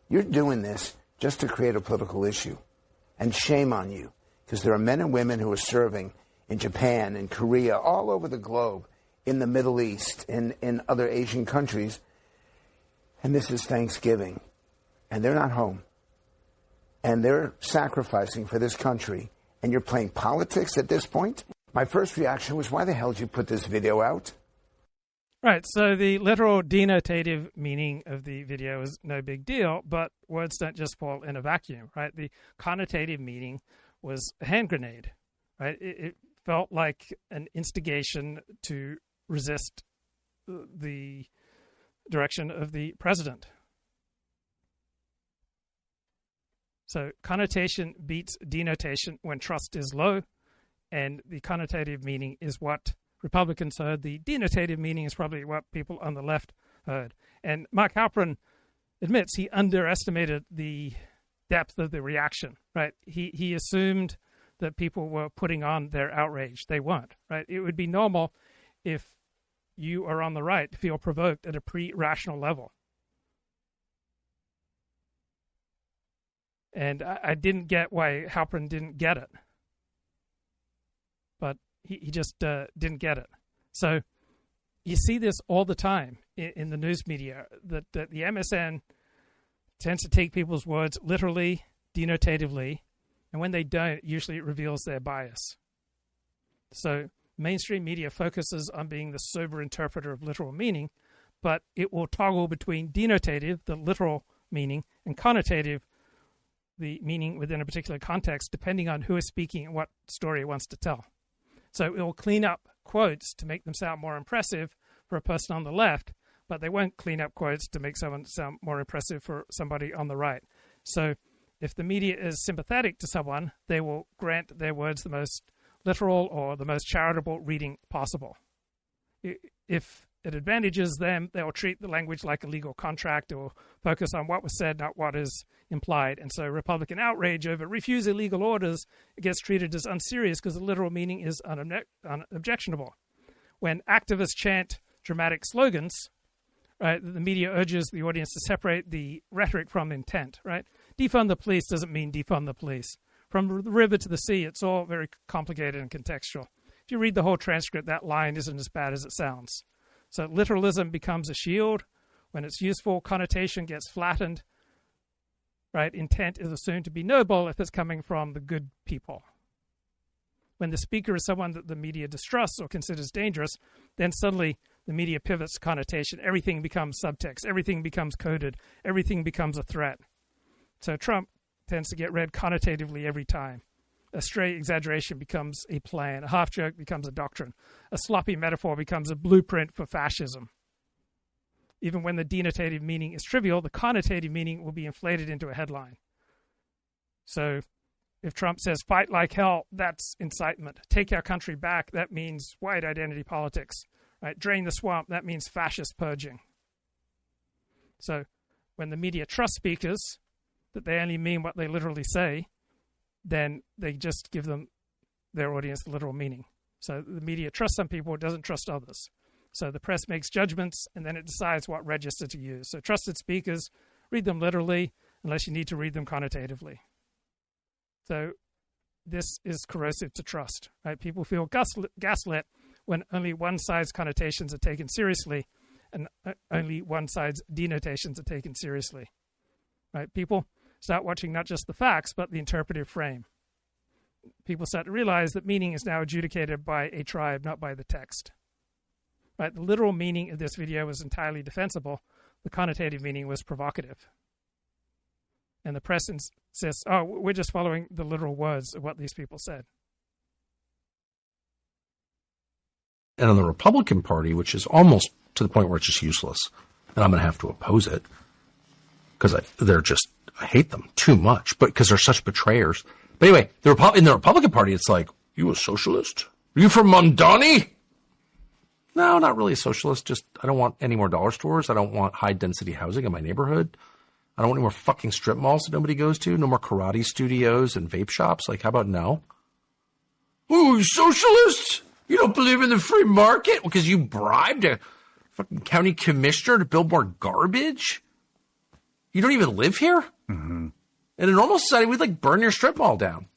You're doing this just to create a political issue. And shame on you, because there are men and women who are serving in Japan, in Korea, all over the globe, in the Middle East, in other Asian countries. And this is Thanksgiving. And they're not home. And they're sacrificing for this country. And you're playing politics at this point? My first reaction was, why the hell did you put this video out? Right, so the literal denotative meaning of the video is no big deal, but words don't just fall in a vacuum, right? The connotative meaning was a hand grenade, right? It felt like an instigation to resist the direction of the president. So connotation beats denotation when trust is low, and the connotative meaning is what Republicans heard. The denotative meaning is probably what people on the left heard. And Mark Halperin admits he underestimated the depth of the reaction, right? He assumed that people were putting on their outrage. They weren't, right? It would be normal if you are on the right to feel provoked at a pre-rational level. And I didn't get why Halperin didn't get it. But he just didn't get it. So you see this all the time in the news media, that the MSN tends to take people's words literally, denotatively, and when they don't, usually it reveals their bias. So mainstream media focuses on being the sober interpreter of literal meaning, but it will toggle between denotative, the literal meaning, and connotative, the meaning within a particular context, depending on who is speaking and what story it wants to tell. So it will clean up quotes to make them sound more impressive for a person on the left, but they won't clean up quotes to make someone sound more impressive for somebody on the right. So if the media is sympathetic to someone, they will grant their words the most literal or the most charitable reading possible. If it advantages them, they will treat the language like a legal contract or focus on what was said, not what is implied. And so Republican outrage over refuse illegal orders gets treated as unserious because the literal meaning is unobjectionable. When activists chant dramatic slogans, right, the media urges the audience to separate the rhetoric from intent, right? Defund the police doesn't mean defund the police. From the river to the sea, it's all very complicated and contextual. If you read the whole transcript, that line isn't as bad as it sounds. So literalism becomes a shield. When it's useful, connotation gets flattened. Right? Intent is assumed to be noble if it's coming from the good people. When the speaker is someone that the media distrusts or considers dangerous, then suddenly the media pivots to connotation. Everything becomes subtext. Everything becomes coded. Everything becomes a threat. So Trump tends to get read connotatively every time. A stray exaggeration becomes a plan. A half-joke becomes a doctrine. A sloppy metaphor becomes a blueprint for fascism. Even when the denotative meaning is trivial, the connotative meaning will be inflated into a headline. So if Trump says, fight like hell, that's incitement. Take our country back, that means white identity politics. Right? Drain the swamp, that means fascist purging. So when the media trust speakers, that they only mean what they literally say, then they just give them their audience the literal meaning. So the media trusts some people, it doesn't trust others. So the press makes judgments, and then it decides what register to use. So trusted speakers, read them literally, unless you need to read them connotatively. So this is corrosive to trust. Right? People feel gaslit when only one side's connotations are taken seriously, and only one side's denotations are taken seriously. Right? People start watching not just the facts, but the interpretive frame. People start to realize that meaning is now adjudicated by a tribe, not by the text. Right? The literal meaning of this video was entirely defensible. The connotative meaning was provocative. And the press insists, oh, we're just following the literal words of what these people said. And on the Republican Party, which is almost to the point where it's just useless, and I'm going to have to oppose it because I hate them too much, but because they're such betrayers. But anyway, in the Republican Party, it's like, you a socialist? Are you from Mondani? No, not really a socialist. Just, I don't want any more dollar stores. I don't want high density housing in my neighborhood. I don't want any more fucking strip malls that nobody goes to. No more karate studios and vape shops. Like, how about no? Oh, you socialist? You don't believe in the free market because you bribed a fucking county commissioner to build more garbage? You don't even live here? Mm-hmm. In a normal society, we'd like burn your strip mall down.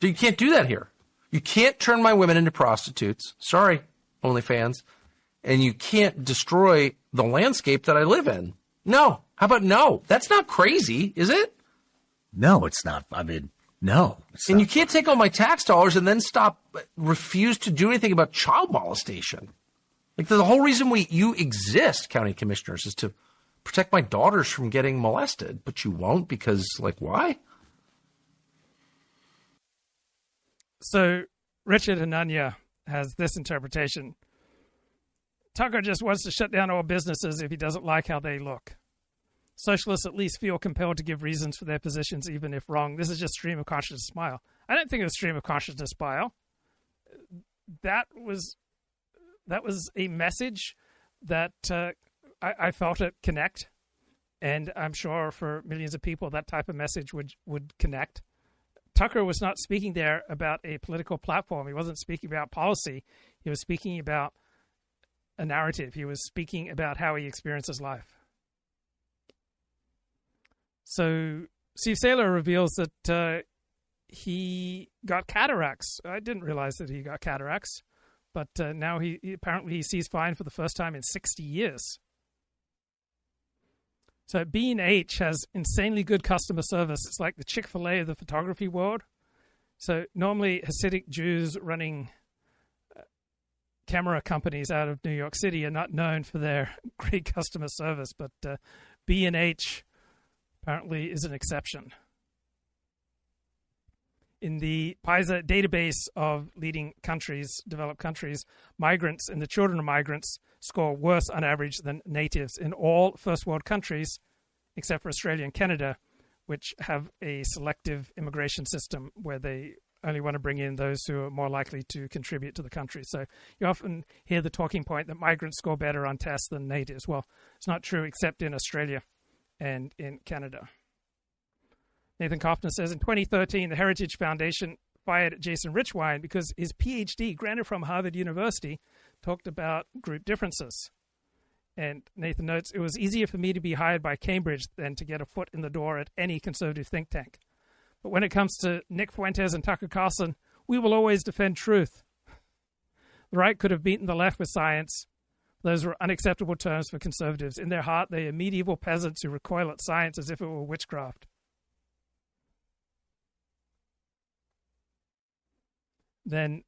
You can't do that here. You can't turn my women into prostitutes. Sorry, OnlyFans. And you can't destroy the landscape that I live in. No. How about no? That's not crazy, is it? No, it's not. I mean, no. And you can't take all my tax dollars and then refuse to do anything about child molestation. Like, the whole reason you exist, county commissioners, is to protect my daughters from getting molested. But you won't because, like, why? So Richard Hanania has this interpretation. Tucker just wants to shut down all businesses if he doesn't like how they look. Socialists at least feel compelled to give reasons for their positions, even if wrong. This is just stream of consciousness bile. I don't think it was stream of consciousness bile. That was a message that I felt it connect, and I'm sure for millions of people that type of message would connect. Tucker was not speaking there about a political platform. He wasn't speaking about policy. He was speaking about a narrative. He was speaking about how he experiences life. So Steve Saylor reveals that he got cataracts. I didn't realize that he got cataracts, but now he apparently sees fine for the first time in 60 years. So B&H has insanely good customer service. It's like the Chick-fil-A of the photography world. So normally Hasidic Jews running camera companies out of New York City are not known for their great customer service, but B&H apparently is an exception. In the PISA database of leading countries, developed countries, migrants and the children of migrants score worse on average than natives in all first world countries, except for Australia and Canada, which have a selective immigration system where they only want to bring in those who are more likely to contribute to the country. So you often hear the talking point that migrants score better on tests than natives. Well, it's not true except in Australia and in Canada. Nathan Kaufman says, in 2013, the Heritage Foundation fired Jason Richwine because his PhD, granted from Harvard University, talked about group differences. And Nathan notes, it was easier for me to be hired by Cambridge than to get a foot in the door at any conservative think tank. But when it comes to Nick Fuentes and Tucker Carlson, we will always defend truth. The right could have beaten the left with science. Those were unacceptable terms for conservatives. In their heart, they are medieval peasants who recoil at science as if it were witchcraft. Then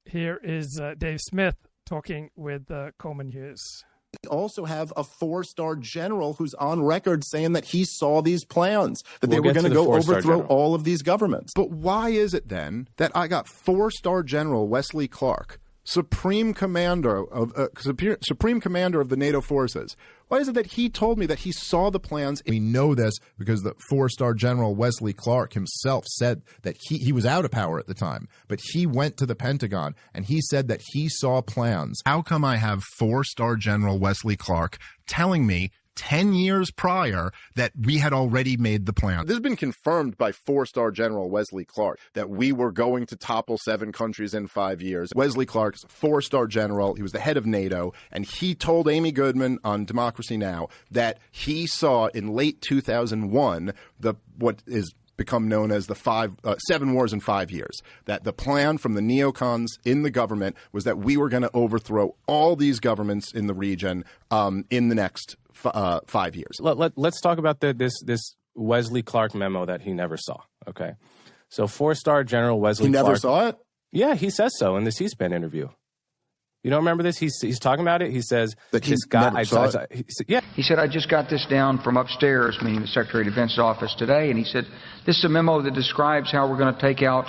here is Dave Smith talking with Coleman Hughes. We also have a 4-star general who's on record saying that he saw these plans, that they were going to go overthrow all of these governments. But why is it then that I got 4-star General Wesley Clark, Supreme Commander of the NATO forces? Why is it that he told me that he saw the plans? We know this because the 4-star General Wesley Clark himself said that he was out of power at the time, but he went to the Pentagon and he said that he saw plans. How come I have 4-star General Wesley Clark telling me 10 years prior that we had already made the plan? This has been confirmed by 4-star General Wesley Clark that we were going to topple 7 countries in 5 years. Wesley Clark's 4-star general. He was the head of NATO, and he told Amy Goodman on Democracy Now! That he saw in late 2001 what is become known as the 7 wars in 5 years. That the plan from the neocons in the government was that we were going to overthrow all these governments in the region in the next 5 years. Let's talk about this Wesley Clark memo that he never saw. Okay, so 4-star General Wesley Clark. He never saw it? Yeah, he says so in the C-SPAN interview. You don't remember this? He's talking about it. He says that this guy. He said, I just got this down from upstairs, meaning the Secretary of Defense's office today, and he said, this is a memo that describes how we're going to take out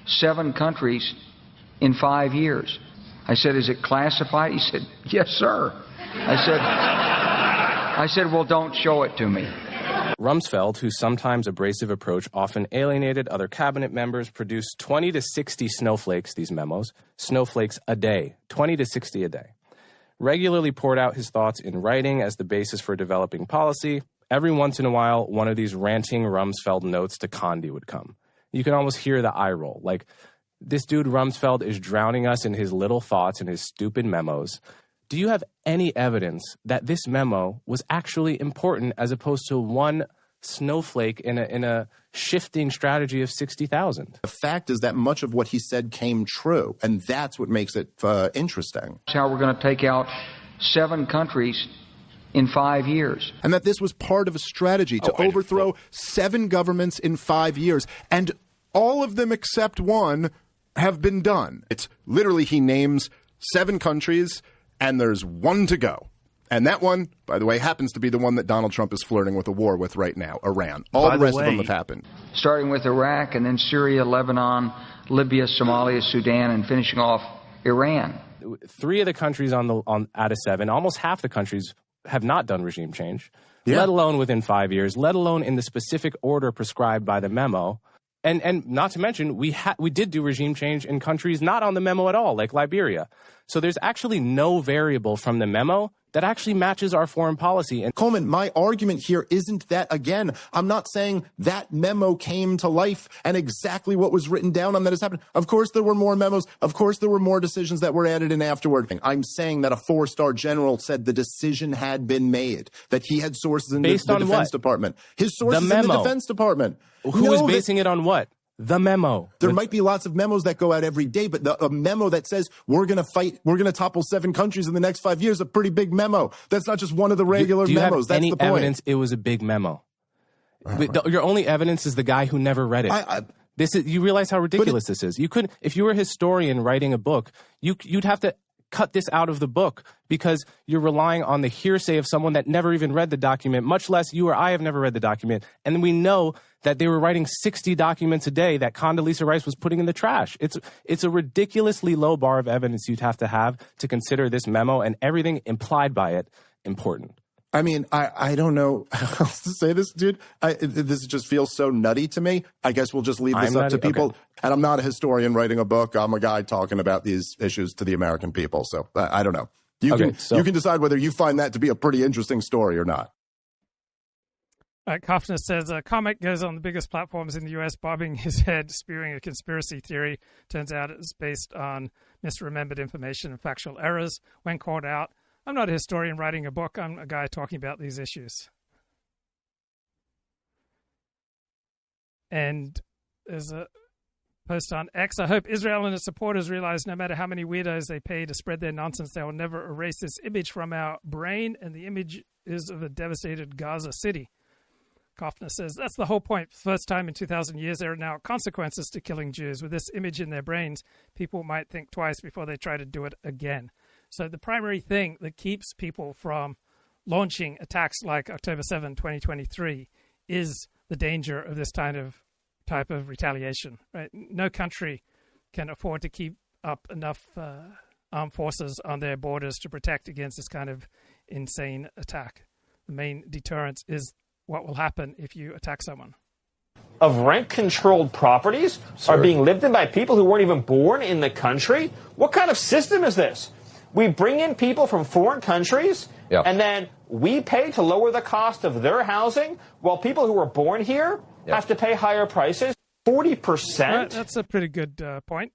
7 countries in 5 years. I said, is it classified? He said, yes, sir. I said, well, don't show it to me. Rumsfeld, whose sometimes abrasive approach often alienated other cabinet members, produced 20 to 60 snowflakes, these memos, snowflakes a day, 20 to 60 a day. Regularly poured out his thoughts in writing as the basis for developing policy. Every once in a while, one of these ranting Rumsfeld notes to Condi would come. You can almost hear the eye roll. Like, this dude Rumsfeld is drowning us in his little thoughts and his stupid memos. Do you have any evidence that this memo was actually important as opposed to one snowflake in a shifting strategy of 60,000? The fact is that much of what he said came true, and that's what makes it interesting. That's how we're going to take out 7 countries in 5 years. And that this was part of a strategy to overthrow 7 governments in 5 years. And all of them except one have been done. It's literally, he names 7 countries, and there's 1 to go. And that one, by the way, happens to be the one that Donald Trump is flirting with a war with right now, Iran. All the rest of them have happened. Starting with Iraq and then Syria, Lebanon, Libya, Somalia, Sudan, and finishing off Iran. 3 of the countries out of 7, almost half the countries have not done regime change, let alone within 5 years, let alone in the specific order prescribed by the memo. And not to mention, we did do regime change in countries not on the memo at all, like Liberia. So there's actually no variable from the memo that actually matches our foreign policy. And Coleman, my argument here isn't that, again, I'm not saying that memo came to life and exactly what was written down on that has happened. Of course, there were more memos. Of course, there were more decisions that were added in afterward. I'm saying that a 4-star general said the decision had been made, that he had sources in the Defense Department. His sources in the Defense Department. Who is basing it on what? The memo. There might be lots of memos that go out every day, but a memo that says we're going to topple 7 countries in the next 5 years, a pretty big memo. That's not just one of the regular memos. That's the point. Evidence it was a big memo? Your only evidence is the guy who never read it. You realize how ridiculous this is. You couldn't, if you were a historian writing a book, you'd have to cut this out of the book because you're relying on the hearsay of someone that never even read the document, much less you or I have never read the document. And we know that they were writing 60 documents a day that Condoleezza Rice was putting in the trash. It's a ridiculously low bar of evidence you'd have to consider this memo and everything implied by it important. I mean, I don't know how else to say this, dude. This just feels so nutty to me. I guess we'll just leave this up to people. Okay. And I'm not a historian writing a book. I'm a guy talking about these issues to the American people. So I don't know. You can decide whether you find that to be a pretty interesting story or not. Kofner says, a comic goes on the biggest platforms in the U.S., bobbing his head, spewing a conspiracy theory. Turns out it's based on misremembered information and factual errors. When called out, I'm not a historian writing a book. I'm a guy talking about these issues. And there's a post on X. I hope Israel and its supporters realize no matter how many weirdos they pay to spread their nonsense, they will never erase this image from our brain. And the image is of a devastated Gaza City. Kofner says, that's the whole point. First time in 2,000 years, there are now consequences to killing Jews. With this image in their brains, people might think twice before they try to do it again. So the primary thing that keeps people from launching attacks like October 7, 2023 is the danger of this type of retaliation. Right? No country can afford to keep up enough armed forces on their borders to protect against this kind of insane attack. The main deterrence is what will happen if you attack someone. Of rent-controlled properties are being lived in by people who weren't even born in the country? What kind of system is this? We bring in people from foreign countries, and then we pay to lower the cost of their housing, while people who were born here have to pay higher prices. 40%? That's a pretty good point.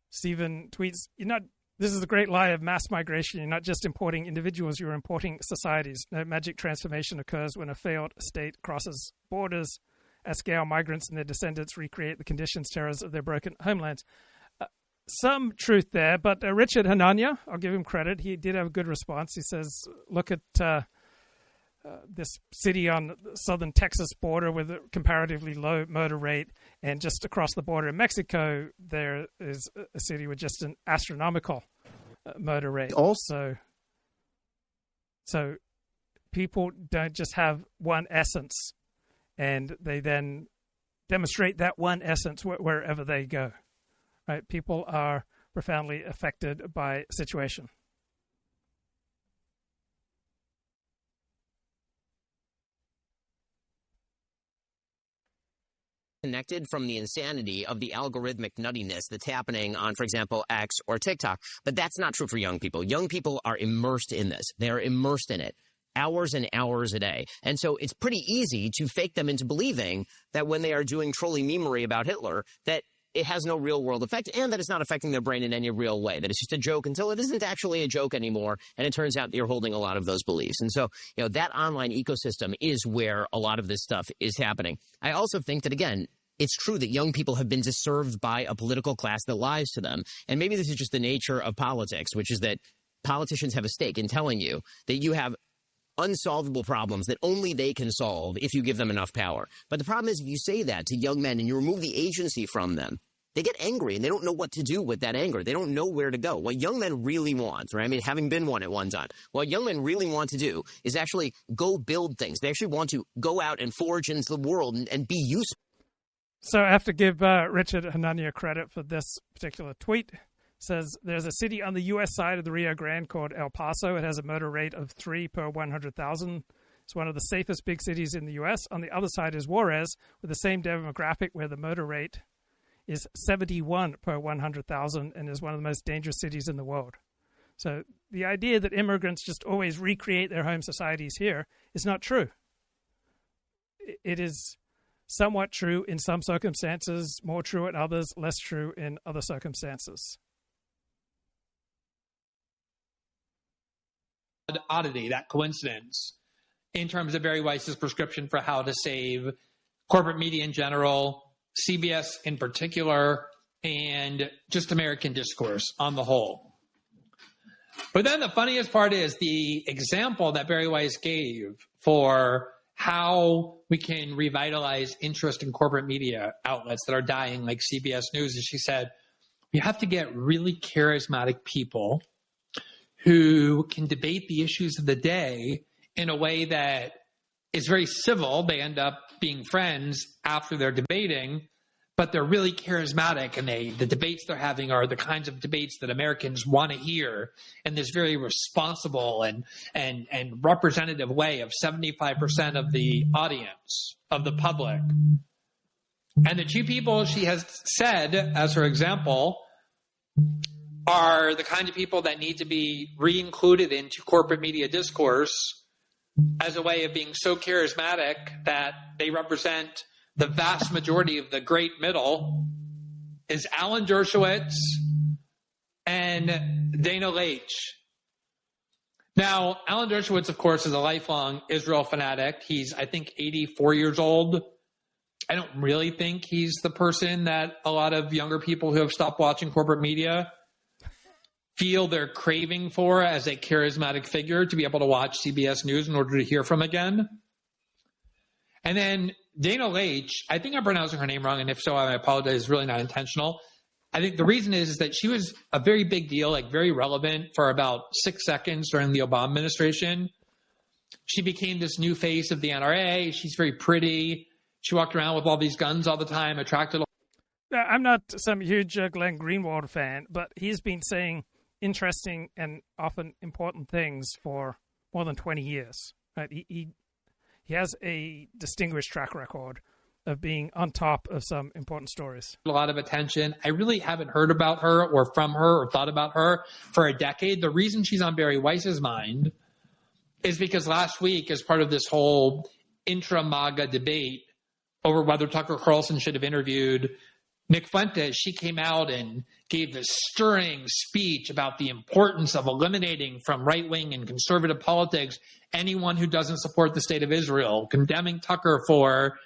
Stephen tweets, this is the great lie of mass migration. You're not just importing individuals, you're importing societies. No magic transformation occurs when a failed state crosses borders. At scale, migrants and their descendants recreate the conditions, terrors of their broken homelands. Some truth there, but Richard Hanania, I'll give him credit, he did have a good response. He says, look at this city on the southern Texas border with a comparatively low murder rate, and just across the border in Mexico, there is a city with just an astronomical murder rate. Also, so people don't just have one essence, and they then demonstrate that one essence wherever they go. Right? People are profoundly affected by a situation. Connected from the insanity of the algorithmic nuttiness that's happening on, for example, X or TikTok. But that's not true for young people. Young people are immersed in this. They are immersed in it hours and hours a day. And so it's pretty easy to fake them into believing that when they are doing trolling memery about Hitler, that it has no real world effect and that it's not affecting their brain in any real way, that it's just a joke until it isn't actually a joke anymore. And it turns out that you're holding a lot of those beliefs. And so, that online ecosystem is where a lot of this stuff is happening. I also think that, again, it's true that young people have been disserved by a political class that lies to them. And maybe this is just the nature of politics, which is that politicians have a stake in telling you that you have unsolvable problems that only they can solve if you give them enough power. But the problem is, if you say that to young men and you remove the agency from them, they get angry and they don't know what to do with that anger. They don't know where to go. What young men really want, right? I mean, having been one at one time, what young men really want to do is actually go build things. They actually want to go out and forge into the world and be useful. So I have to give Richard Hanania credit for this particular tweet. Says there's a city on the U.S. side of the Rio Grande called El Paso. It has a murder rate of 3 per 100,000. It's one of the safest big cities in the U.S. On the other side is Juarez, with the same demographic, where the murder rate is 71 per 100,000 and is one of the most dangerous cities in the world. So the idea that immigrants just always recreate their home societies here is not true. It is somewhat true in some circumstances, more true in others, less true in other circumstances. Oddity, that coincidence, in terms of Bari Weiss's prescription for how to save corporate media in general, CBS in particular, and just American discourse on the whole. But then the funniest part is the example that Bari Weiss gave for how we can revitalize interest in corporate media outlets that are dying, like CBS News. And she said, we have to get really charismatic people who can debate the issues of the day in a way that is very civil. They end up being friends after they're debating, but they're really charismatic, and the debates they're having are the kinds of debates that Americans want to hear in this very responsible and representative way of 75% of the audience, of the public. And the two people she has said as her example are the kind of people that need to be re-included into corporate media discourse as a way of being so charismatic that they represent the vast majority of the great middle, is Alan Dershowitz and Dana Leitch. Now, Alan Dershowitz, of course, is a lifelong Israel fanatic. He's, I think, 84 years old. I don't really think he's the person that a lot of younger people who have stopped watching corporate media feel they're craving for as a charismatic figure, to be able to watch CBS News in order to hear from again. And then Dana Leitch, I think I'm pronouncing her name wrong, and if so, I apologize. It's really not intentional. I think the reason is that she was a very big deal, like very relevant for about 6 seconds during the Obama administration. She became this new face of the NRA. She's very pretty. She walked around with all these guns all the time, attracted. I'm not some huge Glenn Greenwald fan, but he's been saying interesting and often important things for more than 20 years. Right? He has a distinguished track record of being on top of some important stories. A lot of attention. I really haven't heard about her or from her or thought about her for a decade. The reason she's on Bari Weiss's mind is because last week, as part of this whole intra-MAGA debate over whether Tucker Carlson should have interviewed Nick Fuentes, she came out and gave this stirring speech about the importance of eliminating from right-wing and conservative politics anyone who doesn't support the state of Israel, condemning Tucker for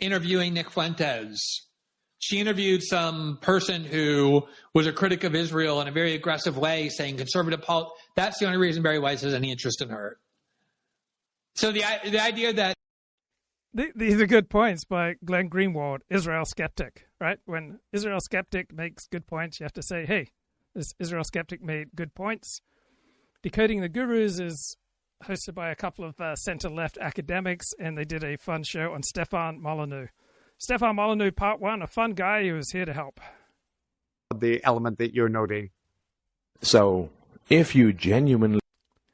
interviewing Nick Fuentes. She interviewed some person who was a critic of Israel in a very aggressive way, saying conservative politics. That's the only reason Bari Weiss has any interest in her. So the idea that these are good points by Glenn Greenwald, Israel skeptic, right? When Israel skeptic makes good points, you have to say, hey, this Israel skeptic made good points. Decoding the Gurus is hosted by a couple of center-left academics, and they did a fun show on Stefan Molyneux. Stefan Molyneux, part one, a fun guy who was here to help. the element that you're noting. So if you genuinely...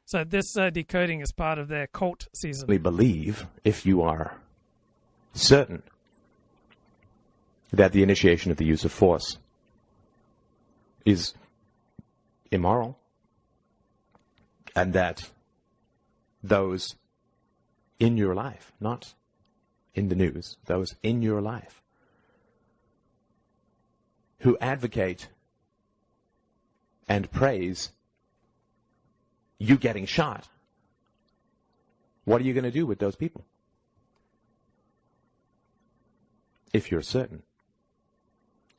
So this decoding is part of their cult season. ...believe, if you are certain that the initiation of the use of force is immoral, and that those in your life, not in the news, those in your life who advocate and praise you getting shot, what are you going to do with those people? If you're certain,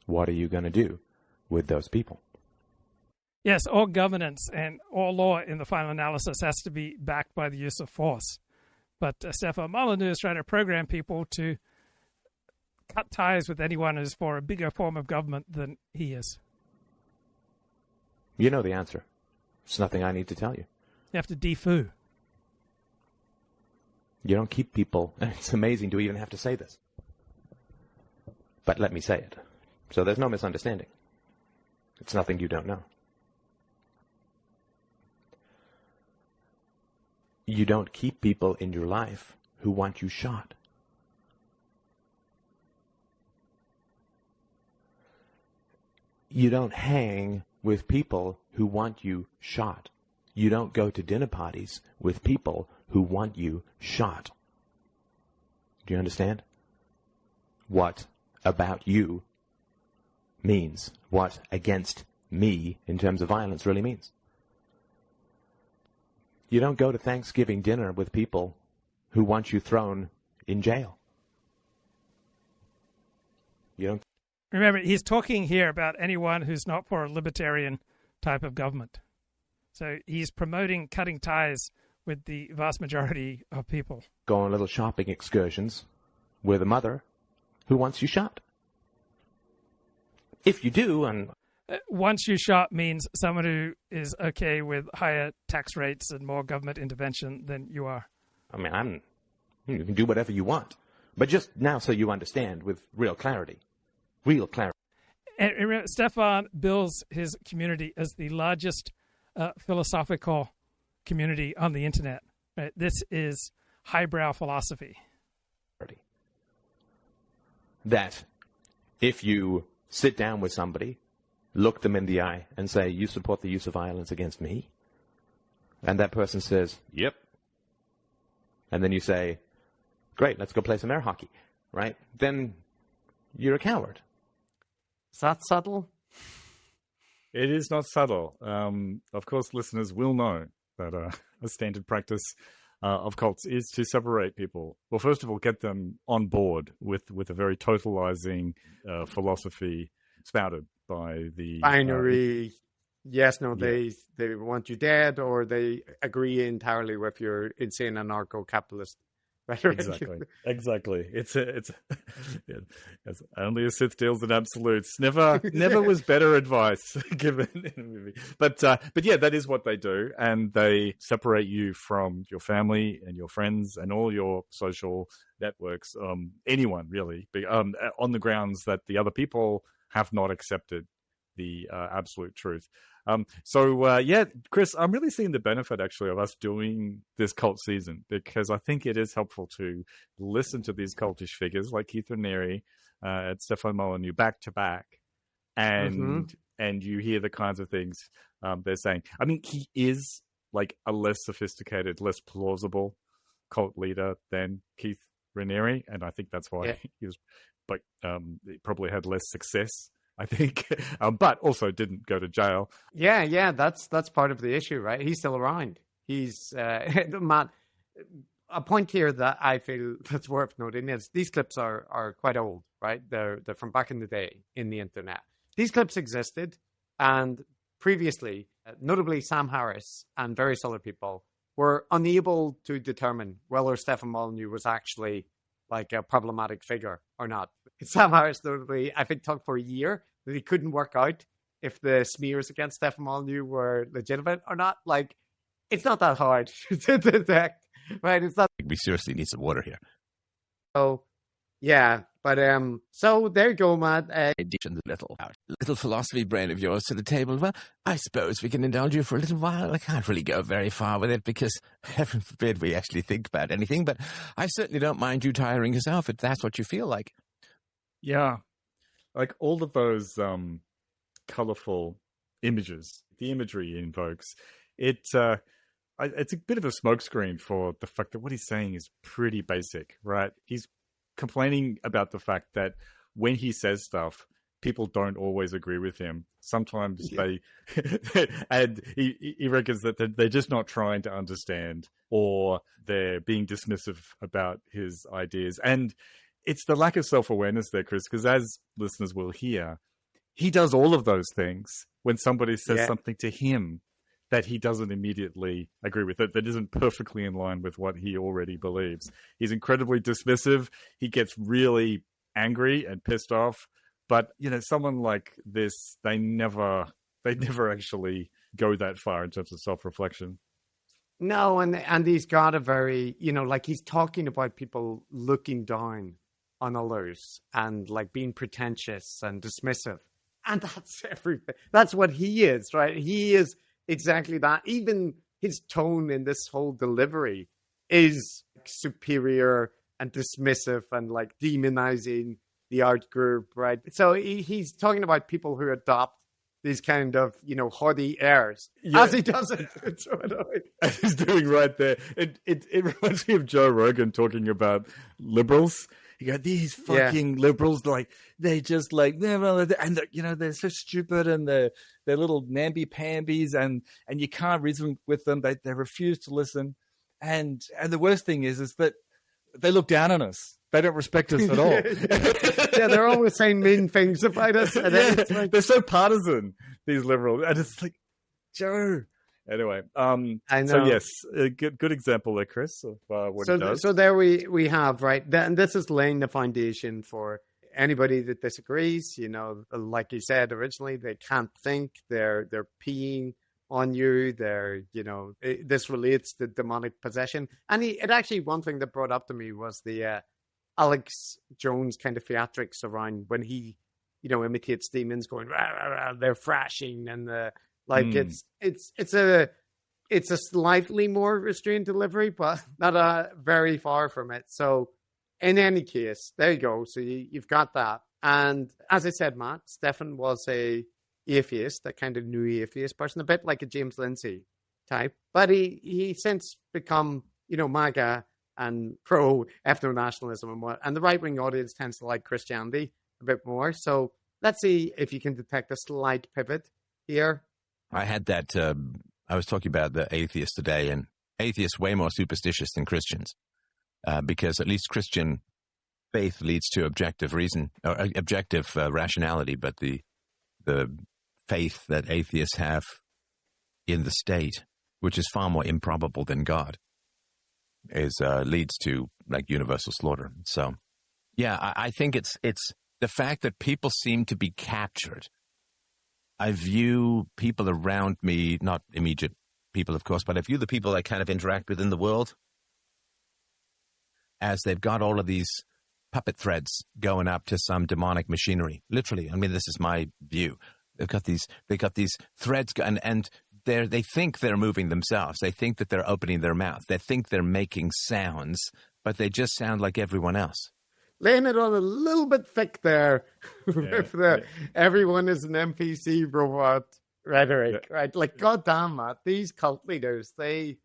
what are you going to do with those people? Yes, all governance and all law in the final analysis has to be backed by the use of force. But Stefan Molyneux is trying to program people to cut ties with anyone who's for a bigger form of government than he is. You know the answer. It's nothing I need to tell you. You have to defoo. You don't keep people. It's amazing to even have to say this. But let me say it. So there's no misunderstanding. It's nothing you don't know. You don't keep people in your life who want you shot. You don't hang with people who want you shot. You don't go to dinner parties with people who want you shot. Do you understand? What about you means, what against me in terms of violence really means. You don't go to Thanksgiving dinner with people who want you thrown in jail. You don't. Remember, he's talking here about anyone who's not for a libertarian type of government. So he's promoting cutting ties with the vast majority of people. Go on little shopping excursions with a mother who wants you shot. If you do, and once you shot means someone who is okay with higher tax rates and more government intervention than you are. I mean, you can do whatever you want. But just now so you understand with real clarity. Real clarity. And remember, Stefan bills his community as the largest philosophical community on the internet. Right? This is highbrow philosophy. That if you sit down with somebody, look them in the eye and say, you support the use of violence against me? And that person says, yep. And then you say, great, let's go play some air hockey, right? Then you're a coward. Is that subtle? It is not subtle. Of course, listeners will know that a standard practice of cults is to separate people. Well, first of all, get them on board with a very totalizing philosophy spouted by the binary. Yes, no, they want you dead, or they agree entirely with your insane anarcho-capitalist rhetoric. Exactly. It's only a Sith deals in absolutes. Never was better advice given in a movie. But yeah, that is what they do, and they separate you from your family and your friends and all your social networks. Anyone really, on the grounds that the other people have not accepted the absolute truth. Yeah, Chris, I'm really seeing the benefit actually of us doing this cult season, because I think it is helpful to listen to these cultish figures like Keith Raniere and Stefan Molyneux back to back, and you hear the kinds of things they're saying. I mean, he is like a less sophisticated, less plausible cult leader than Keith Raniere, and I think that's why he was, he probably had less success, I think, but also didn't go to jail. Yeah, that's part of the issue, right? He's still around. He's Matt. A point here that I feel that's worth noting is these clips are quite old, right? They're from back in the day in the internet. These clips existed, and previously, notably Sam Harris and various other people were unable to determine whether Stefan Molyneux was actually like a problematic figure or not. Sam Harris notably, I think, talked for a year that he couldn't work out if the smears against Stefan Molyneux were legitimate or not. Like, it's not that hard to detect, right? It's not. We seriously need some water here. So, yeah, But so there you go, Matt. Little philosophy brain of yours to the table. Well, I suppose we can indulge you for a little while. I can't really go very far with it because, heaven forbid, we actually think about anything. But I certainly don't mind you tiring yourself if that's what you feel like. Yeah, like all of those colorful images, the imagery he invokes, it's a bit of a smokescreen for the fact that what he's saying is pretty basic, right? He's complaining about the fact that when he says stuff, people don't always agree with him. Sometimes they, and he reckons that they're just not trying to understand, or they're being dismissive about his ideas. And it's the lack of self-awareness there, Chris, because as listeners will hear, he does all of those things when somebody says something to him that he doesn't immediately agree with, that isn't perfectly in line with what he already believes. He's incredibly dismissive. He gets really angry and pissed off. But, you know, someone like this, they never actually go that far in terms of self-reflection. No, and he's got a very, you know, like he's talking about people looking down on others and like being pretentious and dismissive. And that's everything. That's what he is, right? He is exactly that. Even his tone in this whole delivery is superior and dismissive and like demonizing the art group, right? So he's talking about people who adopt these kind of, you know, haughty airs as he does it. It's so annoying. As he's doing right there. It reminds me of Joe Rogan talking about liberals. You go, these fucking liberals, like, they just like, and you know, they're so stupid and they're little namby-pambies and you can't reason with them. They refuse to listen. And the worst thing is that they look down on us. They don't respect us at all. Yeah, they're always saying mean things about us. And it's like, they're so partisan, these liberals. And it's like, Joe. Anyway, I know. So yes, a good example there, Chris, of what he does. So there we have, right, and this is laying the foundation for anybody that disagrees. You know, like you said originally, they can't think. They're peeing on you. This relates to demonic possession. And it actually, one thing that brought up to me was the Alex Jones kind of theatrics around when he, you know, imitates demons going, rah, rah, rah, they're thrashing and it's a slightly more restrained delivery, but not very far from it. So in any case, there you go. So you've got that. And as I said, Matt, Stefan was a atheist, a kind of new atheist person, a bit like a James Lindsay type. But he since become, you know, MAGA and pro ethno-nationalism and the right-wing audience tends to like Christianity a bit more. So let's see if you can detect a slight pivot here. I had that, I was talking about the atheists today, and atheists way more superstitious than Christians, because at least Christian faith leads to objective reason, or objective rationality, but the faith that atheists have in the state, which is far more improbable than God, leads to like universal slaughter. So, yeah, I think it's the fact that people seem to be captured. I view people around me, not immediate people, of course, but I view the people I kind of interact with in the world as they've got all of these puppet threads going up to some demonic machinery. Literally, I mean, this is my view. They've got these threads, and they think they're moving themselves. They think that they're opening their mouth. They think they're making sounds, but they just sound like everyone else. Laying it on a little bit thick there with everyone is an NPC robot rhetoric, right? Like, goddamn, Matt, these cult leaders, they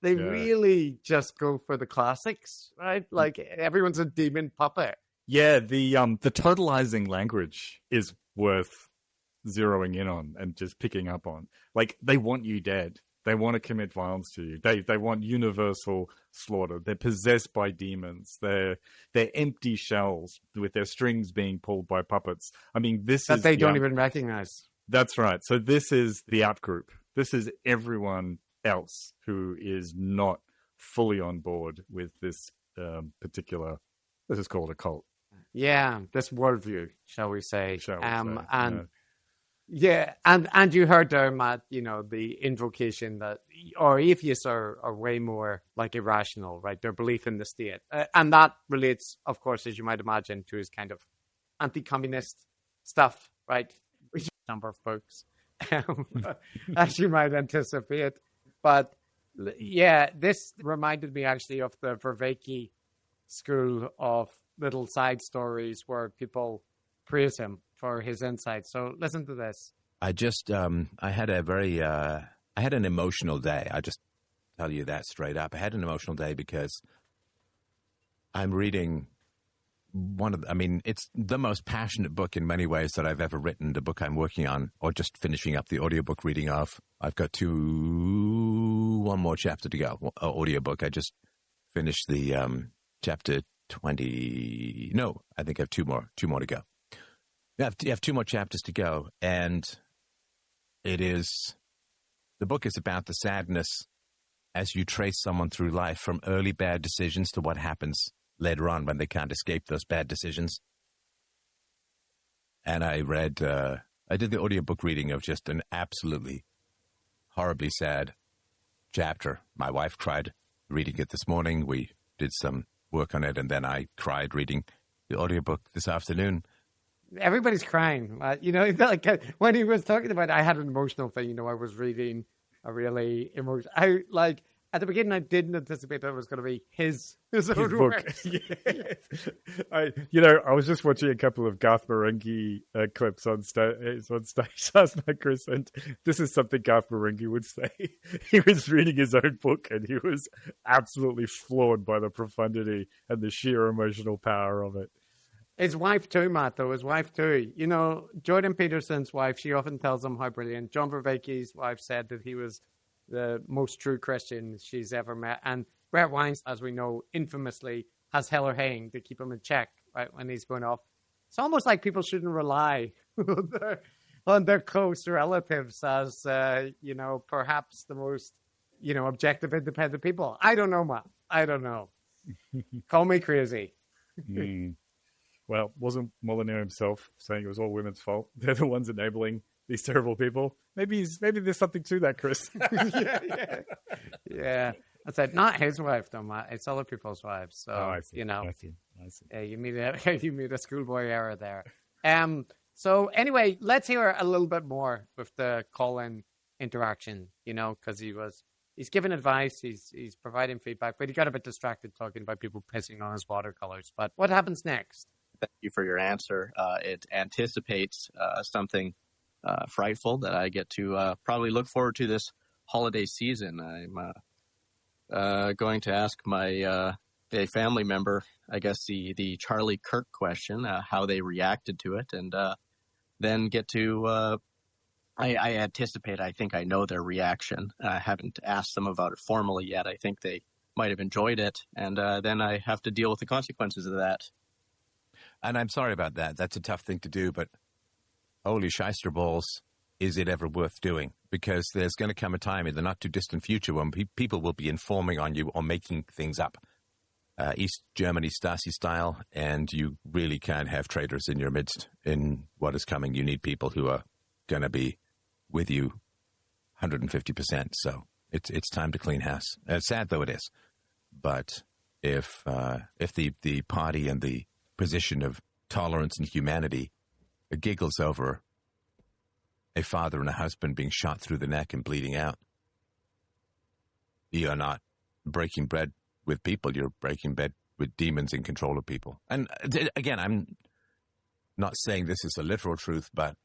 really just go for the classics, right? Like, everyone's a demon puppet. Yeah, the totalizing language is worth zeroing in on and just picking up on. Like, they want you dead. They want to commit violence to you. They want universal slaughter. They're possessed by demons. They're empty shells with their strings being pulled by puppets. I mean, this that is they don't even recognize. That's right. So this is the out group. This is everyone else who is not fully on board with this particular. This is called a cult. Yeah, this worldview, shall we say? Yeah, and you heard there, Matt, the invocation that or atheists are way more like irrational, right? Their belief in the state. And that relates, of course, as you might imagine, to his kind of anti-communist stuff, right? Number of books, as you might anticipate. But yeah, this reminded me actually of the Vervaeke school of little side stories where people praise him for his insights. So listen to this. I just, I had an emotional day. I just tell you that straight up. I had an emotional day because I'm reading it's the most passionate book in many ways that I've ever written, the book I'm working on, or just finishing up the audiobook reading of. I've got one more chapter to go, audiobook. I just finished the chapter 20. No, I think I have two more to go. You have two more chapters to go, and the book is about the sadness as you trace someone through life from early bad decisions to what happens later on when they can't escape those bad decisions. And I did the audiobook reading of just an absolutely horribly sad chapter. My wife cried reading it this morning. We did some work on it, and then I cried reading the audiobook this afternoon. Everybody's crying. Like when he was talking about it, I had an emotional thing. I was reading a really emotional. At the beginning, I didn't anticipate that it was going to be his own book. I was just watching a couple of Garth Marenghi clips on stage last night, Chris, and this is something Garth Marenghi would say. He was reading his own book, and he was absolutely floored by the profundity and the sheer emotional power of it. His wife too, Matt, though. His wife too. Jordan Peterson's wife, she often tells him how brilliant. John Vervaeke's wife said that he was the most true Christian she's ever met. And Brett Weiss, as we know, infamously has Heller hanging to keep him in check, right, when he's going off. It's almost like people shouldn't rely on their close relatives as, perhaps the most, objective, independent people. I don't know, Matt. I don't know. Call me crazy. Well, wasn't Molyneux himself saying it was all women's fault? They're the ones enabling these terrible people. Maybe there's something to that, Chris. Yeah. I said not his wife though, Matt. It's other people's wives. So I see. I see. You meet a schoolboy error there. So anyway, let's hear a little bit more with the call-in interaction. Because he's giving advice, he's providing feedback, but he got a bit distracted talking about people pissing on his watercolors. But what happens next? Thank you for your answer. It anticipates something frightful that I get to probably look forward to this holiday season. I'm going to ask my a family member, I guess the Charlie Kirk question, how they reacted to it, and then get to I anticipate, I think I know their reaction. I haven't asked them about it formally yet. I think they might have enjoyed it, and then I have to deal with the consequences of that. And I'm sorry about that. That's a tough thing to do, but holy shyster balls, is it ever worth doing? Because there's going to come a time in the not-too-distant future when people will be informing on you or making things up. East Germany Stasi style, and you really can't have traitors in your midst in what is coming. You need people who are going to be with you 150%. So it's time to clean house. Sad though it is. But if the party and the position of tolerance and humanity giggles over a father and a husband being shot through the neck and bleeding out, you're not breaking bread with people, you're breaking bread with demons in control of people. And again, I'm not saying this is a literal truth, but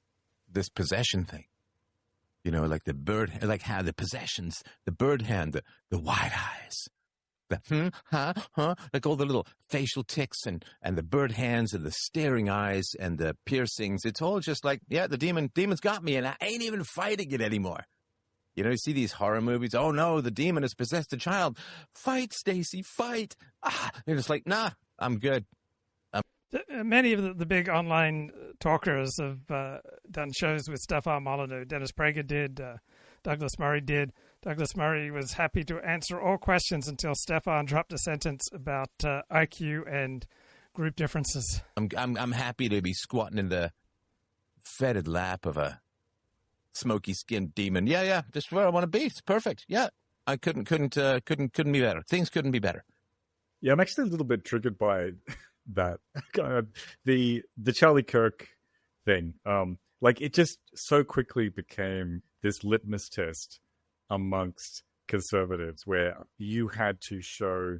this possession thing, like the bird, like how the possessions, the bird hand, the wide eyes, the like all the little facial tics and the bird hands and the staring eyes and the piercings. It's all just like, yeah, the demon's got me and I ain't even fighting it anymore. You see these horror movies. Oh no, the demon has possessed a child. Fight, Stacy, fight. You're just like, nah, I'm good. Many of the big online talkers have done shows with Stefan Molyneux. Dennis Prager did. Douglas Murray did. Douglas Murray was happy to answer all questions until Stefan dropped a sentence about IQ and group differences. I'm happy to be squatting in the fetid lap of a smoky skinned demon. Yeah, just where I want to be. It's perfect. Yeah, I couldn't be better. Things couldn't be better. Yeah, I'm actually a little bit triggered by that. The Charlie Kirk thing. Like, it just so quickly became this litmus test amongst conservatives where you had to show,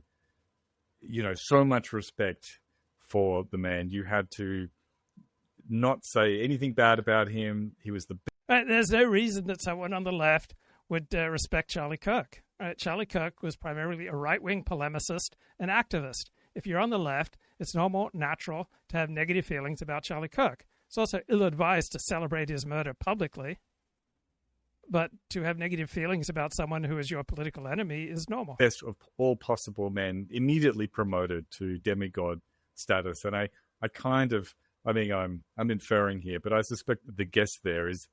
so much respect for the man. You had to not say anything bad about him. He was the best. Right, there's no reason that someone on the left would respect Charlie Kirk. Right? Charlie Kirk was primarily a right-wing polemicist and activist. If you're on the left, it's no more natural to have negative feelings about Charlie Kirk. It's also ill-advised to celebrate his murder publicly, but to have negative feelings about someone who is your political enemy is normal. Best of all possible men, immediately promoted to demigod status. And I'm inferring here, but I suspect that the guest there is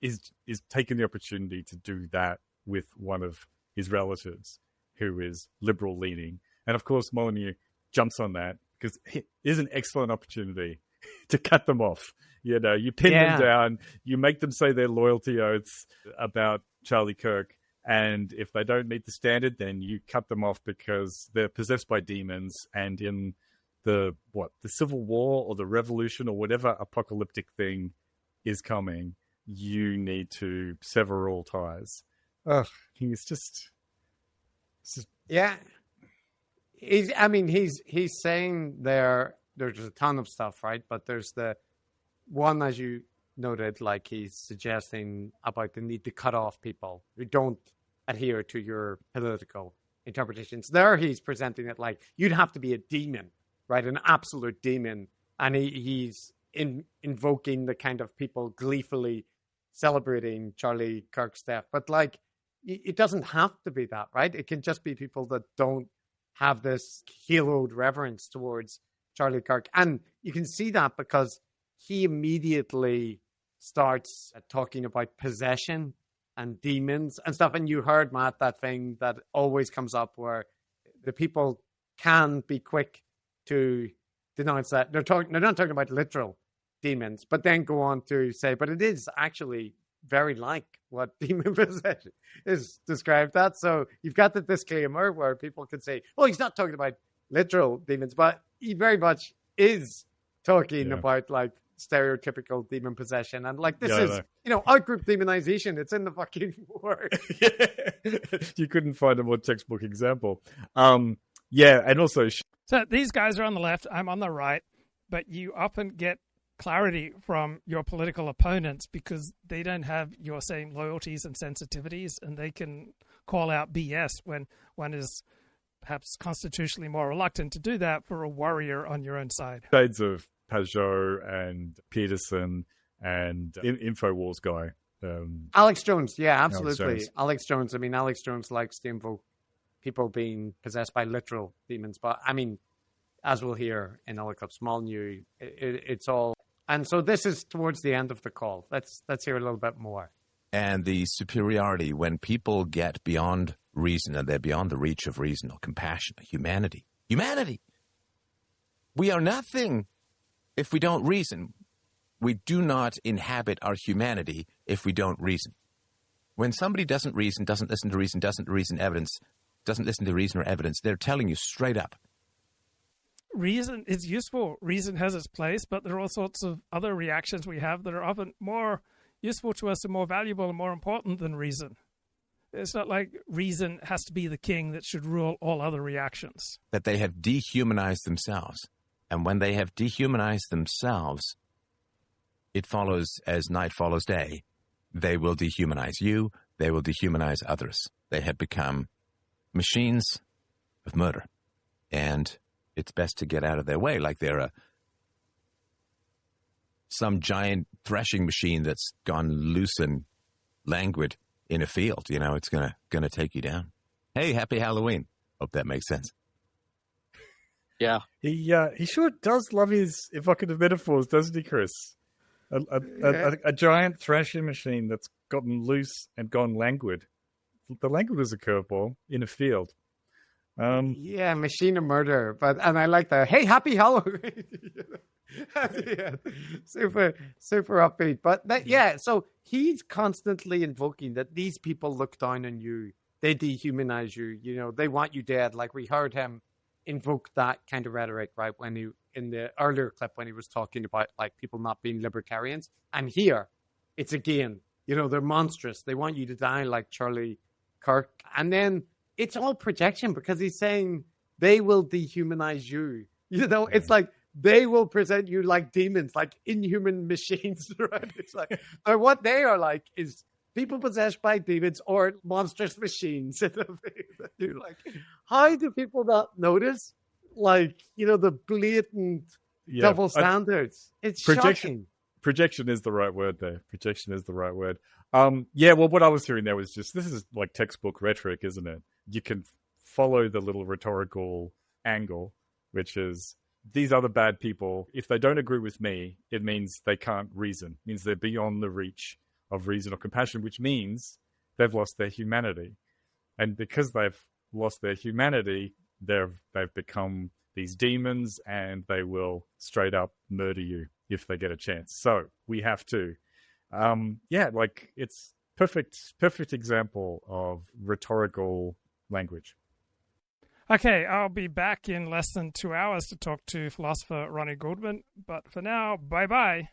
taking the opportunity to do that with one of his relatives who is liberal leaning. And of course, Molyneux jumps on that because it is an excellent opportunity to cut them off. You pin them down, you make them say their loyalty oaths about Charlie Kirk. And if they don't meet the standard, then you cut them off because they're possessed by demons. And in the Civil War or the Revolution or whatever apocalyptic thing is coming, you need to sever all ties. Ugh, he's just yeah. He's saying there's a ton of stuff, right? But there's the one, as you noted, like he's suggesting about the need to cut off people who don't adhere to your political interpretations. There he's presenting it like you'd have to be a demon, right? An absolute demon. And he's invoking the kind of people gleefully celebrating Charlie Kirk's death. But like, it doesn't have to be that, right? It can just be people that don't have this haloed reverence towards Charlie Kirk. And you can see that because he immediately starts talking about possession and demons and stuff. And you heard, Matt, that thing that always comes up where the people can be quick to denounce that. They're not talking about literal demons, but then go on to say, but it is actually very like what demon possession is described at. So you've got the disclaimer where people could say, well, he's not talking about literal demons, but he very much is talking about like stereotypical demon possession. And like, this is, out-group demonization. It's in the fucking word. You couldn't find a more textbook example. And also... So these guys are on the left, I'm on the right, but you often get clarity from your political opponents because they don't have your same loyalties and sensitivities, and they can call out BS when one is perhaps constitutionally more reluctant to do that for a warrior on your own side. Shades of Pajot and Peterson and InfoWars guy. Alex Jones, yeah, absolutely. Alex Jones likes to invoke people being possessed by literal demons. But I mean, as we'll hear in other clips, Molyneux, it's all. And so this is towards the end of the call. Let's hear a little bit more. And the superiority when people get beyond reason and they're beyond the reach of reason or compassion, humanity. We are nothing if we don't reason. We do not inhabit our humanity if we don't reason. When somebody doesn't reason, doesn't listen to reason, doesn't listen to reason or evidence, they're telling you straight up. Reason is useful. Reason has its place, but there are all sorts of other reactions we have that are often more useful to us and more valuable and more important than reason. It's not like reason has to be the king that should rule all other reactions. That they have dehumanized themselves. And when they have dehumanized themselves, it follows as night follows day. They will dehumanize you. They will dehumanize others. They have become machines of murder. And it's best to get out of their way, like they're some giant threshing machine that's gone loose and languid in a field. It's gonna take you down. Hey, happy Halloween. Hope that makes sense. Yeah. He sure does love his evocative metaphors, doesn't he, Chris? A giant thrashing machine that's gotten loose and gone languid. The languid was a curveball in a field. Machine of murder. And I like the, hey, happy Halloween. Yeah, super upbeat. But so he's constantly invoking that these people look down on you. They dehumanize you. You know, they want you dead. Like we heard him invoke that kind of rhetoric, right? When he, in the earlier clip, when he was talking about like people not being libertarians. And here, it's again, you know, they're monstrous. They want you to die like Charlie Kirk. And then it's all projection because he's saying they will dehumanize you. You know, it's like they will present you like demons, like inhuman machines, right? It's like, or what they are like is people possessed by demons or monstrous machines. Like, how do people not notice? Like, you know, the blatant double standards. It's shocking. Projection is the right word there. Projection is the right word. Well, what I was hearing there was just, this is like textbook rhetoric, isn't it? You can follow the little rhetorical angle, which is, these other bad people, if they don't agree with me, it means they can't reason. It means they're beyond the reach of reason or compassion, which means they've lost their humanity. And because they've lost their humanity, they've become these demons, and they will straight up murder you if they get a chance. So we have to, it's perfect example of rhetorical language. Okay, I'll be back in less than 2 hours to talk to philosopher Ronnie Goldman. But for now, bye-bye.